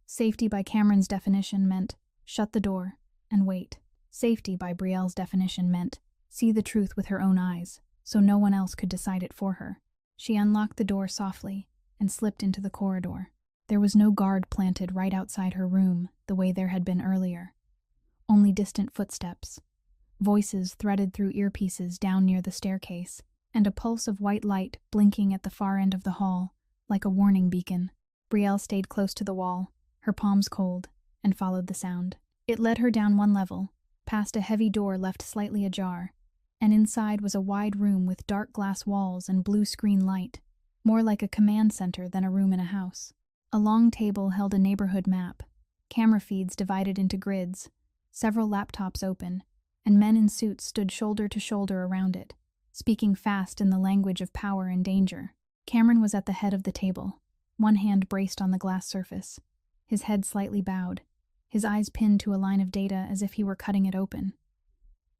Safety by Cameron's definition meant, shut the door, and wait. Safety by Brielle's definition meant, see the truth with her own eyes, so no one else could decide it for her. She unlocked the door softly and slipped into the corridor. There was no guard planted right outside her room the way there had been earlier. Only distant footsteps, voices threaded through earpieces down near the staircase, and a pulse of white light blinking at the far end of the hall, like a warning beacon. Brielle stayed close to the wall, her palms cold, and followed the sound. It led her down one level, past a heavy door left slightly ajar, and inside was a wide room with dark glass walls and blue screen light, more like a command center than a room in a house. A long table held a neighborhood map, camera feeds divided into grids, several laptops open, and men in suits stood shoulder to shoulder around it, speaking fast in the language of power and danger. Cameron was at the head of the table, one hand braced on the glass surface, his head slightly bowed, his eyes pinned to a line of data as if he were cutting it open.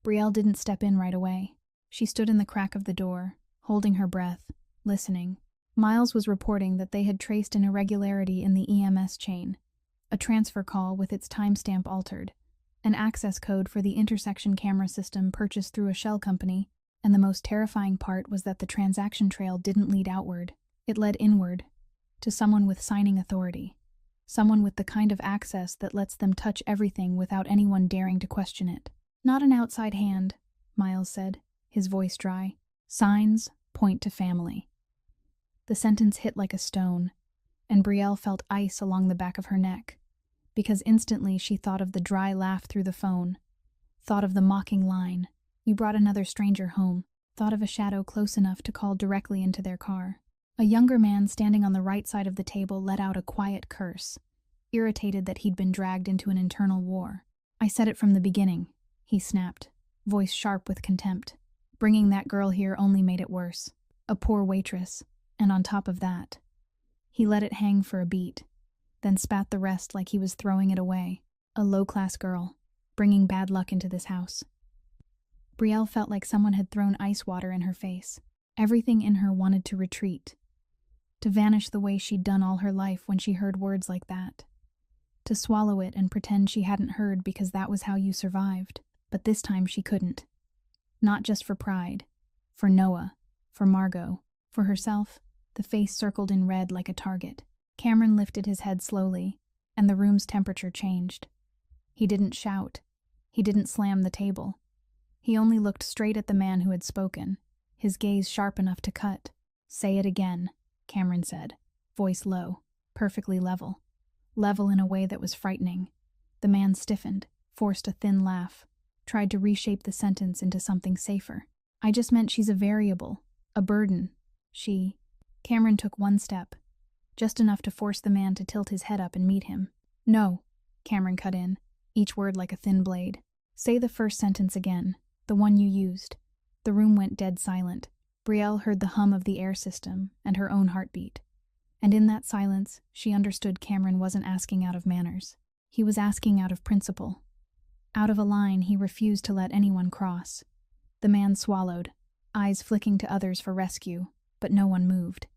Brielle didn't step in right away. She stood in the crack of the door, holding her breath, listening. Miles was reporting that they had traced an irregularity in the EMS chain, a transfer call with its timestamp altered, An access code for the intersection camera system purchased through a shell company, and the most terrifying part was that the transaction trail didn't lead outward. It led inward, to someone with signing authority. Someone with the kind of access that lets them touch everything without anyone daring to question it. Not an outside hand, Miles said, his voice dry. Signs point to family. The sentence hit like a stone, and Brielle felt ice along the back of her neck, because instantly she thought of the dry laugh through the phone, thought of the mocking line, "You brought another stranger home," thought of a shadow close enough to call directly into their car. A younger man standing on the right side of the table let out a quiet curse, irritated that he'd been dragged into an internal war. "I said it from the beginning," he snapped, voice sharp with contempt. "Bringing that girl here only made it worse. A poor waitress, and on top of that." He let it hang for a beat, then spat the rest like he was throwing it away. "A low-class girl, bringing bad luck into this house." Brielle felt like someone had thrown ice water in her face. Everything in her wanted to retreat, to vanish the way she'd done all her life when she heard words like that. To swallow it and pretend she hadn't heard because that was how you survived. But this time she couldn't. Not just for pride. For Noah. For Margot. For herself, the face circled in red like a target. Cameron lifted his head slowly, and the room's temperature changed. He didn't shout. He didn't slam the table. He only looked straight at the man who had spoken, his gaze sharp enough to cut. "Say it again," Cameron said, voice low, perfectly level. Level in a way that was frightening. The man stiffened, forced a thin laugh, tried to reshape the sentence into something safer. "I just meant she's a variable, a burden. She..." Cameron took one step, just enough to force the man to tilt his head up and meet him. "No," Cameron cut in, each word like a thin blade. "Say the first sentence again, the one you used." The room went dead silent. Brielle heard the hum of the air system and her own heartbeat. And in that silence, she understood Cameron wasn't asking out of manners. He was asking out of principle. Out of a line he refused to let anyone cross. The man swallowed, eyes flicking to others for rescue, but no one moved.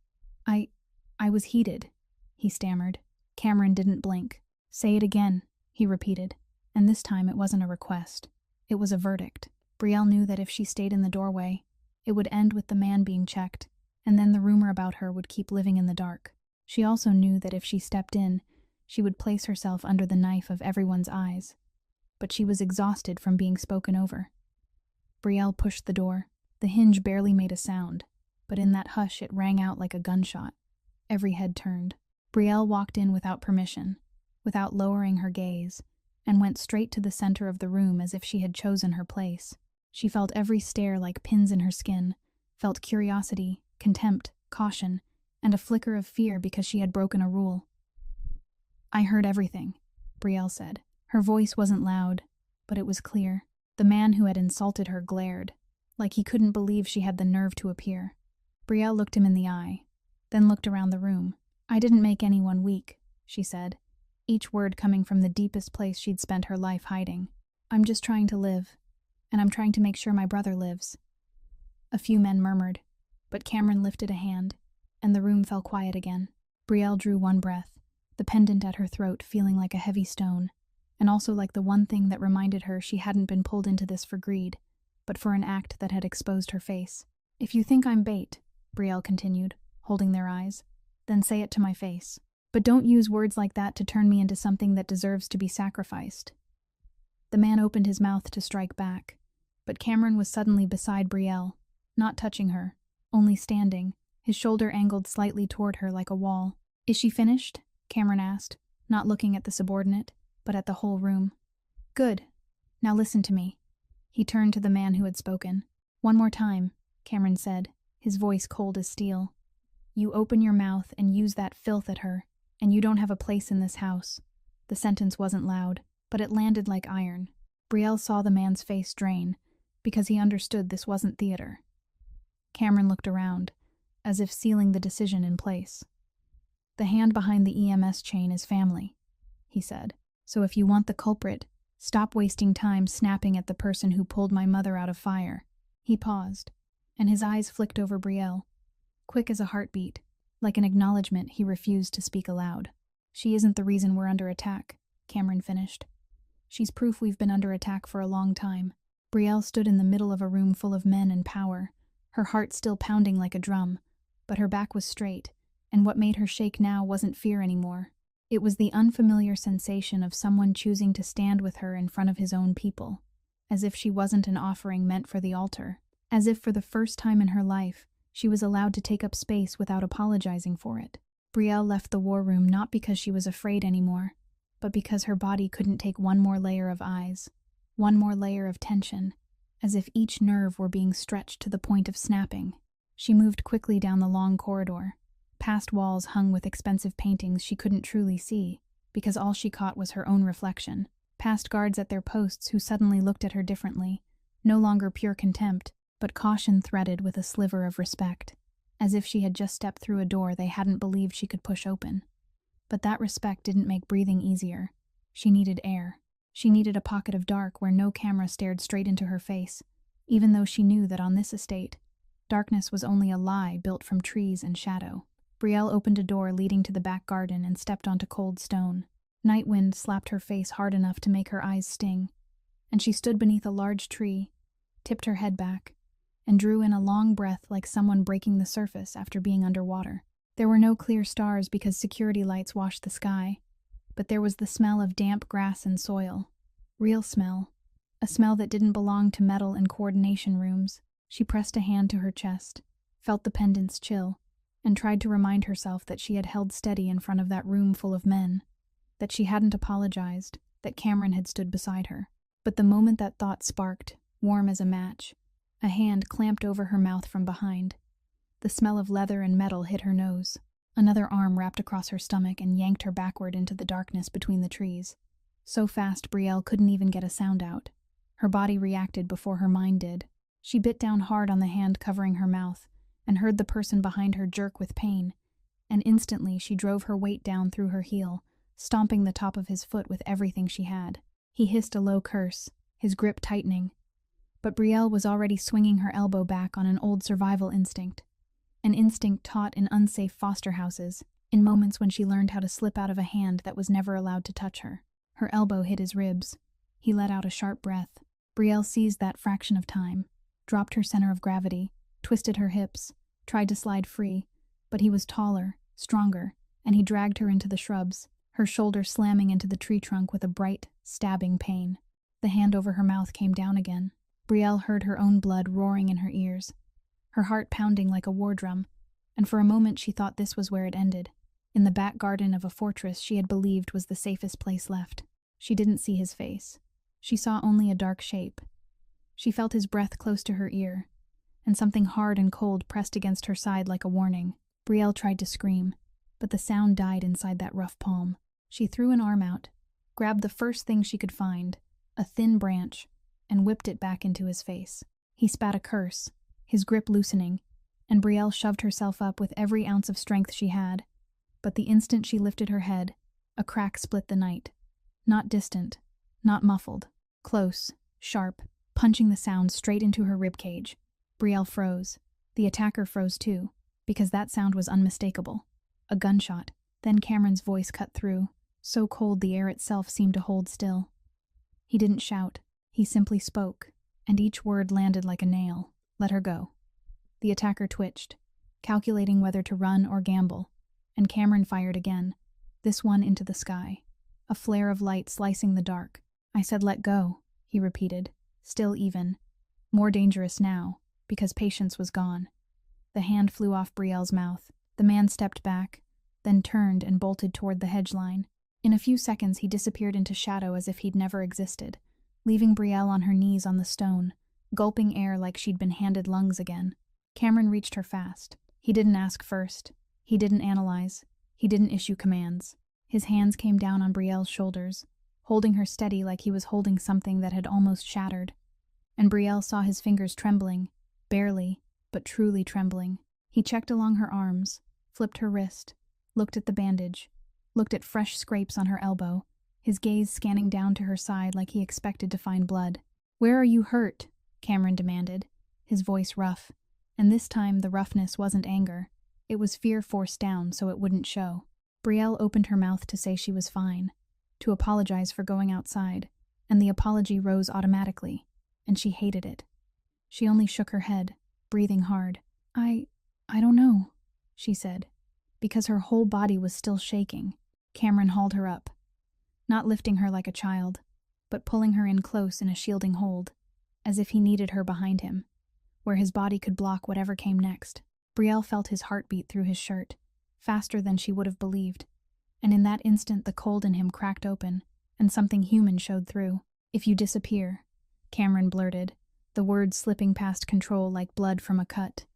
I was heated," he stammered. Cameron didn't blink. "Say it again," he repeated, and this time it wasn't a request. It was a verdict. Brielle knew that if she stayed in the doorway, it would end with the man being checked, and then the rumor about her would keep living in the dark. She also knew that if she stepped in, she would place herself under the knife of everyone's eyes. But she was exhausted from being spoken over. Brielle pushed the door. The hinge barely made a sound, but in that hush it rang out like a gunshot. Every head turned. Brielle walked in without permission, without lowering her gaze, and went straight to the center of the room as if she had chosen her place. She felt every stare like pins in her skin, felt curiosity, contempt, caution, and a flicker of fear because she had broken a rule. "I heard everything," Brielle said. Her voice wasn't loud, but it was clear. The man who had insulted her glared, like he couldn't believe she had the nerve to appear. Brielle looked him in the eye, then looked around the room. "I didn't make anyone weak," she said, each word coming from the deepest place she'd spent her life hiding. "I'm just trying to live, and I'm trying to make sure my brother lives." A few men murmured, but Cameron lifted a hand, and the room fell quiet again. Brielle drew one breath, the pendant at her throat feeling like a heavy stone, and also like the one thing that reminded her she hadn't been pulled into this for greed, but for an act that had exposed her face. "If you think I'm bait," Brielle continued, holding their eyes, "then say it to my face. But don't use words like that to turn me into something that deserves to be sacrificed." The man opened his mouth to strike back, but Cameron was suddenly beside Brielle, not touching her, only standing, his shoulder angled slightly toward her like a wall. "Is she finished?" Cameron asked, not looking at the subordinate, but at the whole room. "Good. Now listen to me." He turned to the man who had spoken. "One more time," Cameron said, his voice cold as steel. "You open your mouth and use that filth at her, and you don't have a place in this house." The sentence wasn't loud, but it landed like iron. Brielle saw the man's face drain, because he understood this wasn't theater. Cameron looked around, as if sealing the decision in place. "The hand behind the EMS chain is family," he said. "So if you want the culprit, stop wasting time snapping at the person who pulled my mother out of fire." He paused, and his eyes flicked over Brielle, quick as a heartbeat, like an acknowledgement he refused to speak aloud. "She isn't the reason we're under attack," Cameron finished. She's proof we've been under attack for a long time." Brielle stood in the middle of a room full of men and power, her heart still pounding like a drum, but her back was straight, and what made her shake now wasn't fear anymore. It was the unfamiliar sensation of someone choosing to stand with her in front of his own people, as if she wasn't an offering meant for the altar, as if for the first time in her life she was allowed to take up space without apologizing for it. Brielle left the war room not because she was afraid anymore, but because her body couldn't take one more layer of eyes, one more layer of tension, as if each nerve were being stretched to the point of snapping. She moved quickly down the long corridor, past walls hung with expensive paintings she couldn't truly see, because all she caught was her own reflection, past guards at their posts who suddenly looked at her differently, no longer pure contempt, but caution threaded with a sliver of respect, as if she had just stepped through a door they hadn't believed she could push open. But that respect didn't make breathing easier. She needed air. She needed a pocket of dark where no camera stared straight into her face, even though she knew that on this estate, darkness was only a lie built from trees and shadow. Brielle opened a door leading to the back garden and stepped onto cold stone. Night wind slapped her face hard enough to make her eyes sting, and she stood beneath a large tree, tipped her head back, and drew in a long breath like someone breaking the surface after being underwater. There were no clear stars because security lights washed the sky, but there was the smell of damp grass and soil. Real smell. A smell that didn't belong to metal and coordination rooms. She pressed a hand to her chest, felt the pendants chill, and tried to remind herself that she had held steady in front of that room full of men, that she hadn't apologized, that Cameron had stood beside her. But the moment that thought sparked, warm as a match, a hand clamped over her mouth from behind. The smell of leather and metal hit her nose. Another arm wrapped across her stomach and yanked her backward into the darkness between the trees. So fast Brielle couldn't even get a sound out. Her body reacted before her mind did. She bit down hard on the hand covering her mouth and heard the person behind her jerk with pain, and instantly she drove her weight down through her heel, stomping the top of his foot with everything she had. He hissed a low curse, his grip tightening. But Brielle was already swinging her elbow back on an old survival instinct. An instinct taught in unsafe foster houses, in moments when she learned how to slip out of a hand that was never allowed to touch her. Her elbow hit his ribs. He let out a sharp breath. Brielle seized that fraction of time, dropped her center of gravity, twisted her hips, tried to slide free, but he was taller, stronger, and he dragged her into the shrubs, her shoulder slamming into the tree trunk with a bright, stabbing pain. The hand over her mouth came down again. Brielle heard her own blood roaring in her ears, her heart pounding like a war drum, and for a moment she thought this was where it ended, in the back garden of a fortress she had believed was the safest place left. She didn't see his face. She saw only a dark shape. She felt his breath close to her ear, and something hard and cold pressed against her side like a warning. Brielle tried to scream, but the sound died inside that rough palm. She threw an arm out, grabbed the first thing she could find, a thin branch, and whipped it back into his face. He spat a curse, his grip loosening, and Brielle shoved herself up with every ounce of strength she had. But the instant she lifted her head, a crack split the night. Not distant, not muffled, close, sharp, punching the sound straight into her ribcage. Brielle froze. The attacker froze too, because that sound was unmistakable. A gunshot. Then Cameron's voice cut through, so cold the air itself seemed to hold still. He didn't shout. He simply spoke, and each word landed like a nail. Let her go. The attacker twitched, calculating whether to run or gamble, and Cameron fired again, this one into the sky, a flare of light slicing the dark. I said let go, he repeated, still even, more dangerous now, because patience was gone. The hand flew off Brielle's mouth. The man stepped back, then turned and bolted toward the hedge line. In a few seconds he disappeared into shadow as if he'd never existed, leaving Brielle on her knees on the stone, gulping air like she'd been handed lungs again. Cameron reached her fast. He didn't ask first. He didn't analyze. He didn't issue commands. His hands came down on Brielle's shoulders, holding her steady like he was holding something that had almost shattered. And Brielle saw his fingers trembling, barely, but truly trembling. He checked along her arms, flipped her wrist, looked at the bandage, looked at fresh scrapes on her elbow, his gaze scanning down to her side like he expected to find blood. "Where are you hurt?" Cameron demanded, his voice rough. And this time the roughness wasn't anger. It was fear forced down so it wouldn't show. Brielle opened her mouth to say she was fine, to apologize for going outside, and the apology rose automatically, and she hated it. She only shook her head, breathing hard. I don't know, she said, because her whole body was still shaking. Cameron hauled her up, not lifting her like a child, but pulling her in close in a shielding hold, as if he needed her behind him, where his body could block whatever came next. Brielle felt his heartbeat through his shirt, faster than she would have believed, and in that instant the cold in him cracked open, and something human showed through. "If you disappear," Cameron blurted, the words slipping past control like blood from a cut.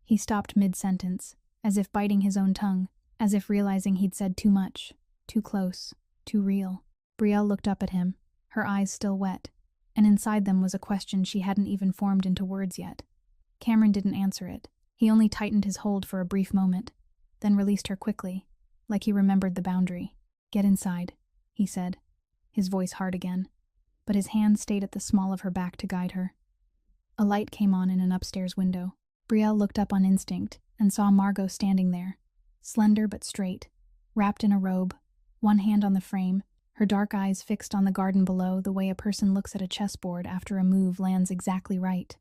He stopped mid-sentence, as if biting his own tongue, as if realizing he'd said too much, too close, too real. Brielle looked up at him, her eyes still wet, and inside them was a question she hadn't even formed into words yet. Cameron didn't answer it. He only tightened his hold for a brief moment, then released her quickly, like he remembered the boundary. "Get inside," he said, his voice hard again, but his hand stayed at the small of her back to guide her. A light came on in an upstairs window. Brielle looked up on instinct and saw Margot standing there, slender but straight, wrapped in a robe, one hand on the frame, her dark eyes fixed on the garden below the way a person looks at a chessboard after a move lands exactly right.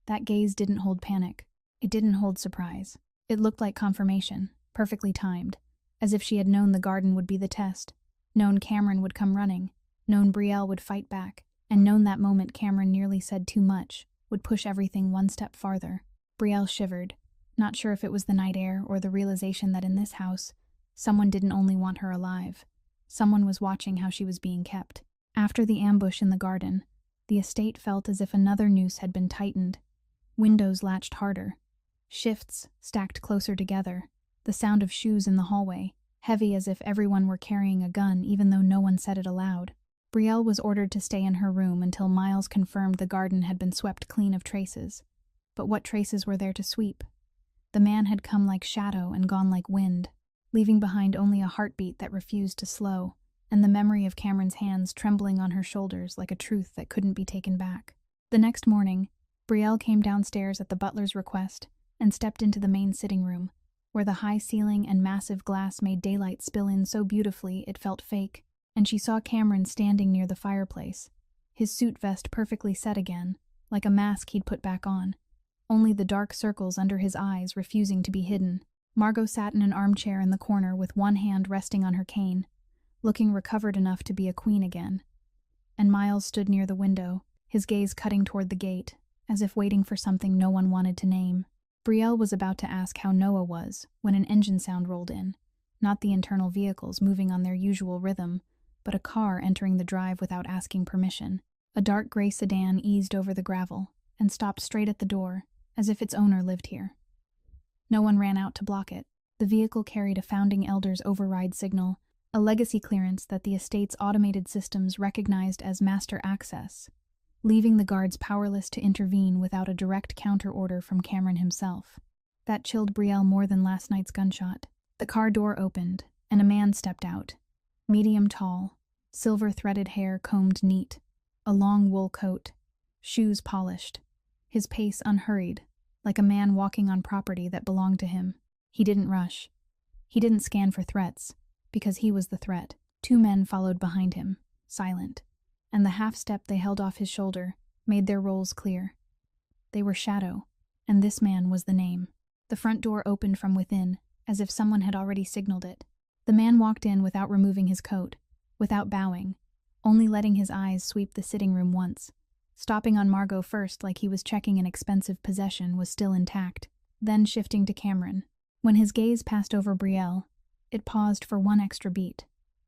That gaze didn't hold panic. It didn't hold surprise. It looked like confirmation, perfectly timed, as if she had known the garden would be the test, known Cameron would come running, known Brielle would fight back, and known that moment Cameron nearly said too much, would push everything one step farther. Brielle shivered, not sure if it was the night air or the realization that in this house, someone didn't only want her alive. Someone was watching how she was being kept. After the ambush in the garden, the estate felt as if another noose had been tightened. Windows latched harder. Shifts stacked closer together. The sound of shoes in the hallway, heavy as if everyone were carrying a gun even though no one said it aloud. Brielle was ordered to stay in her room until Miles confirmed the garden had been swept clean of traces. But what traces were there to sweep? The man had come like shadow and gone like wind, leaving behind only a heartbeat that refused to slow, and the memory of Cameron's hands trembling on her shoulders like a truth that couldn't be taken back. The next morning, Brielle came downstairs at the butler's request and stepped into the main sitting room, where the high ceiling and massive glass made daylight spill in so beautifully it felt fake, and she saw Cameron standing near the fireplace, his suit vest perfectly set again, like a mask he'd put back on, only the dark circles under his eyes refusing to be hidden. Margot sat in an armchair in the corner with one hand resting on her cane, looking recovered enough to be a queen again. And Miles stood near the window, his gaze cutting toward the gate, as if waiting for something no one wanted to name. Brielle was about to ask how Noah was when an engine sound rolled in, not the internal vehicles moving on their usual rhythm, but a car entering the drive without asking permission. A dark gray sedan eased over the gravel and stopped straight at the door, as if its owner lived here. No one ran out to block it. The vehicle carried a founding elder's override signal, a legacy clearance that the estate's automated systems recognized as master access, leaving the guards powerless to intervene without a direct counter-order from Cameron himself. That chilled Brielle more than last night's gunshot. The car door opened, and a man stepped out. Medium tall, silver-threaded hair combed neat, a long wool coat, shoes polished, his pace unhurried, like a man walking on property that belonged to him. He didn't rush. He didn't scan for threats, because he was the threat. Two men followed behind him, silent, and the half-step they held off his shoulder made their roles clear. They were Shadow, and this man was the name. The front door opened from within, as if someone had already signaled it. The man walked in without removing his coat, without bowing, only letting his eyes sweep the sitting room once. Stopping on Margot first like he was checking an expensive possession was still intact, then shifting to Cameron. When his gaze passed over Brielle, it paused for one extra beat,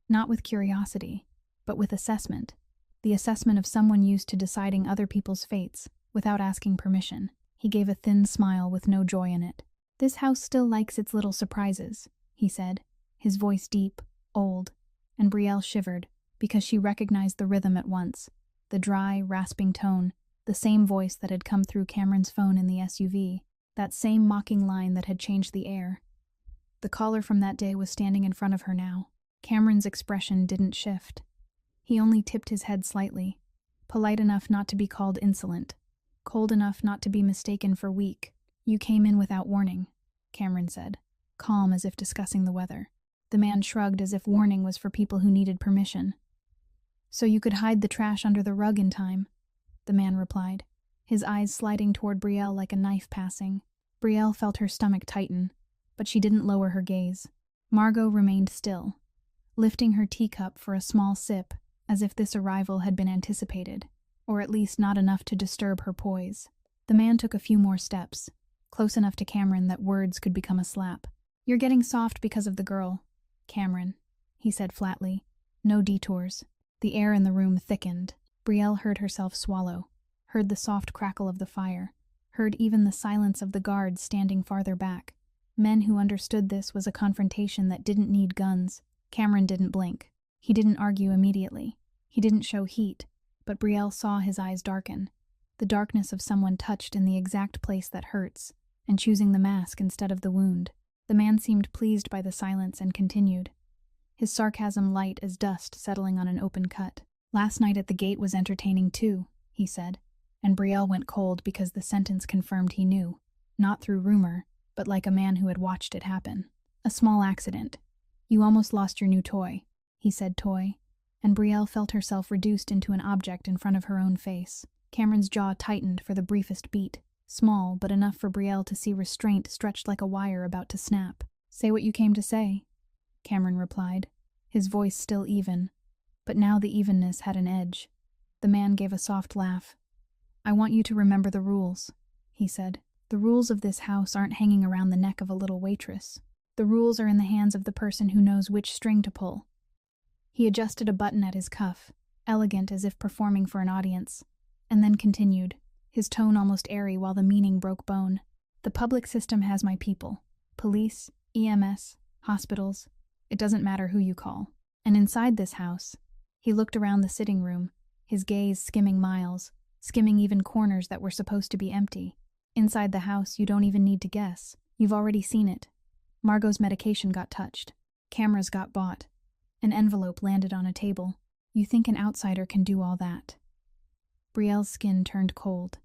not with curiosity, but with assessment. The assessment of someone used to deciding other people's fates without asking permission. He gave a thin smile with no joy in it. "This house still likes its little surprises," he said, his voice deep, old, and Brielle shivered because she recognized the rhythm at once. The dry, rasping tone, the same voice that had come through Cameron's phone in the SUV, that same mocking line that had changed the air. The caller from that day was standing in front of her now. Cameron's expression didn't shift. He only tipped his head slightly, polite enough not to be called insolent, cold enough not to be mistaken for weak. "You came in without warning," Cameron said, calm as if discussing the weather. The man shrugged as if warning was for people who needed permission. So you could hide the trash under the rug in time, the man replied, his eyes sliding toward Brielle like a knife passing. Brielle felt her stomach tighten, but she didn't lower her gaze. Margot remained still, lifting her teacup for a small sip, as if this arrival had been anticipated, or at least not enough to disturb her poise. The man took a few more steps, close enough to Cameron that words could become a slap. "You're getting soft because of the girl, Cameron," he said flatly. No detours. The air in the room thickened. Brielle heard herself swallow, heard the soft crackle of the fire, heard even the silence of the guards standing farther back. Men who understood this was a confrontation that didn't need guns. Cameron didn't blink. He didn't argue immediately. He didn't show heat, but Brielle saw his eyes darken. The darkness of someone touched in the exact place that hurts, and choosing the mask instead of the wound. The man seemed pleased by the silence and continued, his sarcasm light as dust settling on an open cut. "Last night at the gate was entertaining too," he said, and Brielle went cold because the sentence confirmed he knew, not through rumor, but like a man who had watched it happen. "A small accident. You almost lost your new toy," he said toy, and Brielle felt herself reduced into an object in front of her own face. Cameron's jaw tightened for the briefest beat, small but enough for Brielle to see restraint stretched like a wire about to snap. "Say what you came to say," Cameron replied, his voice still even, but now the evenness had an edge. The man gave a soft laugh. "I want you to remember the rules," he said. "The rules of this house aren't hanging around the neck of a little waitress. The rules are in the hands of the person who knows which string to pull." He adjusted a button at his cuff, elegant as if performing for an audience, and then continued, his tone almost airy while the meaning broke bone. "The public system has my people. Police, EMS, hospitals. It doesn't matter who you call. And inside this house," he looked around the sitting room, his gaze skimming miles, skimming even corners that were supposed to be empty. "Inside the house, you don't even need to guess. You've already seen it. Margot's medication got touched. Cameras got bought. An envelope landed on a table. You think an outsider can do all that?" Brielle's skin turned cold,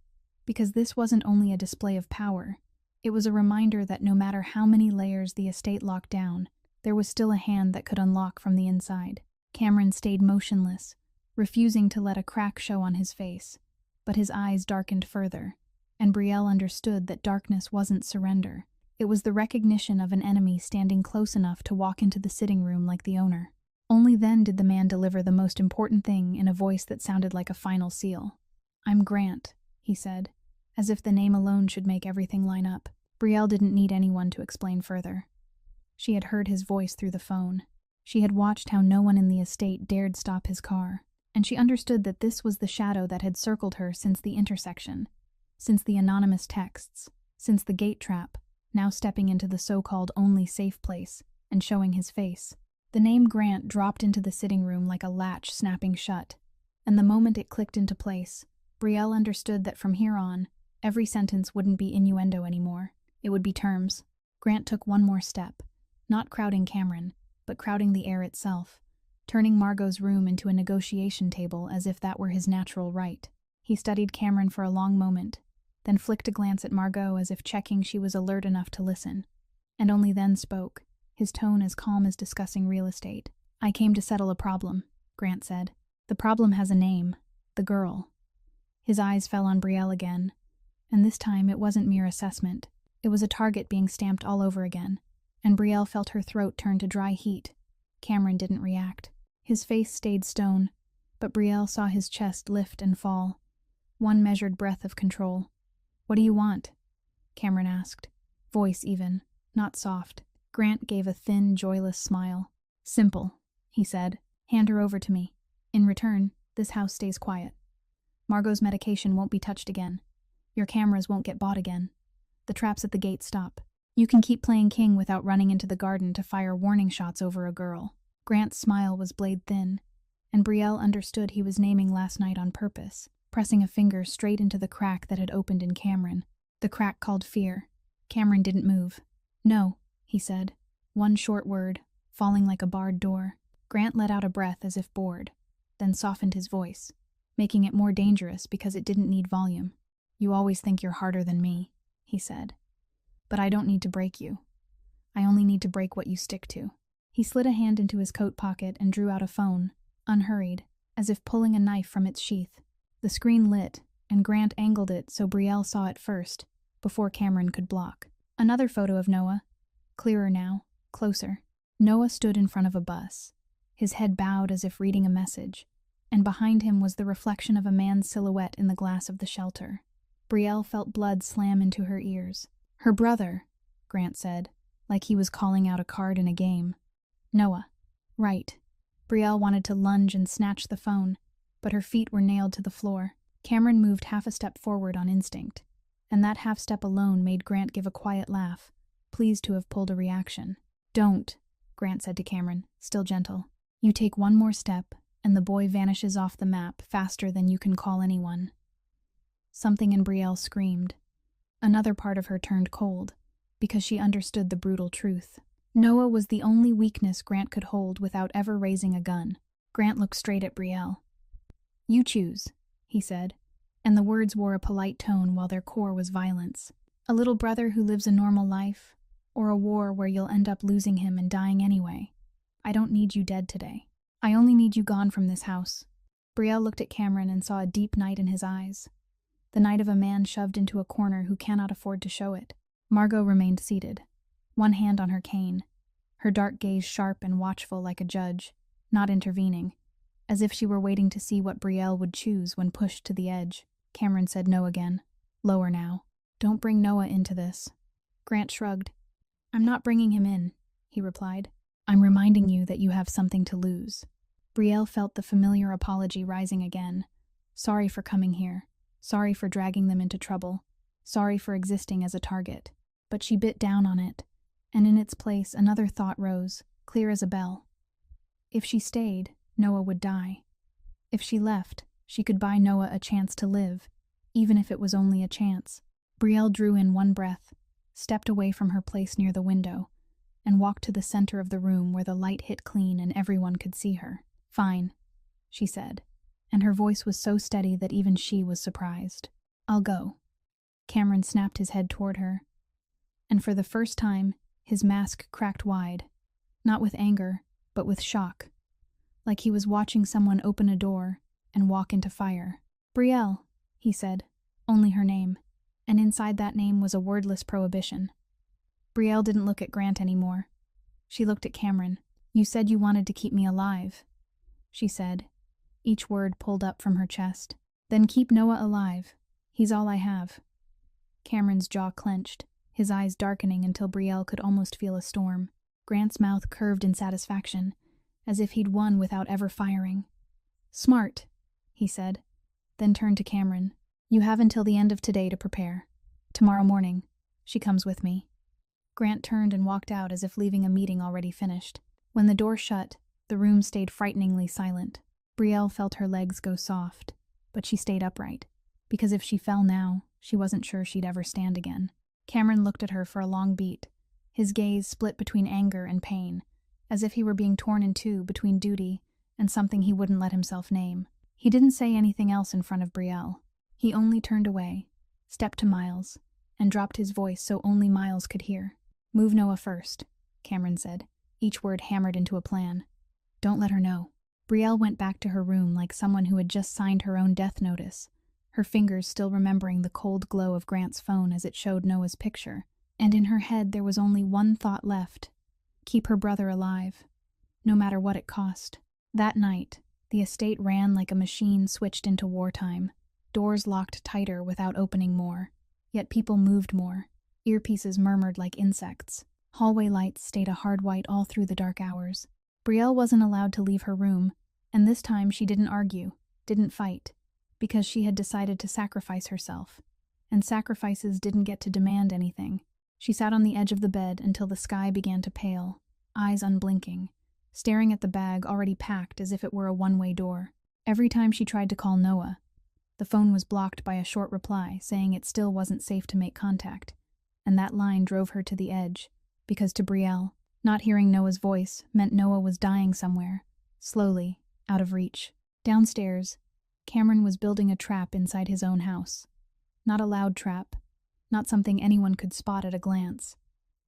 because this wasn't only a display of power, it was a reminder that no matter how many layers the estate locked down, there was still a hand that could unlock from the inside. Cameron stayed motionless, refusing to let a crack show on his face, but his eyes darkened further, and Brielle understood that darkness wasn't surrender. It was the recognition of an enemy standing close enough to walk into the sitting room like the owner. Only then did the man deliver the most important thing in a voice that sounded like a final seal. "I'm Grant," he said, as if the name alone should make everything line up. Brielle didn't need anyone to explain further. She had heard his voice through the phone. She had watched how no one in the estate dared stop his car, and she understood that this was the shadow that had circled her since the intersection, since the anonymous texts, since the gate trap, now stepping into the so-called only safe place and showing his face. The name Grant dropped into the sitting room like a latch snapping shut, and the moment it clicked into place, Brielle understood that from here on, every sentence wouldn't be innuendo anymore. It would be terms. Grant took one more step, not crowding Cameron, but crowding the air itself, turning Margot's room into a negotiation table as if that were his natural right. He studied Cameron for a long moment, then flicked a glance at Margot as if checking she was alert enough to listen, and only then spoke, his tone as calm as discussing real estate. "I came to settle a problem," Grant said. "The problem has a name, the girl." His eyes fell on Brielle again, and this time it wasn't mere assessment. It was a target being stamped all over again, and Brielle felt her throat turn to dry heat. Cameron didn't react. His face stayed stone, but Brielle saw his chest lift and fall. One measured breath of control. "What do you want?" Cameron asked, voice even, not soft. Grant gave a thin, joyless smile. "Simple," he said. "Hand her over to me. In return, this house stays quiet. Margot's medication won't be touched again. Your cameras won't get bought again. The traps at the gate stop. You can keep playing king without running into the garden to fire warning shots over a girl." Grant's smile was blade thin, and Brielle understood he was naming last night on purpose, pressing a finger straight into the crack that had opened in Cameron. The crack called fear. Cameron didn't move. "No," he said, one short word, falling like a barred door. Grant let out a breath as if bored, then softened his voice, making it more dangerous because it didn't need volume. "You always think you're harder than me," he said. "But I don't need to break you. I only need to break what you stick to." He slid a hand into his coat pocket and drew out a phone, unhurried, as if pulling a knife from its sheath. The screen lit, and Grant angled it so Brielle saw it first, before Cameron could block. Another photo of Noah, clearer now, closer. Noah stood in front of a bus, his head bowed as if reading a message, and behind him was the reflection of a man's silhouette in the glass of the shelter. Brielle felt blood slam into her ears. Her brother, Grant said, like he was calling out a card in a game. Noah. Right. Brielle wanted to lunge and snatch the phone, but her feet were nailed to the floor. Cameron moved half a step forward on instinct, and that half step alone made Grant give a quiet laugh, pleased to have pulled a reaction. Don't, Grant said to Cameron, still gentle. You take one more step, and the boy vanishes off the map faster than you can call anyone. Something in Brielle screamed. Another part of her turned cold, because she understood the brutal truth. Noah was the only weakness Grant could hold without ever raising a gun. Grant looked straight at Brielle. You choose, he said, and the words wore a polite tone while their core was violence. A little brother who lives a normal life, or a war where you'll end up losing him and dying anyway. I don't need you dead today. I only need you gone from this house. Brielle looked at Cameron and saw a deep night in his eyes. The night of a man shoved into a corner who cannot afford to show it. Margot remained seated, one hand on her cane, her dark gaze sharp and watchful like a judge, not intervening, as if she were waiting to see what Brielle would choose when pushed to the edge. Cameron said no again, lower now. Don't bring Noah into this. Grant shrugged. I'm not bringing him in, he replied. I'm reminding you that you have something to lose. Brielle felt the familiar apology rising again. Sorry for coming here. Sorry for dragging them into trouble. Sorry for existing as a target. But she bit down on it, and in its place another thought rose, clear as a bell. If she stayed, Noah would die. If she left, she could buy Noah a chance to live, even if it was only a chance. Brielle drew in one breath, stepped away from her place near the window, and walked to the center of the room where the light hit clean and everyone could see her. Fine, she said, and her voice was so steady that even she was surprised. I'll go. Cameron snapped his head toward her, and for the first time, his mask cracked wide, not with anger, but with shock, like he was watching someone open a door and walk into fire. Brielle, he said, only her name, and inside that name was a wordless prohibition. Brielle didn't look at Grant anymore. She looked at Cameron. You said you wanted to keep me alive, she said, each word pulled up from her chest. Then keep Noah alive. He's all I have. Cameron's jaw clenched, his eyes darkening until Brielle could almost feel a storm. Grant's mouth curved in satisfaction, as if he'd won without ever firing. Smart, he said, then turned to Cameron. You have until the end of today to prepare. Tomorrow morning, she comes with me. Grant turned and walked out as if leaving a meeting already finished. When the door shut, the room stayed frighteningly silent. Brielle felt her legs go soft, but she stayed upright, because if she fell now, she wasn't sure she'd ever stand again. Cameron looked at her for a long beat, his gaze split between anger and pain, as if he were being torn in two between duty and something he wouldn't let himself name. He didn't say anything else in front of Brielle. He only turned away, stepped to Miles, and dropped his voice so only Miles could hear. Move Noah first, Cameron said, each word hammered into a plan. Don't let her know. Brielle went back to her room like someone who had just signed her own death notice, her fingers still remembering the cold glow of Grant's phone as it showed Noah's picture, and in her head there was only one thought left: keep her brother alive, no matter what it cost. That night, the estate ran like a machine switched into wartime, doors locked tighter without opening more, yet people moved more. Earpieces murmured like insects. Hallway lights stayed a hard white all through the dark hours. Brielle wasn't allowed to leave her room, and this time she didn't argue, didn't fight, because she had decided to sacrifice herself, and sacrifices didn't get to demand anything. She sat on the edge of the bed until the sky began to pale, eyes unblinking, staring at the bag already packed as if it were a one-way door. Every time she tried to call Noah, the phone was blocked by a short reply saying it still wasn't safe to make contact, and that line drove her to the edge, because to Brielle, not hearing Noah's voice meant Noah was dying somewhere, slowly, out of reach. Downstairs, Cameron was building a trap inside his own house. Not a loud trap, not something anyone could spot at a glance,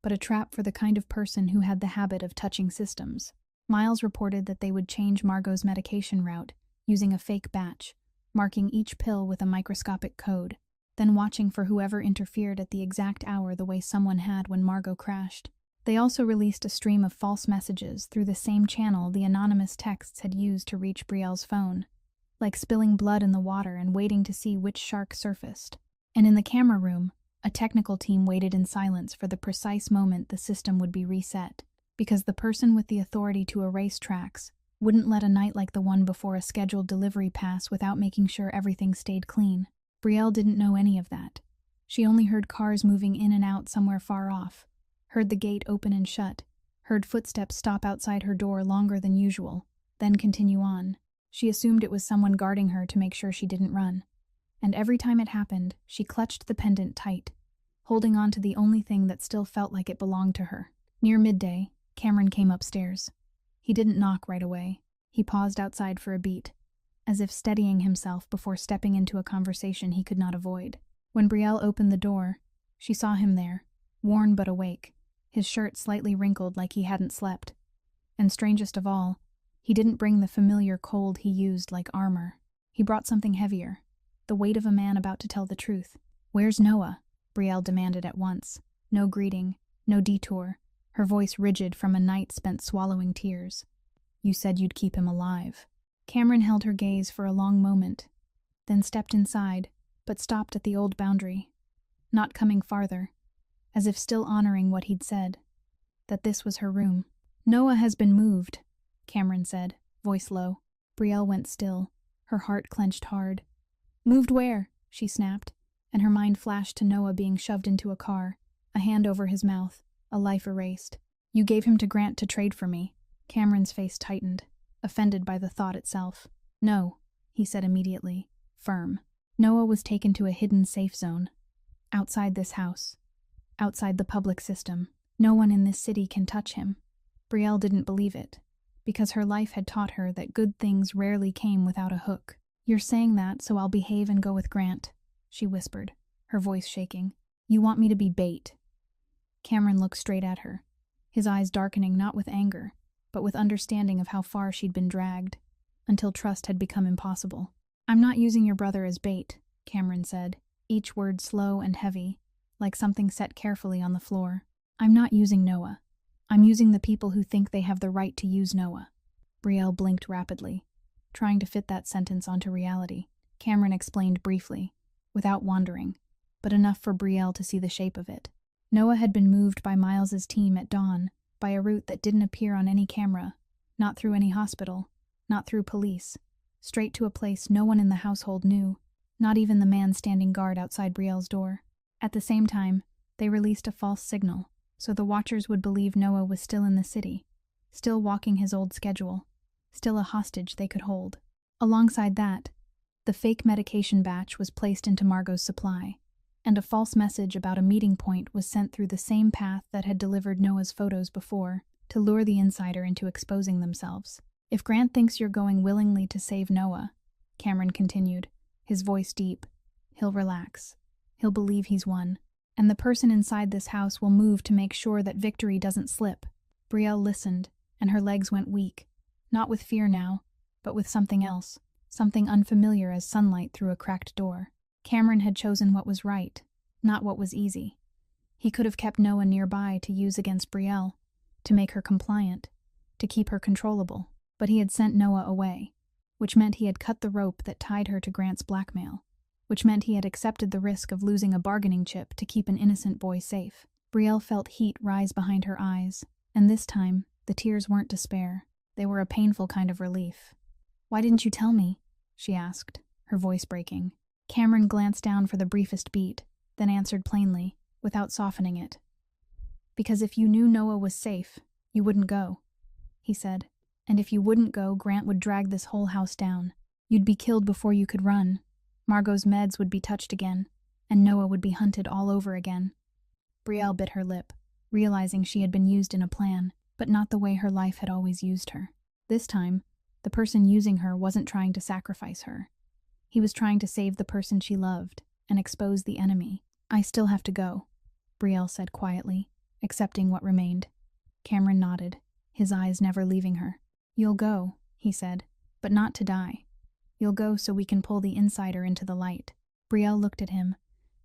but a trap for the kind of person who had the habit of touching systems. Miles reported that they would change Margot's medication route, using a fake batch, marking each pill with a microscopic code, then watching for whoever interfered at the exact hour the way someone had when Margot crashed. They also released a stream of false messages through the same channel the anonymous texts had used to reach Brielle's phone, like spilling blood in the water and waiting to see which shark surfaced. And in the camera room, a technical team waited in silence for the precise moment the system would be reset, because the person with the authority to erase tracks wouldn't let a night like the one before a scheduled delivery pass without making sure everything stayed clean. Brielle didn't know any of that. She only heard cars moving in and out somewhere far off, heard the gate open and shut, heard footsteps stop outside her door longer than usual, then continue on. She assumed it was someone guarding her to make sure she didn't run. And every time it happened, she clutched the pendant tight, holding on to the only thing that still felt like it belonged to her. Near midday, Cameron came upstairs. He didn't knock right away. He paused outside for a beat, as if steadying himself before stepping into a conversation he could not avoid. When Brielle opened the door, she saw him there, worn but awake, his shirt slightly wrinkled like he hadn't slept. And strangest of all, he didn't bring the familiar cold he used like armor. He brought something heavier, the weight of a man about to tell the truth. "Where's Noah?" Brielle demanded at once. No greeting, no detour, her voice rigid from a night spent swallowing tears. "You said you'd keep him alive." Cameron held her gaze for a long moment, then stepped inside, but stopped at the old boundary, not coming farther, as if still honoring what he'd said, that this was her room. "Noah has been moved," Cameron said, voice low. Brielle went still, her heart clenched hard. "Moved where?" she snapped, and her mind flashed to Noah being shoved into a car, a hand over his mouth, a life erased. "You gave him to Grant to trade for me." Cameron's face tightened, offended by the thought itself. "No," he said immediately, firm. "Noah was taken to a hidden safe zone. Outside this house. Outside the public system. No one in this city can touch him." Brielle didn't believe it, because her life had taught her that good things rarely came without a hook. "You're saying that so I'll behave and go with Grant," she whispered, her voice shaking. "You want me to be bait." Cameron looked straight at her, his eyes darkening not with anger, but with understanding of how far she'd been dragged, until trust had become impossible. "I'm not using your brother as bait," Cameron said, each word slow and heavy, like something set carefully on the floor. "I'm not using Noah. I'm using the people who think they have the right to use Noah." Brielle blinked rapidly, trying to fit that sentence onto reality. Cameron explained briefly, without wandering, but enough for Brielle to see the shape of it. Noah had been moved by Miles's team at dawn, by a route that didn't appear on any camera, not through any hospital, not through police, straight to a place no one in the household knew, not even the man standing guard outside Brielle's door. At the same time, they released a false signal, so the watchers would believe Noah was still in the city, still walking his old schedule, still a hostage they could hold. Alongside that, the fake medication batch was placed into Margot's supply, and a false message about a meeting point was sent through the same path that had delivered Noah's photos before, to lure the insider into exposing themselves. "If Grant thinks you're going willingly to save Noah," Cameron continued, his voice deep, "he'll relax. He'll believe he's won. And the person inside this house will move to make sure that victory doesn't slip." Brielle listened, and her legs went weak, not with fear now, but with something else, something unfamiliar as sunlight through a cracked door. Cameron had chosen what was right, not what was easy. He could have kept Noah nearby to use against Brielle, to make her compliant, to keep her controllable, but he had sent Noah away, which meant he had cut the rope that tied her to Grant's blackmail, which meant he had accepted the risk of losing a bargaining chip to keep an innocent boy safe. Brielle felt heat rise behind her eyes, and this time, the tears weren't despair. They were a painful kind of relief. "Why didn't you tell me?" she asked, her voice breaking. Cameron glanced down for the briefest beat, then answered plainly, without softening it. "Because if you knew Noah was safe, you wouldn't go," he said. "And if you wouldn't go, Grant would drag this whole house down. You'd be killed before you could run. Margot's meds would be touched again, and Noah would be hunted all over again." Brielle bit her lip, realizing she had been used in a plan, but not the way her life had always used her. This time, the person using her wasn't trying to sacrifice her. He was trying to save the person she loved and expose the enemy. "I still have to go," Brielle said quietly, accepting what remained. Cameron nodded, his eyes never leaving her. "You'll go," he said, "but not to die. You'll go so we can pull the insider into the light." Brielle looked at him,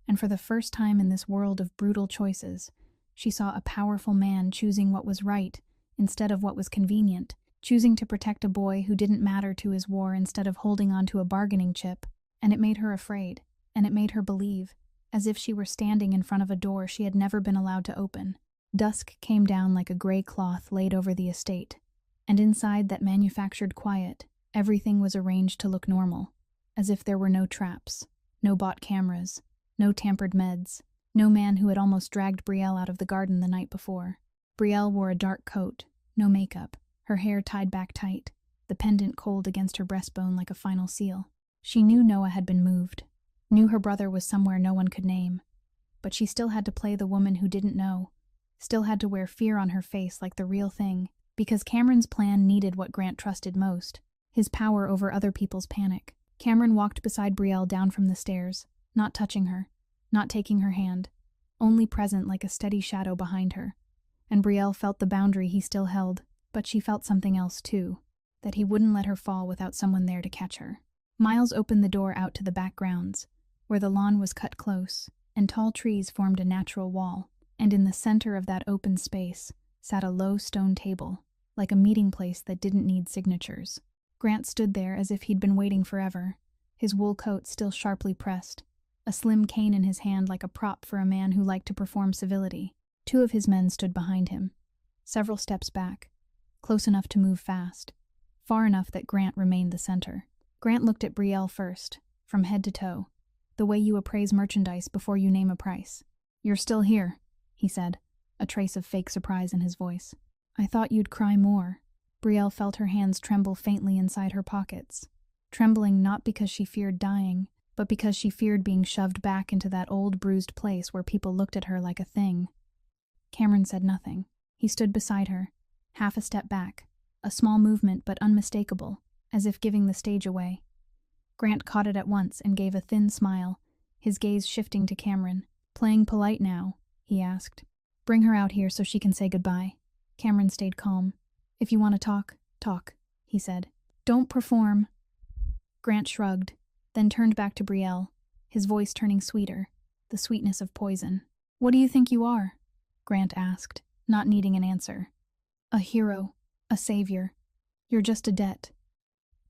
and for the first time in this world of brutal choices, she saw a powerful man choosing what was right instead of what was convenient, choosing to protect a boy who didn't matter to his war instead of holding on to a bargaining chip, and it made her afraid, and it made her believe, as if she were standing in front of a door she had never been allowed to open. Dusk came down like a gray cloth laid over the estate, and inside that manufactured quiet, everything was arranged to look normal, as if there were no traps, no bought cameras, no tampered meds, no man who had almost dragged Brielle out of the garden the night before. Brielle wore a dark coat, no makeup, her hair tied back tight, the pendant cold against her breastbone like a final seal. She knew Noah had been moved, knew her brother was somewhere no one could name, but she still had to play the woman who didn't know, still had to wear fear on her face like the real thing, because Cameron's plan needed what Grant trusted most, his power over other people's panic. Cameron walked beside Brielle down from the stairs, not touching her, not taking her hand, only present like a steady shadow behind her. And Brielle felt the boundary he still held, but she felt something else too, that he wouldn't let her fall without someone there to catch her. Miles opened the door out to the back grounds, where the lawn was cut close, and tall trees formed a natural wall, and in the center of that open space sat a low stone table, like a meeting place that didn't need signatures. Grant stood there as if he'd been waiting forever, his wool coat still sharply pressed, a slim cane in his hand like a prop for a man who liked to perform civility. Two of his men stood behind him, several steps back, close enough to move fast, far enough that Grant remained the center. Grant looked at Brielle first, from head to toe, the way you appraise merchandise before you name a price. "You're still here," he said, a trace of fake surprise in his voice. "I thought you'd cry more." Brielle felt her hands tremble faintly inside her pockets, trembling not because she feared dying, but because she feared being shoved back into that old bruised place where people looked at her like a thing. Cameron said nothing. He stood beside her, half a step back, a small movement but unmistakable, as if giving the stage away. Grant caught it at once and gave a thin smile, his gaze shifting to Cameron. "Playing polite now?" he asked. "Bring her out here so she can say goodbye." Cameron stayed calm. "If you want to talk, talk," he said. "Don't perform." Grant shrugged, then turned back to Brielle, his voice turning sweeter, the sweetness of poison. "What do you think you are?" Grant asked, not needing an answer. "A hero, a savior. You're just a debt."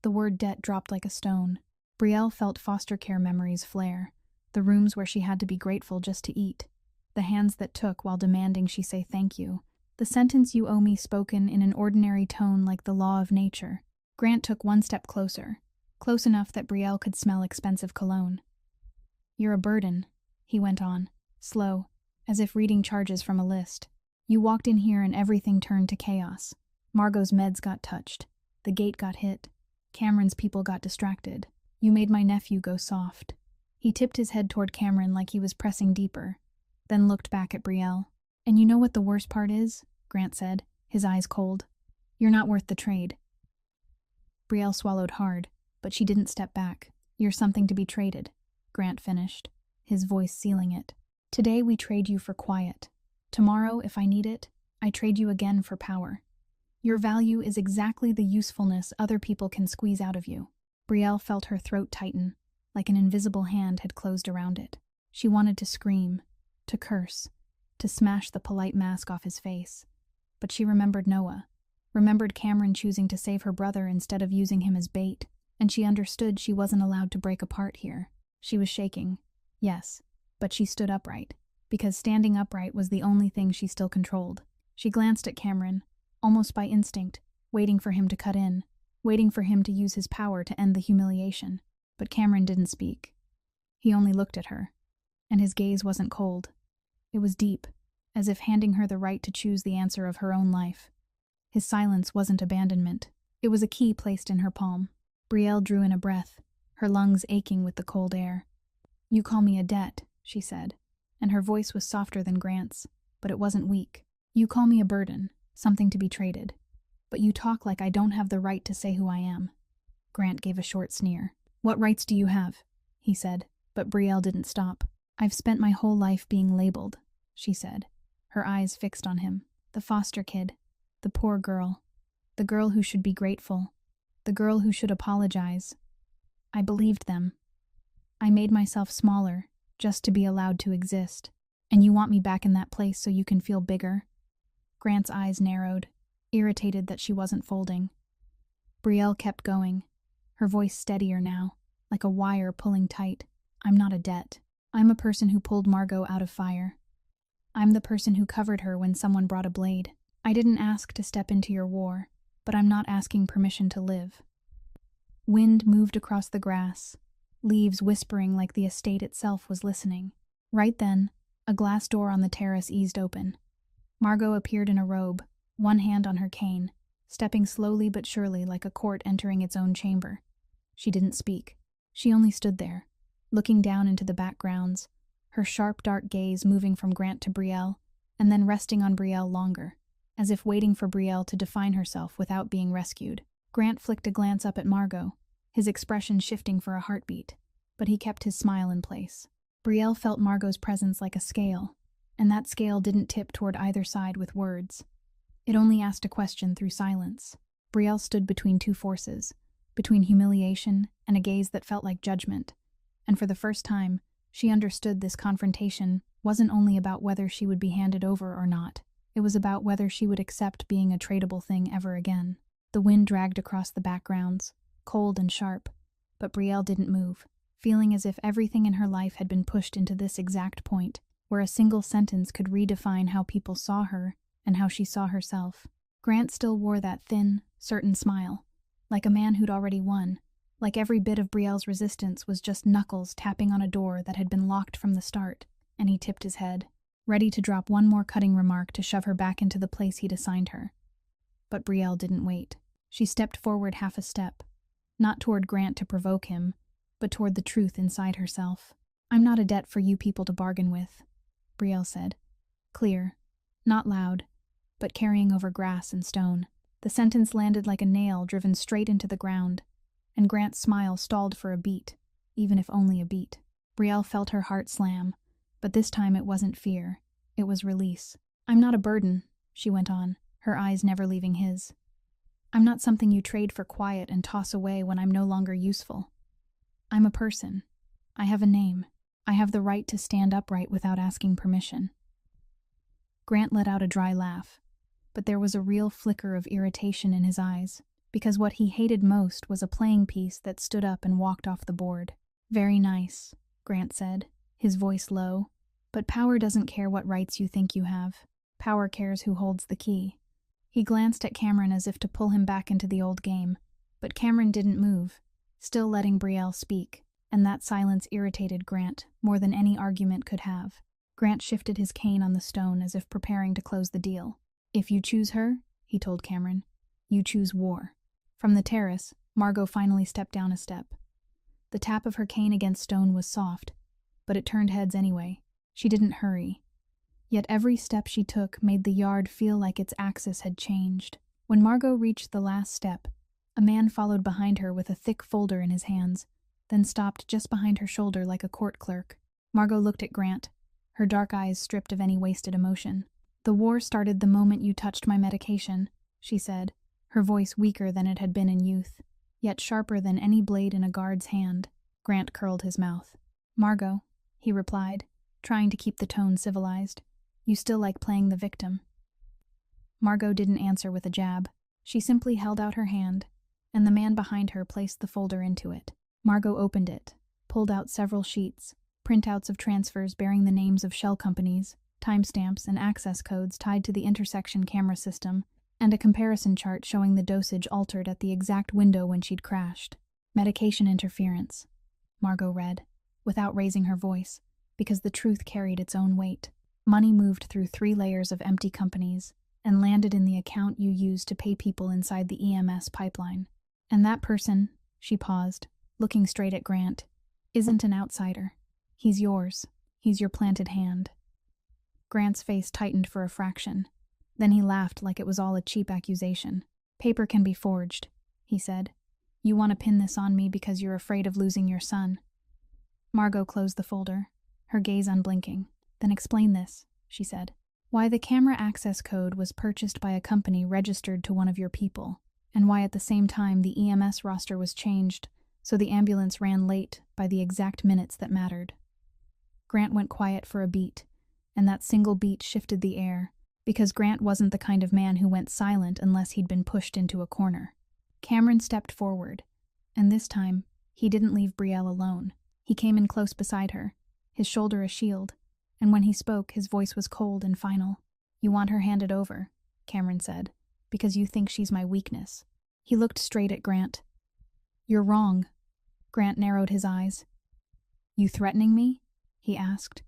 The word debt dropped like a stone. Brielle felt foster care memories flare, the rooms where she had to be grateful just to eat, the hands that took while demanding she say thank you, the sentence "you owe me" spoken in an ordinary tone like the law of nature. Grant took one step closer, close enough that Brielle could smell expensive cologne. "You're a burden," he went on, slow, as if reading charges from a list. "You walked in here and everything turned to chaos. Margot's meds got touched. The gate got hit. Cameron's people got distracted. You made my nephew go soft." He tipped his head toward Cameron like he was pressing deeper, then looked back at Brielle. "And you know what the worst part is?" Grant said, his eyes cold. "You're not worth the trade." Brielle swallowed hard, but she didn't step back. "You're something to be traded," Grant finished, his voice sealing it. "Today we trade you for quiet. Tomorrow, if I need it, I trade you again for power. Your value is exactly the usefulness other people can squeeze out of you." Brielle felt her throat tighten, like an invisible hand had closed around it. She wanted to scream, to curse, to smash the polite mask off his face. But she remembered Noah, remembered Cameron choosing to save her brother instead of using him as bait, and she understood she wasn't allowed to break apart here. She was shaking, yes, but she stood upright, because standing upright was the only thing she still controlled. She glanced at Cameron, almost by instinct, waiting for him to cut in, waiting for him to use his power to end the humiliation. But Cameron didn't speak. He only looked at her, and his gaze wasn't cold. It was deep, as if handing her the right to choose the answer of her own life. His silence wasn't abandonment. It was a key placed in her palm. Brielle drew in a breath, her lungs aching with the cold air. "You call me a debt," she said, and her voice was softer than Grant's, but it wasn't weak. "You call me a burden, something to be traded. But you talk like I don't have the right to say who I am." Grant gave a short sneer. "What rights do you have?" he said, but Brielle didn't stop. "I've spent my whole life being labeled," she said, her eyes fixed on him. "The foster kid, the poor girl, the girl who should be grateful, the girl who should apologize. I believed them. I made myself smaller, just to be allowed to exist. And you want me back in that place so you can feel bigger? Grant's eyes narrowed, irritated that she wasn't folding. Brielle kept going, her voice steadier now, like a wire pulling tight. I'm not a debt. I'm a person who pulled Margot out of fire. I'm the person who covered her when someone brought a blade. I didn't ask to step into your war, but I'm not asking permission to live. Wind moved across the grass, leaves whispering like the estate itself was listening. Right then, a glass door on the terrace eased open. Margot appeared in a robe, one hand on her cane, stepping slowly but surely like a court entering its own chamber. She didn't speak. She only stood there, looking down into the backgrounds, her sharp dark gaze moving from Grant to Brielle, and then resting on Brielle longer, as if waiting for Brielle to define herself without being rescued. Grant flicked a glance up at Margot, his expression shifting for a heartbeat, but he kept his smile in place. Brielle felt Margot's presence like a scale, and that scale didn't tip toward either side with words. It only asked a question through silence. Brielle stood between two forces, between humiliation and a gaze that felt like judgment, and for the first time, she understood this confrontation wasn't only about whether she would be handed over or not. It was about whether she would accept being a tradable thing ever again. The wind dragged across the backgrounds, cold and sharp, but Brielle didn't move, feeling as if everything in her life had been pushed into this exact point, where a single sentence could redefine how people saw her and how she saw herself. Grant still wore that thin, certain smile, like a man who'd already won, like every bit of Brielle's resistance was just knuckles tapping on a door that had been locked from the start, and he tipped his head, ready to drop one more cutting remark to shove her back into the place he'd assigned her. But Brielle didn't wait. She stepped forward half a step, not toward Grant to provoke him, but toward the truth inside herself. I'm not a debt for you people to bargain with, Brielle said. Clear, not loud, but carrying over grass and stone. The sentence landed like a nail driven straight into the ground, and Grant's smile stalled for a beat, even if only a beat. Brielle felt her heart slam, but this time it wasn't fear, it was release. I'm not a burden, she went on, her eyes never leaving his. I'm not something you trade for quiet and toss away when I'm no longer useful. I'm a person. I have a name. I have the right to stand upright without asking permission. Grant let out a dry laugh, but there was a real flicker of irritation in his eyes, because what he hated most was a playing piece that stood up and walked off the board. Very nice, Grant said, his voice low, but power doesn't care what rights you think you have. Power cares who holds the key. He glanced at Cameron as if to pull him back into the old game, but Cameron didn't move, still letting Brielle speak, and that silence irritated Grant more than any argument could have. Grant shifted his cane on the stone as if preparing to close the deal. If you choose her, he told Cameron, you choose war. From the terrace, Margot finally stepped down a step. The tap of her cane against stone was soft, but it turned heads anyway. She didn't hurry. Yet every step she took made the yard feel like its axis had changed. When Margot reached the last step, a man followed behind her with a thick folder in his hands, then stopped just behind her shoulder like a court clerk. Margot looked at Grant, her dark eyes stripped of any wasted emotion. The war started the moment you touched my medication, she said, her voice weaker than it had been in youth, yet sharper than any blade in a guard's hand. Grant curled his mouth. Margot, he replied, trying to keep the tone civilized. You still like playing the victim. Margot didn't answer with a jab. She simply held out her hand, and the man behind her placed the folder into it. Margot opened it, pulled out several sheets, printouts of transfers bearing the names of shell companies, timestamps and access codes tied to the intersection camera system, and a comparison chart showing the dosage altered at the exact window when she'd crashed. Medication interference, Margot read, without raising her voice, because the truth carried its own weight. Money moved through 3 layers of empty companies and landed in the account you used to pay people inside the EMS pipeline. And that person, she paused, looking straight at Grant, isn't an outsider. He's yours. He's your planted hand. Grant's face tightened for a fraction. Then he laughed like it was all a cheap accusation. Paper can be forged, he said. You want to pin this on me because you're afraid of losing your son. Margot closed the folder, her gaze unblinking. Then explain this, she said. Why the camera access code was purchased by a company registered to one of your people, and why at the same time the EMS roster was changed so the ambulance ran late by the exact minutes that mattered. Grant went quiet for a beat, and that single beat shifted the air, because Grant wasn't the kind of man who went silent unless he'd been pushed into a corner. Cameron stepped forward, and this time, he didn't leave Brielle alone. He came in close beside her, his shoulder a shield, and when he spoke, his voice was cold and final. "You want her handed over," Cameron said, "because you think she's my weakness." He looked straight at Grant. "You're wrong." Grant narrowed his eyes. "You threatening me?" he asked.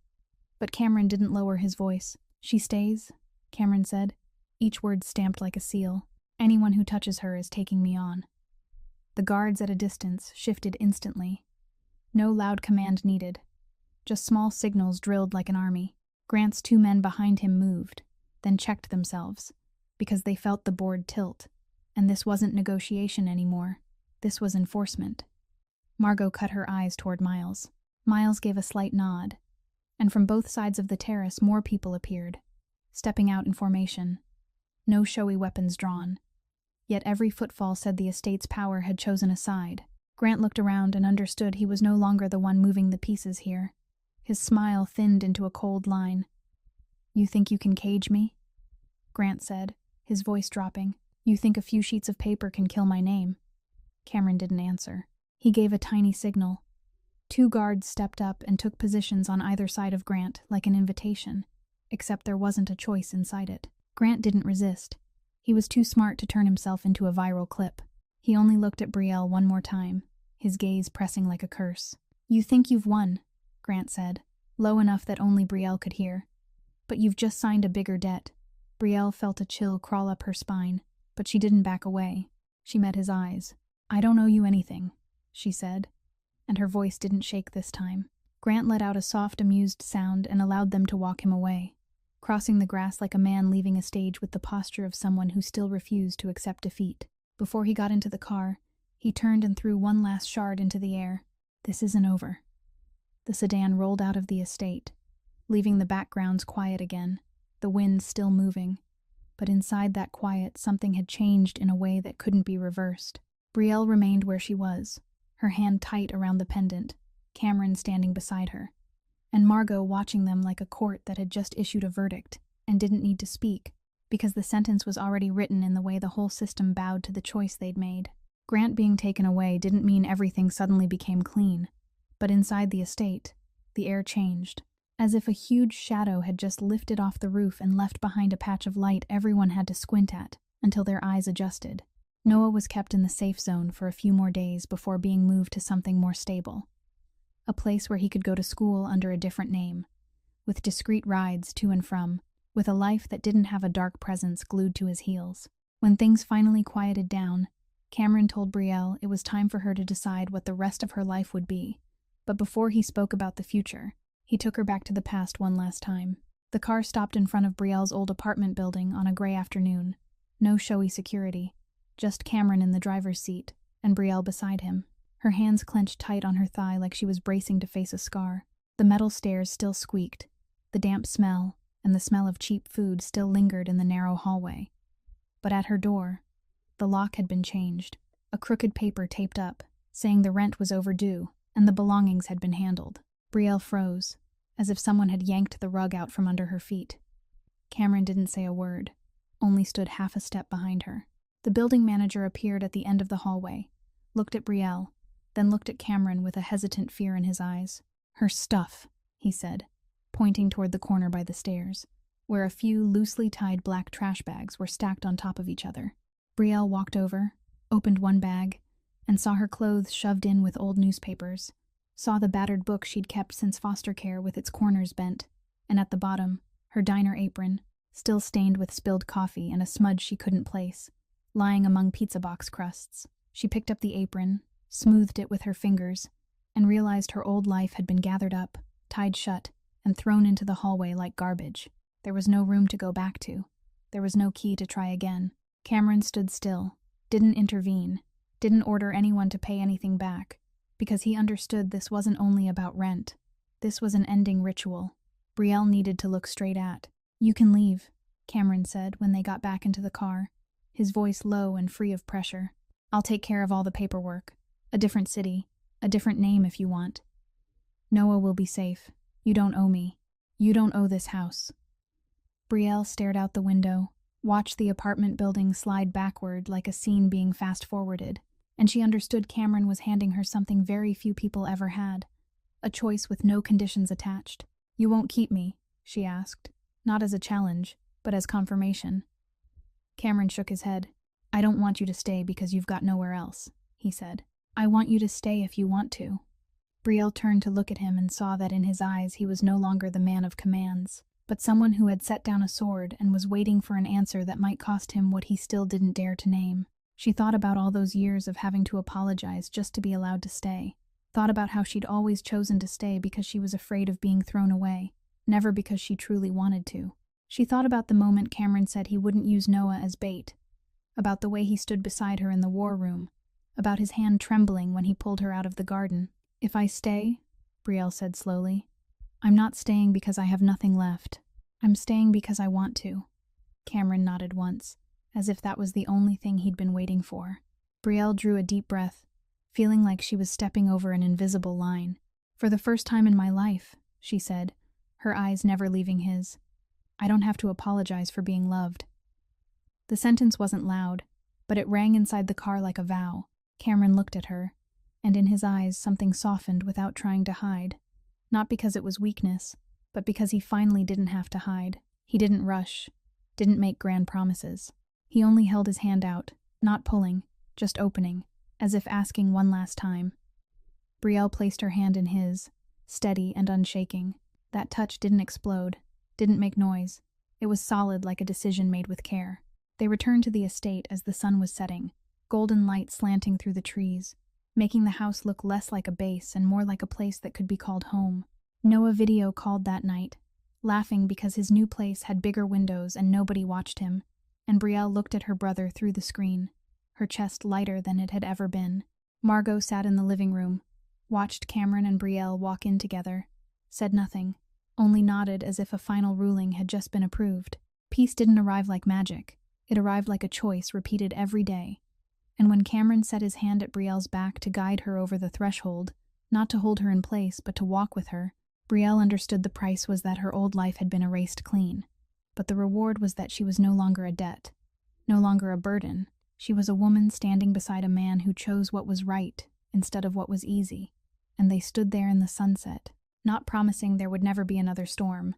But Cameron didn't lower his voice. "She stays," Cameron said, each word stamped like a seal. "Anyone who touches her is taking me on." The guards at a distance shifted instantly. No loud command needed. Just small signals drilled like an army. Grant's 2 men behind him moved, then checked themselves, because they felt the board tilt. And this wasn't negotiation anymore. This was enforcement. Margot cut her eyes toward Miles. Miles gave a slight nod, and from both sides of the terrace more people appeared, stepping out in formation. No showy weapons drawn. Yet every footfall said the estate's power had chosen a side. Grant looked around and understood he was no longer the one moving the pieces here. His smile thinned into a cold line. "You think you can cage me?" Grant said, his voice dropping. "You think a few sheets of paper can kill my name?" Cameron didn't answer. He gave a tiny signal. 2 guards stepped up and took positions on either side of Grant like an invitation, except there wasn't a choice inside it. Grant didn't resist. He was too smart to turn himself into a viral clip. He only looked at Brielle one more time, his gaze pressing like a curse. "You think you've won," Grant said, low enough that only Brielle could hear. "But you've just signed a bigger debt." Brielle felt a chill crawl up her spine, but she didn't back away. She met his eyes. "I don't owe you anything," she said, and her voice didn't shake this time. Grant let out a soft, amused sound and allowed them to walk him away, crossing the grass like a man leaving a stage with the posture of someone who still refused to accept defeat. Before he got into the car, he turned and threw one last shard into the air. "This isn't over." The sedan rolled out of the estate, leaving the backgrounds quiet again, the wind still moving. But inside that quiet, something had changed in a way that couldn't be reversed. Brielle remained where she was, her hand tight around the pendant, Cameron standing beside her, and Margot watching them like a court that had just issued a verdict and didn't need to speak, because the sentence was already written in the way the whole system bowed to the choice they'd made. Grant being taken away didn't mean everything suddenly became clean, but inside the estate, the air changed. As if a huge shadow had just lifted off the roof and left behind a patch of light everyone had to squint at, until their eyes adjusted. Noah was kept in the safe zone for a few more days before being moved to something more stable. A place where he could go to school under a different name, with discreet rides to and from, with a life that didn't have a dark presence glued to his heels. When things finally quieted down, Cameron told Brielle it was time for her to decide what the rest of her life would be. But before he spoke about the future, he took her back to the past one last time. The car stopped in front of Brielle's old apartment building on a gray afternoon. No showy security, just Cameron in the driver's seat, and Brielle beside him. Her hands clenched tight on her thigh like she was bracing to face a scar. The metal stairs still squeaked. The damp smell, and the smell of cheap food still lingered in the narrow hallway. But at her door, the lock had been changed. A crooked paper taped up, saying the rent was overdue, and the belongings had been handled. Brielle froze, as if someone had yanked the rug out from under her feet. Cameron didn't say a word, only stood half a step behind her. The building manager appeared at the end of the hallway, looked at Brielle, then looked at Cameron with a hesitant fear in his eyes. "Her stuff," he said, pointing toward the corner by the stairs, where a few loosely tied black trash bags were stacked on top of each other. Brielle walked over, opened one bag, and saw her clothes shoved in with old newspapers, saw the battered book she'd kept since foster care with its corners bent, and at the bottom, her diner apron, still stained with spilled coffee and a smudge she couldn't place, lying among pizza box crusts. She picked up the apron, smoothed it with her fingers, and realized her old life had been gathered up, tied shut, and thrown into the hallway like garbage. There was no room to go back to. There was no key to try again. Cameron stood still, didn't intervene, didn't order anyone to pay anything back, because he understood this wasn't only about rent. This was an ending ritual. Brielle needed to look straight at. "You can leave," Cameron said when they got back into the car, his voice low and free of pressure. "I'll take care of all the paperwork. A different city, A different name if you want. Noah will be safe. You don't owe me. You don't owe this house. Brielle stared out the window, watched the apartment building slide backward like a scene being fast-forwarded, and she understood Cameron was handing her something very few people ever had, a choice with no conditions attached. You won't keep me, she asked, not as a challenge, but as confirmation. Cameron shook his head. I don't want you to stay because you've got nowhere else, he said. I want you to stay if you want to. Brielle turned to look at him and saw that in his eyes he was no longer the man of commands, but someone who had set down a sword and was waiting for an answer that might cost him what he still didn't dare to name. She thought about all those years of having to apologize just to be allowed to stay. Thought about how she'd always chosen to stay because she was afraid of being thrown away, never because she truly wanted to. She thought about the moment Cameron said he wouldn't use Noah as bait, about the way he stood beside her in the war room, about his hand trembling when he pulled her out of the garden. If I stay, Brielle said slowly, I'm not staying because I have nothing left. I'm staying because I want to. Cameron nodded once, as if that was the only thing he'd been waiting for. Brielle drew a deep breath, feeling like she was stepping over an invisible line. For the first time in my life, she said, her eyes never leaving his. I don't have to apologize for being loved. The sentence wasn't loud, but it rang inside the car like a vow. Cameron looked at her, and in his eyes something softened without trying to hide. Not because it was weakness, but because he finally didn't have to hide. He didn't rush, didn't make grand promises. He only held his hand out, not pulling, just opening, as if asking one last time. Brielle placed her hand in his, steady and unshaking. That touch didn't explode, didn't make noise. It was solid like a decision made with care. They returned to the estate as the sun was setting, golden light slanting through the trees, making the house look less like a base and more like a place that could be called home. Noah video called that night, laughing because his new place had bigger windows and nobody watched him, and Brielle looked at her brother through the screen, her chest lighter than it had ever been. Margot sat in the living room, watched Cameron and Brielle walk in together, said nothing, only nodded as if a final ruling had just been approved. Peace didn't arrive like magic. It arrived like a choice repeated every day. And when Cameron set his hand at Brielle's back to guide her over the threshold, not to hold her in place but to walk with her, Brielle understood the price was that her old life had been erased clean. But the reward was that she was no longer a debt, no longer a burden. She was a woman standing beside a man who chose what was right instead of what was easy. And they stood there in the sunset, not promising there would never be another storm,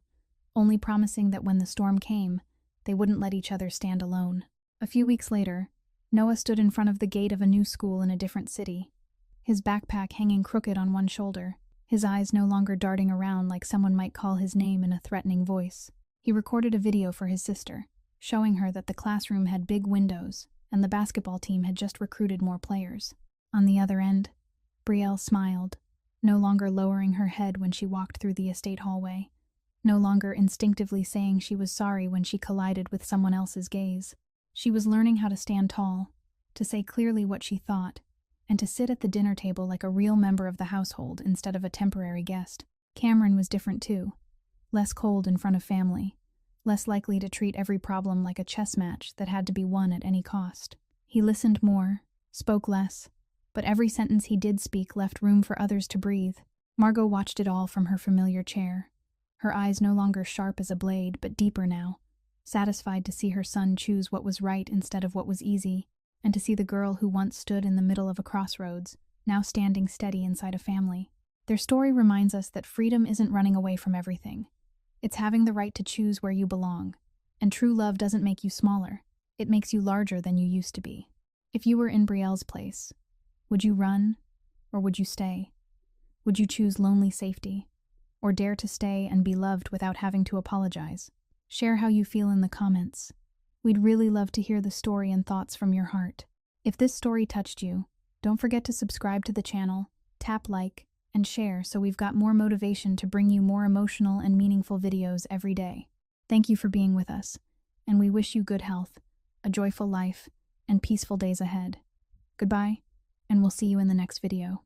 only promising that when the storm came, they wouldn't let each other stand alone. A few weeks later, Noah stood in front of the gate of a new school in a different city, his backpack hanging crooked on one shoulder, his eyes no longer darting around like someone might call his name in a threatening voice. He recorded a video for his sister, showing her that the classroom had big windows and the basketball team had just recruited more players. On the other end, Brielle smiled, no longer lowering her head when she walked through the estate hallway, no longer instinctively saying she was sorry when she collided with someone else's gaze. She was learning how to stand tall, to say clearly what she thought, and to sit at the dinner table like a real member of the household instead of a temporary guest. Cameron was different too, less cold in front of family, less likely to treat every problem like a chess match that had to be won at any cost. He listened more, spoke less, but every sentence he did speak left room for others to breathe. Margot watched it all from her familiar chair, her eyes no longer sharp as a blade, but deeper now, satisfied to see her son choose what was right instead of what was easy, and to see the girl who once stood in the middle of a crossroads, now standing steady inside a family. Their story reminds us that freedom isn't running away from everything. It's having the right to choose where you belong, and true love doesn't make you smaller. It makes you larger than you used to be. If you were in Brielle's place, would you run, or would you stay? Would you choose lonely safety, or dare to stay and be loved without having to apologize? Share how you feel in the comments. We'd really love to hear the story and thoughts from your heart. If this story touched you, don't forget to subscribe to the channel, tap like, and share so we've got more motivation to bring you more emotional and meaningful videos every day. Thank you for being with us, and we wish you good health, a joyful life, and peaceful days ahead. Goodbye, and we'll see you in the next video.